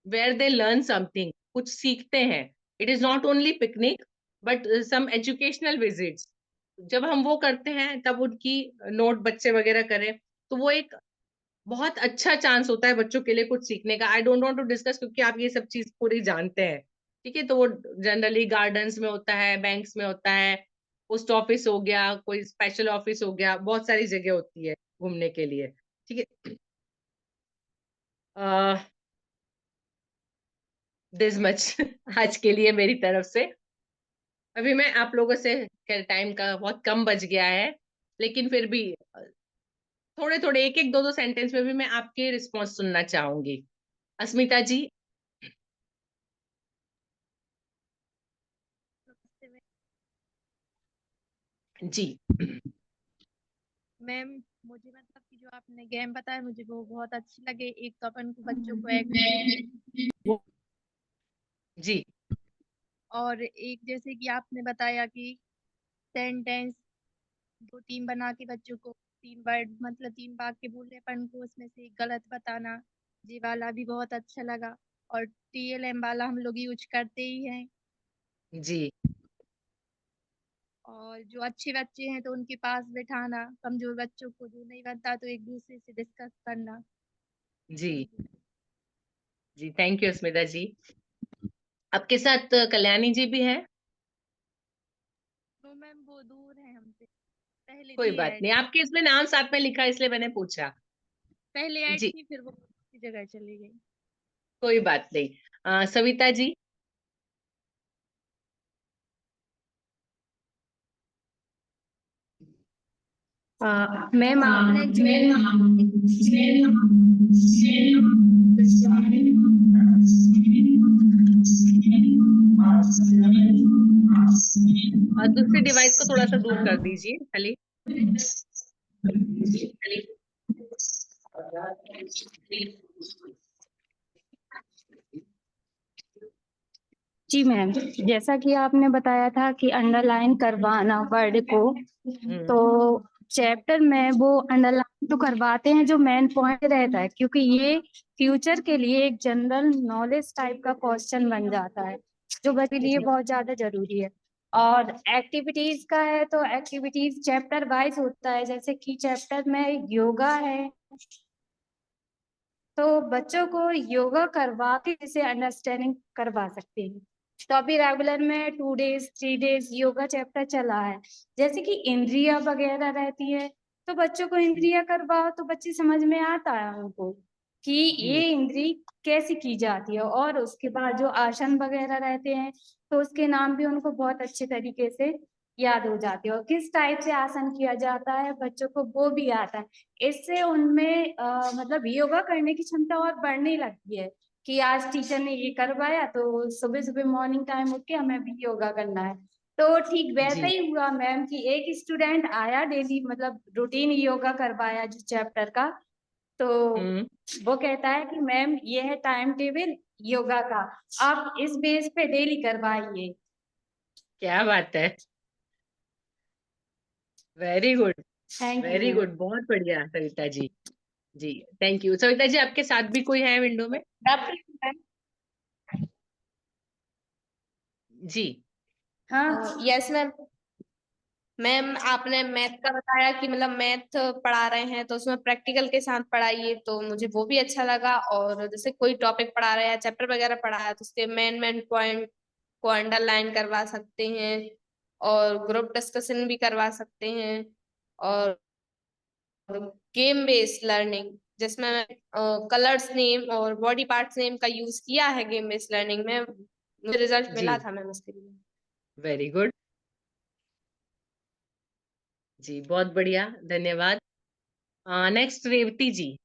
वेयर दे लर्न समथिंग, कुछ सीखते हैं। It is not only picnic but some educational visits. जब हम वो करते हैं तब उनकी नोट बच्चे वगैरह करें, तो वो एक बहुत अच्छा चांस होता है बच्चों के लिए कुछ सीखने का। I don't want to discuss क्योंकि आप ये सब चीज पूरी जानते हैं। ठीक है, तो वो जनरली गार्डन्स में होता है, बैंक्स में होता है, पोस्ट ऑफिस हो गया, कोई स्पेशल ऑफिस हो गया, बहुत सारी जगह होती है घूमने के लिए। ठीक है, दिस मच आज के लिए मेरी तरफ से। अभी मैं आप लोगों से, टाइम का बहुत कम बच गया है, लेकिन फिर भी थोड़े थोड़े एक एक दो दो सेंटेंस में भी मैं आपके रिस्पॉन्स सुनना चाहूंगी। अस्मिता जी। जी मैम, मुझे मतलब कि जो आपने गेम बताया मुझे वो बहुत अच्छी लगे। एक तो अपन को बच्चों को एक्टिविटी, जी और एक जैसे कि आपने बताया कि सेंटेंस 2-3 बना के बच्चों को 3 वर्ड मतलब 3 वाक्य बोलने अपन को उसमें से एक गलत बताना, ये वाला भी बहुत अच्छा लगा। और TLM वाला हम लोग यूज करते ही हैं। जी और जो अच्छे बच्चे हैं तो उनके पास बिठाना, कमजोर बच्चों को जो नहीं बनता तो एक दूसरे से डिस्कस करना। जी जी, थैंक यू अस्मिता जी। आपके साथ कल्याणी जी भी है? तो मैम वो दूर है हमसे, पहले कोई थी बात ऐड, नहीं, आपके इसमें नाम साथ में लिखा है इसलिए मैंने पूछा। पहले ऐड जी थी फिर वो दूसरी जगह चली गई। कोई बात नहीं। सविता जी। मैम आपने दूसरे डिवाइस को थोड़ा सा दूर कर दीजिए खाली। जी मैम, जैसा कि आपने बताया था कि अंडरलाइन करवाना वर्ड को, तो चैप्टर में वो अंडरलाइन तो करवाते हैं जो मेन पॉइंट रहता है, क्योंकि ये फ्यूचर के लिए एक जनरल नॉलेज टाइप का क्वेश्चन बन जाता है जो बच्चे के लिए बहुत ज्यादा जरूरी है। और एक्टिविटीज का है तो एक्टिविटीज चैप्टर वाइज होता है, जैसे कि चैप्टर में योगा है तो बच्चों को योगा करवा के इसे अंडरस्टैंडिंग करवा सकते हैं। तो अभी रेगुलर में 2 डेज 3 डेज योगा चैप्टर चला है। जैसे कि इंद्रियां वगैरह रहती है तो बच्चों को इंद्रियां करवाओ तो बच्चे समझ में आता है उनको कि ये इंद्री कैसी की जाती है। और उसके बाद जो आसन वगैरह रहते हैं तो उसके नाम भी उनको बहुत अच्छे तरीके से याद हो जाते हैं, और किस टाइप से आसन किया जाता है बच्चों को वो भी आता है। इससे उनमें मतलब योगा करने की क्षमता और बढ़ने लगती है कि आज टीचर ने ये करवाया तो सुबह सुबह मॉर्निंग टाइम उठ के हमें भी योगा करना है। तो ठीक वैसा ही हुआ मैम कि एक स्टूडेंट आया डेली मतलब रूटीन योगा करवाया जो चैप्टर का, तो वो कहता है कि मैम ये है टाइम टेबल योगा का, आप इस बेस पे डेली करवाइए। क्या बात है, very good thank you very ma'am. Good, बहुत बढ़िया सविता जी। जी थैंक यू। सविता जी आपके साथ भी कोई है विंडो में? जी हाँ यस मैम। मैम आपने मैथ का बताया कि मतलब मैथ पढ़ा रहे हैं तो उसमें प्रैक्टिकल के साथ पढ़ाइए, तो मुझे वो भी अच्छा लगा। और जैसे कोई टॉपिक पढ़ा रहे हैं, चैप्टर वगैरह पढ़ा है तो उसके मेन मेन पॉइंट को अंडरलाइन करवा सकते हैं और ग्रुप डिस्कशन भी करवा सकते हैं। और गेम बेस्ड लर्निंग, जिसमें कलर्स नेम और बॉडी पार्ट्स नेम का यूज किया है गेम बेस्ड लर्निंग में। मुझे रिजल्ट जी मिला था मैम उसके लिए। Very good. जी बहुत बढ़िया, धन्यवाद। Next Revathi ji.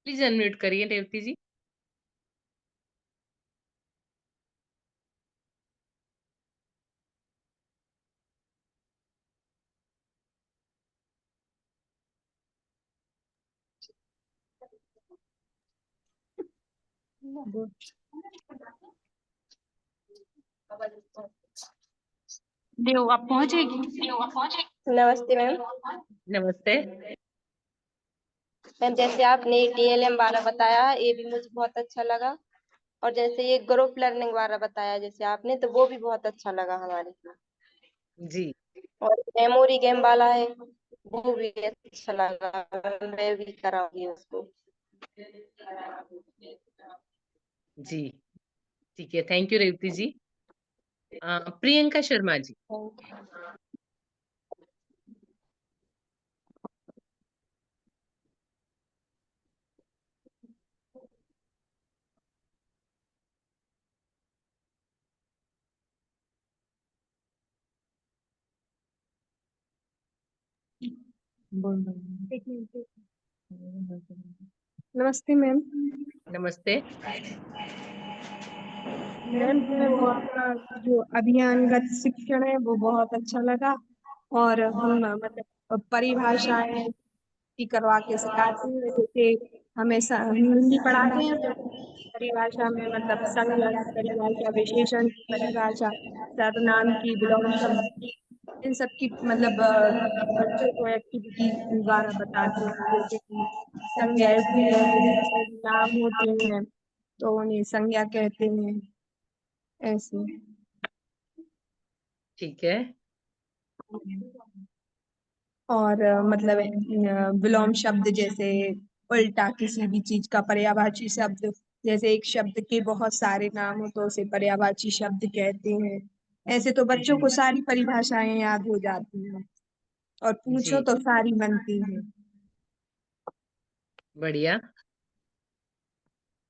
Please unmute करिए रेवती जी। देव आप पहुंचेगी। नमस्ते मैम। नमस्ते। मैम जैसे आपने TLM वाला बताया ये भी मुझे बहुत अच्छा लगा, और जैसे ये ग्रुप लर्निंग वाला बताया जैसे आपने, तो वो भी बहुत अच्छा लगा हमारे को। जी और मेमोरी गेम वाला है वो भी अच्छा लगा, मैं भी कराऊंगी उसको। जी ठीक है, थैंक यू रेवती जी। प्रियंका शर्मा जी। नमस्ते मैम। नमस्ते। मैम वो आपका जो अभियानगत शिक्षण है वो बहुत अच्छा लगा, और हम मतलब परिभाषाएं भी करवा के सिखाते हैं। जैसे हमें हम हिंदी पढ़ाते हैं तो परिभाषा में मतलब संज्ञा की परिभाषा, विशेषण की परिभाषा, सर्वनाम की, विलोम शब्द की, इन सब की मतलब बच्चों को एक्टिविटी द्वारा बताते हैं। जैसे कि संज्ञा नाम होते हैं तो उन्हें संज्ञा कहते हैं, ऐसे। ठीक है। और मतलब विलोम शब्द जैसे उल्टा किसी भी चीज का पर्यायवाची शब्द, जैसे एक शब्द के बहुत सारे नाम हो तो उसे पर्यायवाची शब्द कहते हैं। ऐसे तो बच्चों को सारी परिभाषाएं याद हो जाती हैं, और पूछो जी तो सारी बनती हैं। बढ़िया।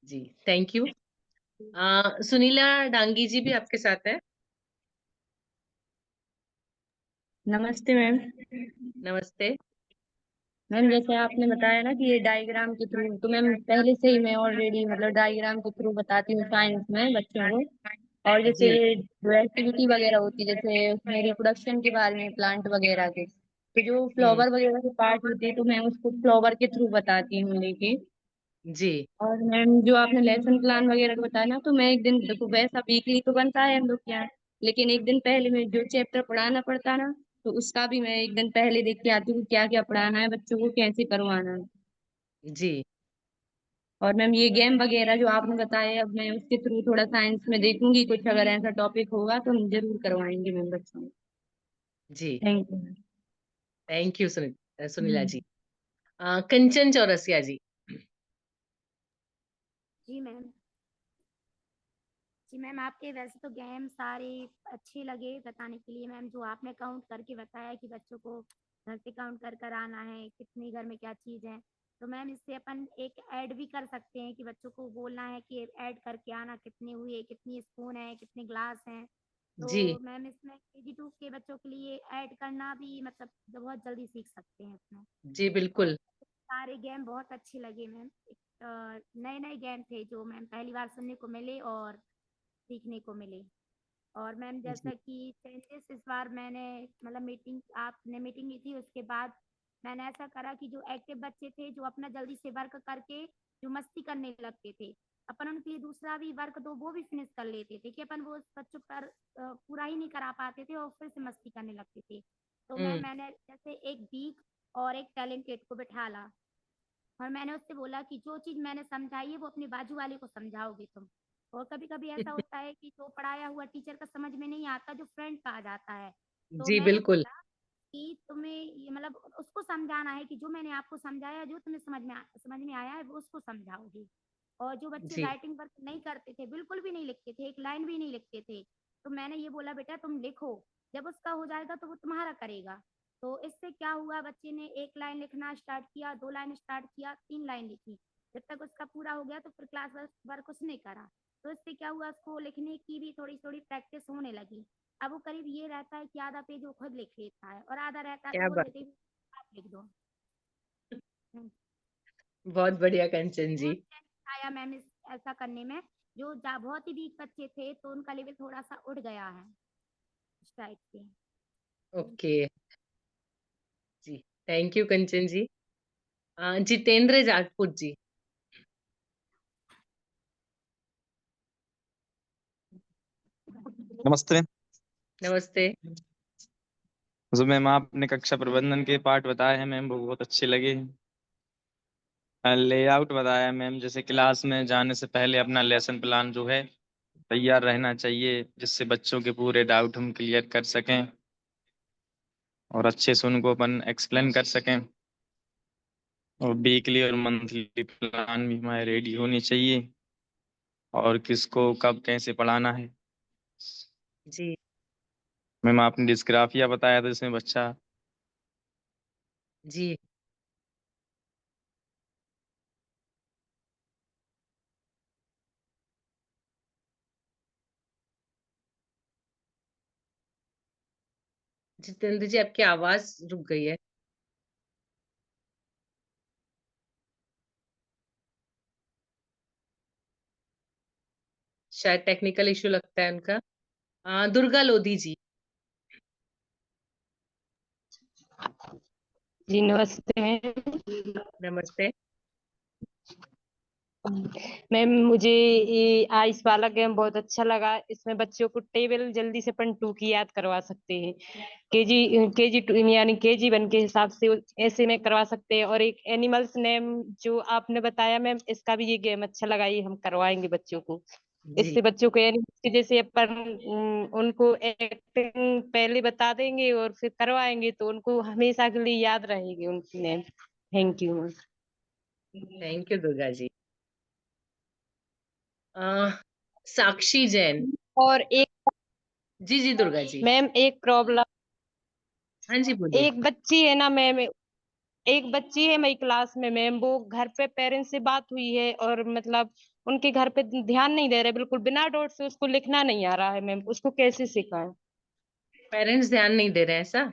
जी थैंक यू। सुनीला डांगी जी भी आपके साथ है। नमस्ते मैम। नमस्ते। मैम जैसे आपने बताया ना कि ये डायग्राम के थ्रू, तो मैम पहले से ही मैं ऑलरेडी मतलब डायग्राम के थ्रू बताती हूँ साइंस में बच्चों को। और जैसे जी जो एक्टिविटी वगैरह होती है जैसे उसमें रिप्रोडक्शन के बारे में, प्लांट वगैरह के, तो जो हम्म। फ्लावर वगैरह के पार्ट होते हैं तो मैं उसको फ्लावर के थ्रू बताती हूँ लेके। जी और मैम जो आपने लेसन प्लान वगैरह का बताया ना, तो मैं एक दिन, देखो वैसा वीकली तो बनता है हम लोग के यहाँ, लेकिन एक दिन पहले मैं जो चैप्टर पढ़ाना पड़ता है ना, तो उसका भी मैं एक दिन पहले देख के आती हूँ क्या क्या पढ़ाना है बच्चों को, कैसे करवाना है। जी और मैम ये गेम वगैरह जो आपने बताया, अब मैं उसके थ्रू थोड़ा साइंस में देखूंगी, कुछ अगर ऐसा टॉपिक होगा तो हम जरूर करवाएंगे मैम बच्चों को। जी thank you. Thank you Sunila ji. Kanchan Chaurasia ji. जी मैम। जी मैम, आपके वैसे तो गेम सारे अच्छे लगे बताने के लिए मैम। जो आपने काउंट करके बताया कि बच्चों को घर से काउंट कर कर आना है, कितनी घर में क्या चीज़ है, तो मैम इससे अपन एक ऐड भी कर सकते हैं कि बच्चों को बोलना है कि ऐड करके आना, कितने हुए, कितनी स्पून है, कितने ग्लास हैं। तो जी मैम इसमें KG2 के बच्चों के लिए ऐड करना भी मतलब बहुत जल्दी सीख सकते हैं इसमें। जी और बिल्कुल। सारे गेम बहुत अच्छे लगे मैम। नए नए गेम थे जो मैम पहली बार सुनने को मिले और सीखने को मिले। और मैम जी जैसा कि चेंजेस इस बार मैंने मतलब मीटिंग, आपने मीटिंग की थी उसके बाद मैंने ऐसा करा कि जो एक्टिव बच्चे थे जो अपना जल्दी से वर्क करके जो मस्ती करने लगते थे, अपन उनके लिए दूसरा भी वर्क दो वो भी फिनिश कर लेते थे, कि अपन वो उस बच्चों पर पूरा ही नहीं करा पाते थे और फिर से मस्ती करने लगते थे। तो हम्म। मैंने जैसे एक वीक और एक टैलेंटेड को बिठाला, और मैंने उससे बोला कि जो चीज़ मैंने समझाई है वो अपने बाजू वाले को समझाओगे तुम। और कभी-कभी ऐसा होता है कि जो पढ़ाया हुआ टीचर का समझ में नहीं आता, जो फ्रेंड का आ जाता है। तो जी मैंने बिल्कुल। बोला कि तुम्हें ये मतलब उसको समझाना है कि जो मैंने आपको समझाया, जो तुम्हें समझ में आया है वो उसको समझाओगी। और जो बच्चे जी राइटिंग वर्क नहीं करते थे, बिल्कुल भी नहीं लिखते थे, एक लाइन भी नहीं लिखते थे, तो मैंने ये बोला बेटा तुम लिखो, जब उसका हो जाएगा तो वो तुम्हारा करेगा। तो इससे क्या हुआ, बच्चे ने 1 लाइन लिखना स्टार्ट किया, 2 लाइन स्टार्ट किया, 3 लाइन लिखी। जब तक उसका पूरा हो गया तो फिर क्लास वर्क उसने करा। तो इससे क्या हुआ, उसको लिखने की भी थोड़ी-थोड़ी प्रैक्टिस होने लगी। अब वो करीब ये रहता है कि आधा पेज वो खुद लिख लेता है और आधा रहता है तो क्या बोल बात देते हैं आप लिख दो। बहुत बढ़िया कंचन जी। आया मैम इस ऐसा करने में, जो बहुत ही वीक बच्चे थे तो उनका लेवल थोड़ा सा उठ गया है इस टाइप के। ओके जी, थैंक यू कंचन जी। जितेंद्र राजपूत जी। नमस्ते। नमस्ते। जो मैम आपने कक्षा प्रबंधन के पार्ट बताए हैं मैम वो बहुत अच्छे लगे। लेआउट बताया मैम, जैसे क्लास में जाने से पहले अपना लेसन प्लान जो है तैयार रहना चाहिए, जिससे बच्चों के पूरे डाउट हम क्लियर कर सकें और अच्छे से उनको अपन एक्सप्लेन कर सकें। और वीकली और मंथली प्लान भी हमारे रेडी होनी चाहिए, और किसको कब कैसे पढ़ाना है। जी मैम आपने डिस्ग्राफिया बताया था, जिसमें बच्चा जी जितेंद्र जी, आपकी आवाज रुक गई है। शायद टेक्निकल इशू लगता है उनका। दुर्गा लोधी जी। जी नमस्ते मैम। नमस्ते। मैम मुझे ये आइस वाला गेम बहुत अच्छा लगा। इसमें बच्चों को टेबल जल्दी से 1 2 की याद करवा सकते हैं। केजी 2 यानी केजी 1 के हिसाब से ऐसे में करवा सकते हैं। और एक एनिमल्स नेम जो आपने बताया मैम, इसका भी ये गेम अच्छा लगा, ये हम करवाएंगे बच्चों को। जी इससे बच्चों को एनिमल्स के जैसे अपन उनको एक्टिंग पहले बता देंगे और फिर करवाएंगे तो उनको हमेशा के लिए याद रहेगी उनकी name. Thank you ma'am. Thank you Durga ji. Sakshi Jain. और एक जी जी दुर्गा जी। मैम एक प्रॉब्लम, हाँ जी बोलिए। एक बच्ची है ना मैम, एक बच्ची है मेरी क्लास में मैम, वो घर पे पेरेंट्स से बात हुई है और मतलब उनके घर पे ध्यान नहीं दे रहे बिल्कुल, बिना डॉट से उसको लिखना नहीं आ रहा है मैम, उसको कैसे सिखाएं? पेरेंट्स ध्यान नहीं दे रहे हैं ऐसा?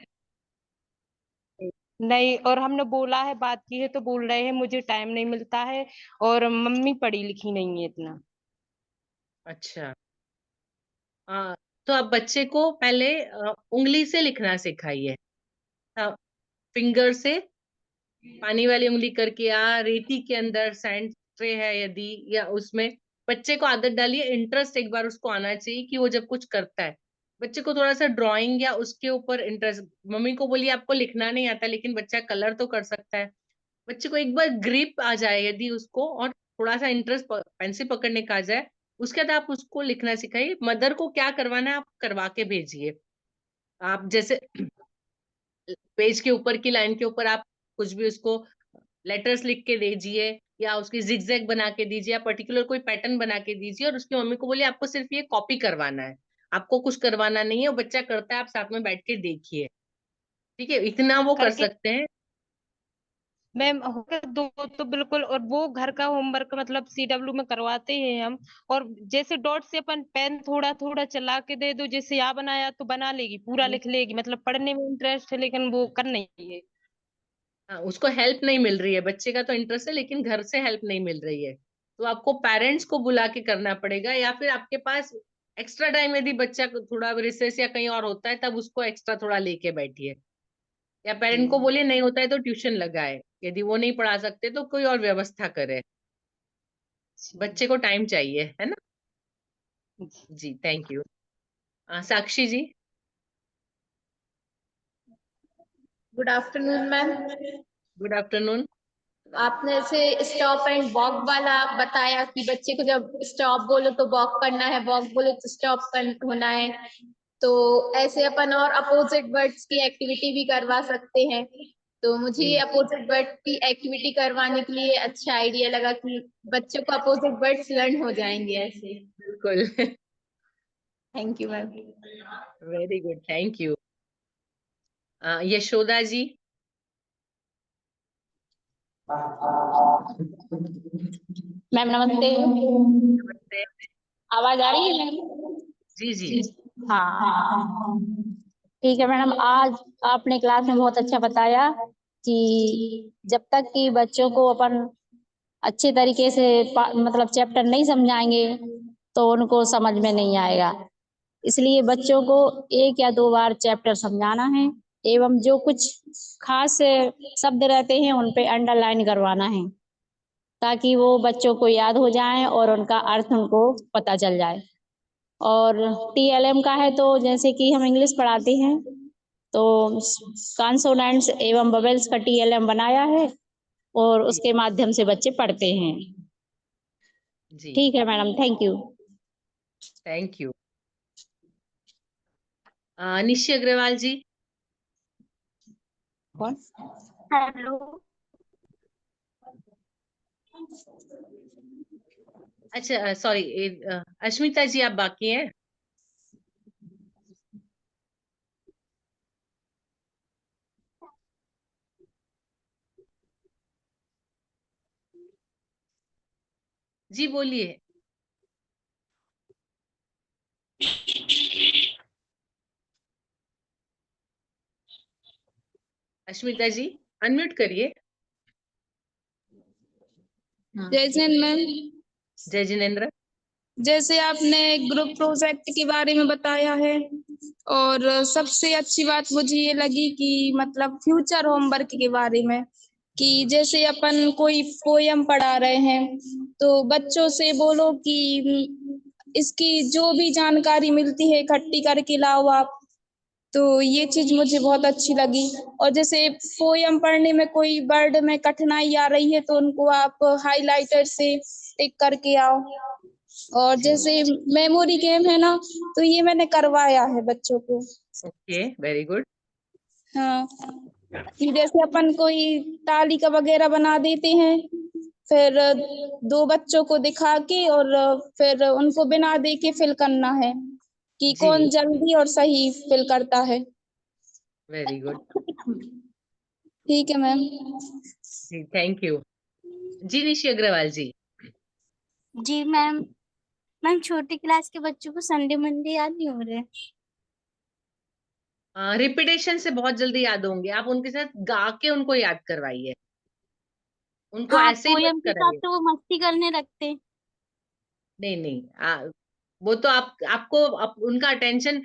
नहीं, और हमने बोला है, बात की है तो बोल रहे हैं मुझे टाइम नहीं मिलता है और मम्मी पढ़ी लिखी नहीं है इतना। अच्छा। तो आप बच्चे को पहले उंगली से लिखना सिखाइए। फिंगर से पानी वाली उंगली करके, या रेती के अंदर सैंड ट्रे है यदि, या उसमें बच्चे को आदत डालिए। इंटरेस्ट एक बार उसको आना चाहिए कि वो जब कुछ करता है, बच्चे को थोड़ा सा ड्राइंग या उसके ऊपर इंटरेस्ट। मम्मी को बोलिए आपको लिखना नहीं आता लेकिन बच्चा कलर तो कर सकता है। बच्चे को एक बार ग्रिप आ जाए यदि उसको, और थोड़ा सा इंटरेस्ट पेंसिल पकड़ने का आ जाए, उसके बाद आप उसको लिखना सिखाइए। मदर को क्या करवाना है आप करवा के भेजिए। आप जैसे पेज के ऊपर की लाइन के ऊपर आप कुछ भी उसको लेटर्स लिख के दीजिए, या उसकी जिगजैग बना के दीजिए, या पर्टिकुलर कोई पैटर्न बना के दीजिए, और उसकी मम्मी को बोलिए आपको सिर्फ ये कॉपी करवाना है, आपको कुछ करवाना नहीं है। वो बच्चा करता है, आप साथ में बैठ के देखिए। ठीक है, इतना वो कर करके सकते हैं। मैम हो गया दो तो बिल्कुल, और वो घर का होमवर्क मतलब CW में करवाते हैं हम। और जैसे डॉट से अपन पेन थोड़ा थोड़ा चला के दे दो, जैसे यहाँ बनाया तो बना लेगी, पूरा लिख लेगी, मतलब पढ़ने में इंटरेस्ट है लेकिन वो कर नहीं है। हाँ, उसको हेल्प नहीं मिल रही है। बच्चे का तो इंटरेस्ट है लेकिन घर से हेल्प नहीं मिल रही है, तो आपको पेरेंट्स को बुला के करना पड़ेगा। या फिर आपके पास एक्स्ट्रा टाइम यदि बच्चा को थोड़ा रिसेस या कहीं और होता है, तब उसको एक्स्ट्रा थोड़ा लेके बैठिए। या पेरेंट को बोलिए नहीं होता है तो ट्यूशन लगाए, यदि वो नहीं पढ़ा सकते तो कोई और व्यवस्था करे। बच्चे को टाइम चाहिए, है ना। जी thank you. Sakshi ji. Good afternoon ma'am. Good afternoon. आपने ऐसे स्टॉप एंड वॉक वाला बताया कि बच्चे को जब स्टॉप बोलो तो वॉक करना है, वॉक बोलो तो स्टॉप होना है। तो ऐसे अपन और अपोजिट वर्ड्स की एक्टिविटी भी करवा सकते हैं। तो मुझे अपोजिट वर्ड की एक्टिविटी करवाने के लिए अच्छा आइडिया लगा कि बच्चों को अपोजिट वर्ड्स लर्न हो जाएंगे ऐसे। बिल्कुल। Thank you ma'am. Very good, thank you. Yashoda ji. Ma'am नमस्ते। नमस्ते। आवाज आ रही है मैम? जी जी। हाँ ठीक है मैडम, आज आपने क्लास में बहुत अच्छा बताया कि जब तक कि बच्चों को अपन अच्छे तरीके से मतलब चैप्टर नहीं समझाएंगे तो उनको समझ में नहीं आएगा। इसलिए बच्चों को 1 या 2 बार चैप्टर समझाना है एवं जो कुछ खास शब्द रहते हैं उन पे अंडरलाइन करवाना है ताकि वो बच्चों को याद हो जाए और उनका अर्थ उनको पता चल जाए। और TLM का है तो जैसे कि हम इंग्लिश पढ़ाते हैं तो कॉन्सोनेंट्स एवं बबल्स का TLM बनाया है और उसके माध्यम से बच्चे पढ़ते हैं। जी ठीक है madam, thank you. Thank you. Nishi Agarwal ji. कौन? हेलो। अच्छा सॉरी, अश्मिता जी आप बाकी हैं? जी बोलिए। अश्मिता जी अनम्यूट करिए। जय जैन मैम। जय जिनेन्द्र। जैसे आपने ग्रुप प्रोजेक्ट के बारे में बताया है और सबसे अच्छी बात मुझे ये लगी कि मतलब फ्यूचर होमवर्क के बारे में कि जैसे अपन कोई पोयम पढ़ा रहे हैं तो बच्चों से बोलो कि इसकी जो भी जानकारी मिलती है इकट्ठी करके लाओ आप। तो ये चीज मुझे बहुत अच्छी लगी। और जैसे पोयम पढ़ने में कोई वर्ड में कठिनाई आ रही है तो उनको आप हाइलाइटर से टिक करके आओ। और जैसे मेमोरी गेम है ना तो ये मैंने करवाया है बच्चों को। Okay very good. हाँ कि जैसे अपन कोई तालिका वगैरह बना देते हैं फिर 2 बच्चों को दिखा के और फिर उनको बिना देके फिल करना है कि कौन जल्दी और सही फिल करता है। Very good. ठीक है मैम। जी थैंक यू। जी निशी अग्रवाल जी। जी मैम। मैम छोटी क्लास के बच्चों को संडे मंडे याद नहीं हो रहे। रिपीटेशन से बहुत जल्दी याद होंगे। आप उनके साथ गा के उनको याद करवाइए। उनको हाँ ऐसे ही मत पोयम के साथ कराइए। तो वो मस्ती करने लगते। नहीं नहीं, वो तो आपको उनका अटेंशन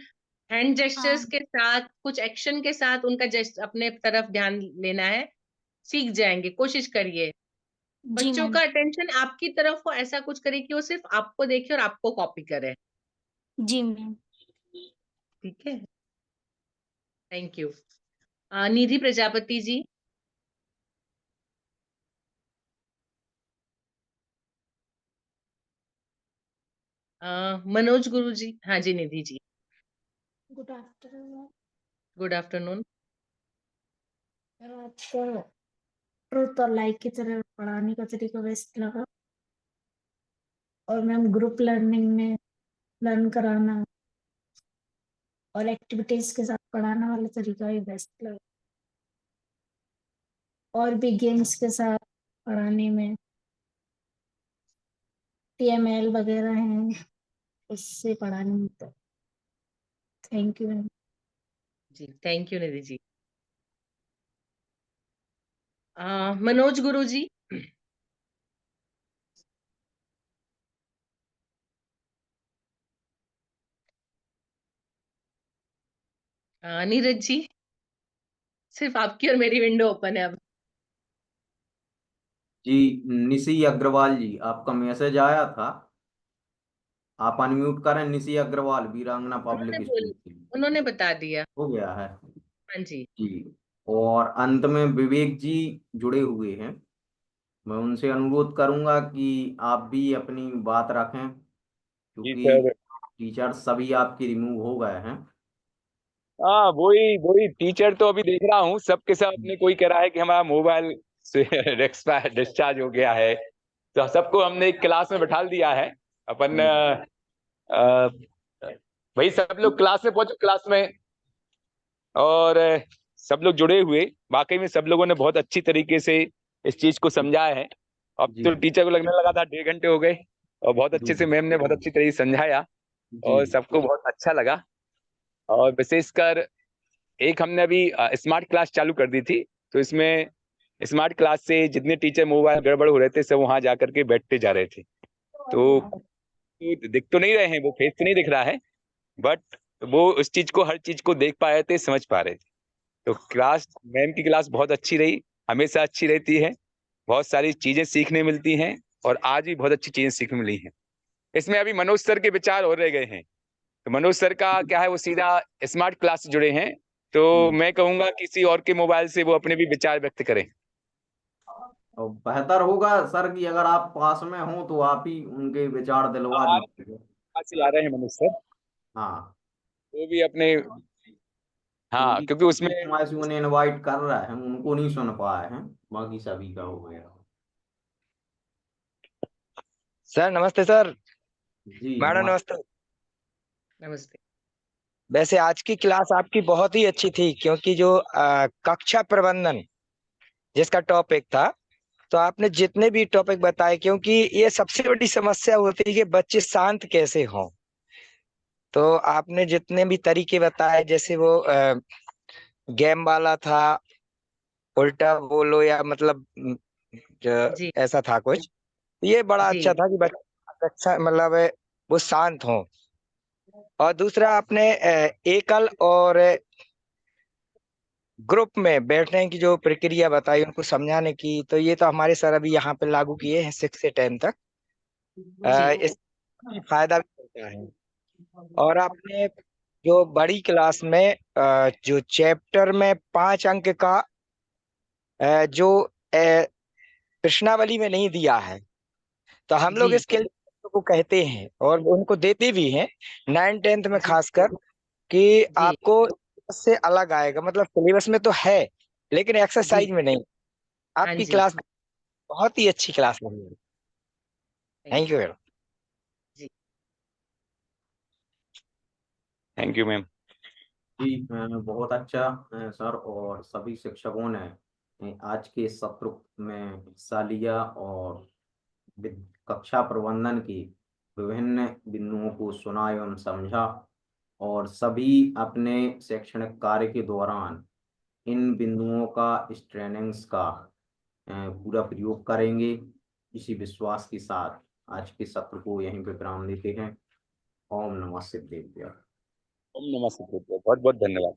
हैंड जेस्चर्स के साथ कुछ एक्शन के साथ उनका अपने तरफ ध्यान लेना है। सीख जाएंगे, कोशिश करिए। जी बच्चों मैम। का अटेंशन आपकी तरफ हो, ऐसा कुछ करे कि वो सिर्फ आपको देखे और आपको कॉपी करे। जी मैम। ठीक है, थैंक यू। निधि प्रजापति जी। मनोज गुरु जी। हाँ जी Nidhi ji. Good afternoon. Good afternoon. आपको ट्रूथ और लाइक की तरह पढ़ाने का तरीका बेस्ट लगा और मैम ग्रुप लर्निंग में लर्न कराना और एक्टिविटीज के साथ पढ़ाना वाला तरीका ही बेस्ट लगा। और भी गेम्स के साथ पढ़ाने में TML वगैरह हैं उससे पढ़ाने में। तो थैंक यू मैम। जी थैंक यू निधि जी। मनोज गुरु जी। नीरज जी। सिर्फ आपकी और मेरी विंडो ओपन है अब। जी निशी अग्रवाल जी, आपका मैसेज आया था, आप अनम्यूट करें। निशी अग्रवाल, वीरांगना पब्लिक स्कूल से। उन्होंने बता दिया। हो गया है हाँ जी। जी। और अंत में विवेक जी जुड़े हुए हैं, मैं उनसे अनुरोध करूंगा कि आप भी अपनी बात रखें जी क्योंकि सर। टीचर सभी आपके रिमूव हो गए हैं। हाँ वही वही टीचर तो अभी देख रहा हूँ सबके सब अपने, कोई कह रहा है कि हमारा मोबाइल से डिस्चार्ज हो गया है तो सबको हमने एक क्लास में बैठा दिया है अपन। भाई सब लोग क्लास में पहुंचो, क्लास में। और सब लोग जुड़े हुए, वाकई में सब लोगों ने बहुत अच्छी तरीके से इस चीज को समझाया है। अब तो टीचर को लगने लगा था 1.5 घंटे हो गए, और बहुत अच्छे से मैम ने बहुत अच्छी तरीके से समझाया और सबको बहुत अच्छा लगा। और विशेषकर एक हमने अभी स्मार्ट क्लास चालू कर दी थी, तो इसमें स्मार्ट क्लास से जितने टीचर मोबाइल गड़बड़ हो रहे थे सब वहां जा करके बैठते जा रहे थे। तो दिख तो नहीं रहे हैं, वो फेस तो नहीं दिख रहा है, बट वो उस चीज को, हर चीज को देख पा रहे थे, समझ पा रहे थे। तो क्लास, मैम की क्लास बहुत अच्छी रही, हमेशा अच्छी रहती है, बहुत सारी चीजें सीखने मिलती हैं, और आज भी बहुत अच्छी चीजें सीखने मिली हैं। इसमें अभी मनोज सर के विचार और रह गए हैं, तो मनोज सर का क्या है, वो सीधा स्मार्ट क्लास से जुड़े हैं, तो मैं कहूंगा किसी और के मोबाइल से वो अपने भी विचार व्यक्त करें। और बेहतर होगा सर कि अगर आप पास में हो तो आप ही उनके विचार दिलवा आप दीजिए। से आ रहे हैं मनोज सर, हाँ, वो भी अपने, हाँ, क्योंकि उसमें से उन्हें इनवाइट कर रहा है, हम उनको नहीं सुन पाए हैं, बाकी सभी का हो गया। सर नमस्ते सर। जी मैडम नमस्ते। नमस्ते। वैसे आज की क्लास आपकी बहुत ही अच्छी थी, क्योंकि जो कक्षा प्रबंधन जिसका टॉपिक था, तो आपने जितने भी टॉपिक बताए, क्योंकि ये सबसे बड़ी समस्या होती है कि बच्चे शांत कैसे हों, तो आपने जितने भी तरीके बताए, जैसे वो गेम वाला था, उल्टा बोलो, या मतलब ऐसा था कुछ, ये बड़ा अच्छा था कि बच्चा अच्छा, मतलब वो शांत हो। और दूसरा आपने एकल और ग्रुप में बैठने की जो प्रक्रिया बताई, उनको समझाने की, तो ये तो हमारे सर अभी यहाँ पे लागू किए हैं 6 से 10 तक। इस फायदा भी होता है। और आपने जो बड़ी क्लास में जो चैप्टर में 5 अंक का जो प्रश्नावली में नहीं दिया है, तो हम लोग इसके लिए बच्चों को कहते हैं और उनको देते भी हैं 9 10th में खासकर, कि आपको से अलग आएगा, मतलब सिलेबस में तो है लेकिन एक्सरसाइज में नहीं। आपकी क्लास बहुत ही अच्छी क्लास लगी। Thank you madam. Thank you ma'am. जी बहुत अच्छा सर, और सभी शिक्षकों ने आज के सत्र में हिस्सा लिया और कक्षा प्रबंधन की विभिन्न बिंदुओं को सुना एवं समझा, और सभी अपने शैक्षणिक कार्य के दौरान इन बिंदुओं का, इस ट्रेनिंग्स का पूरा प्रयोग करेंगे। इसी विश्वास के साथ आज के सत्र को यहीं पे विराम देते हैं। ओम नमः शिवाय। ओम नमः शिवाय। बहुत बहुत धन्यवाद।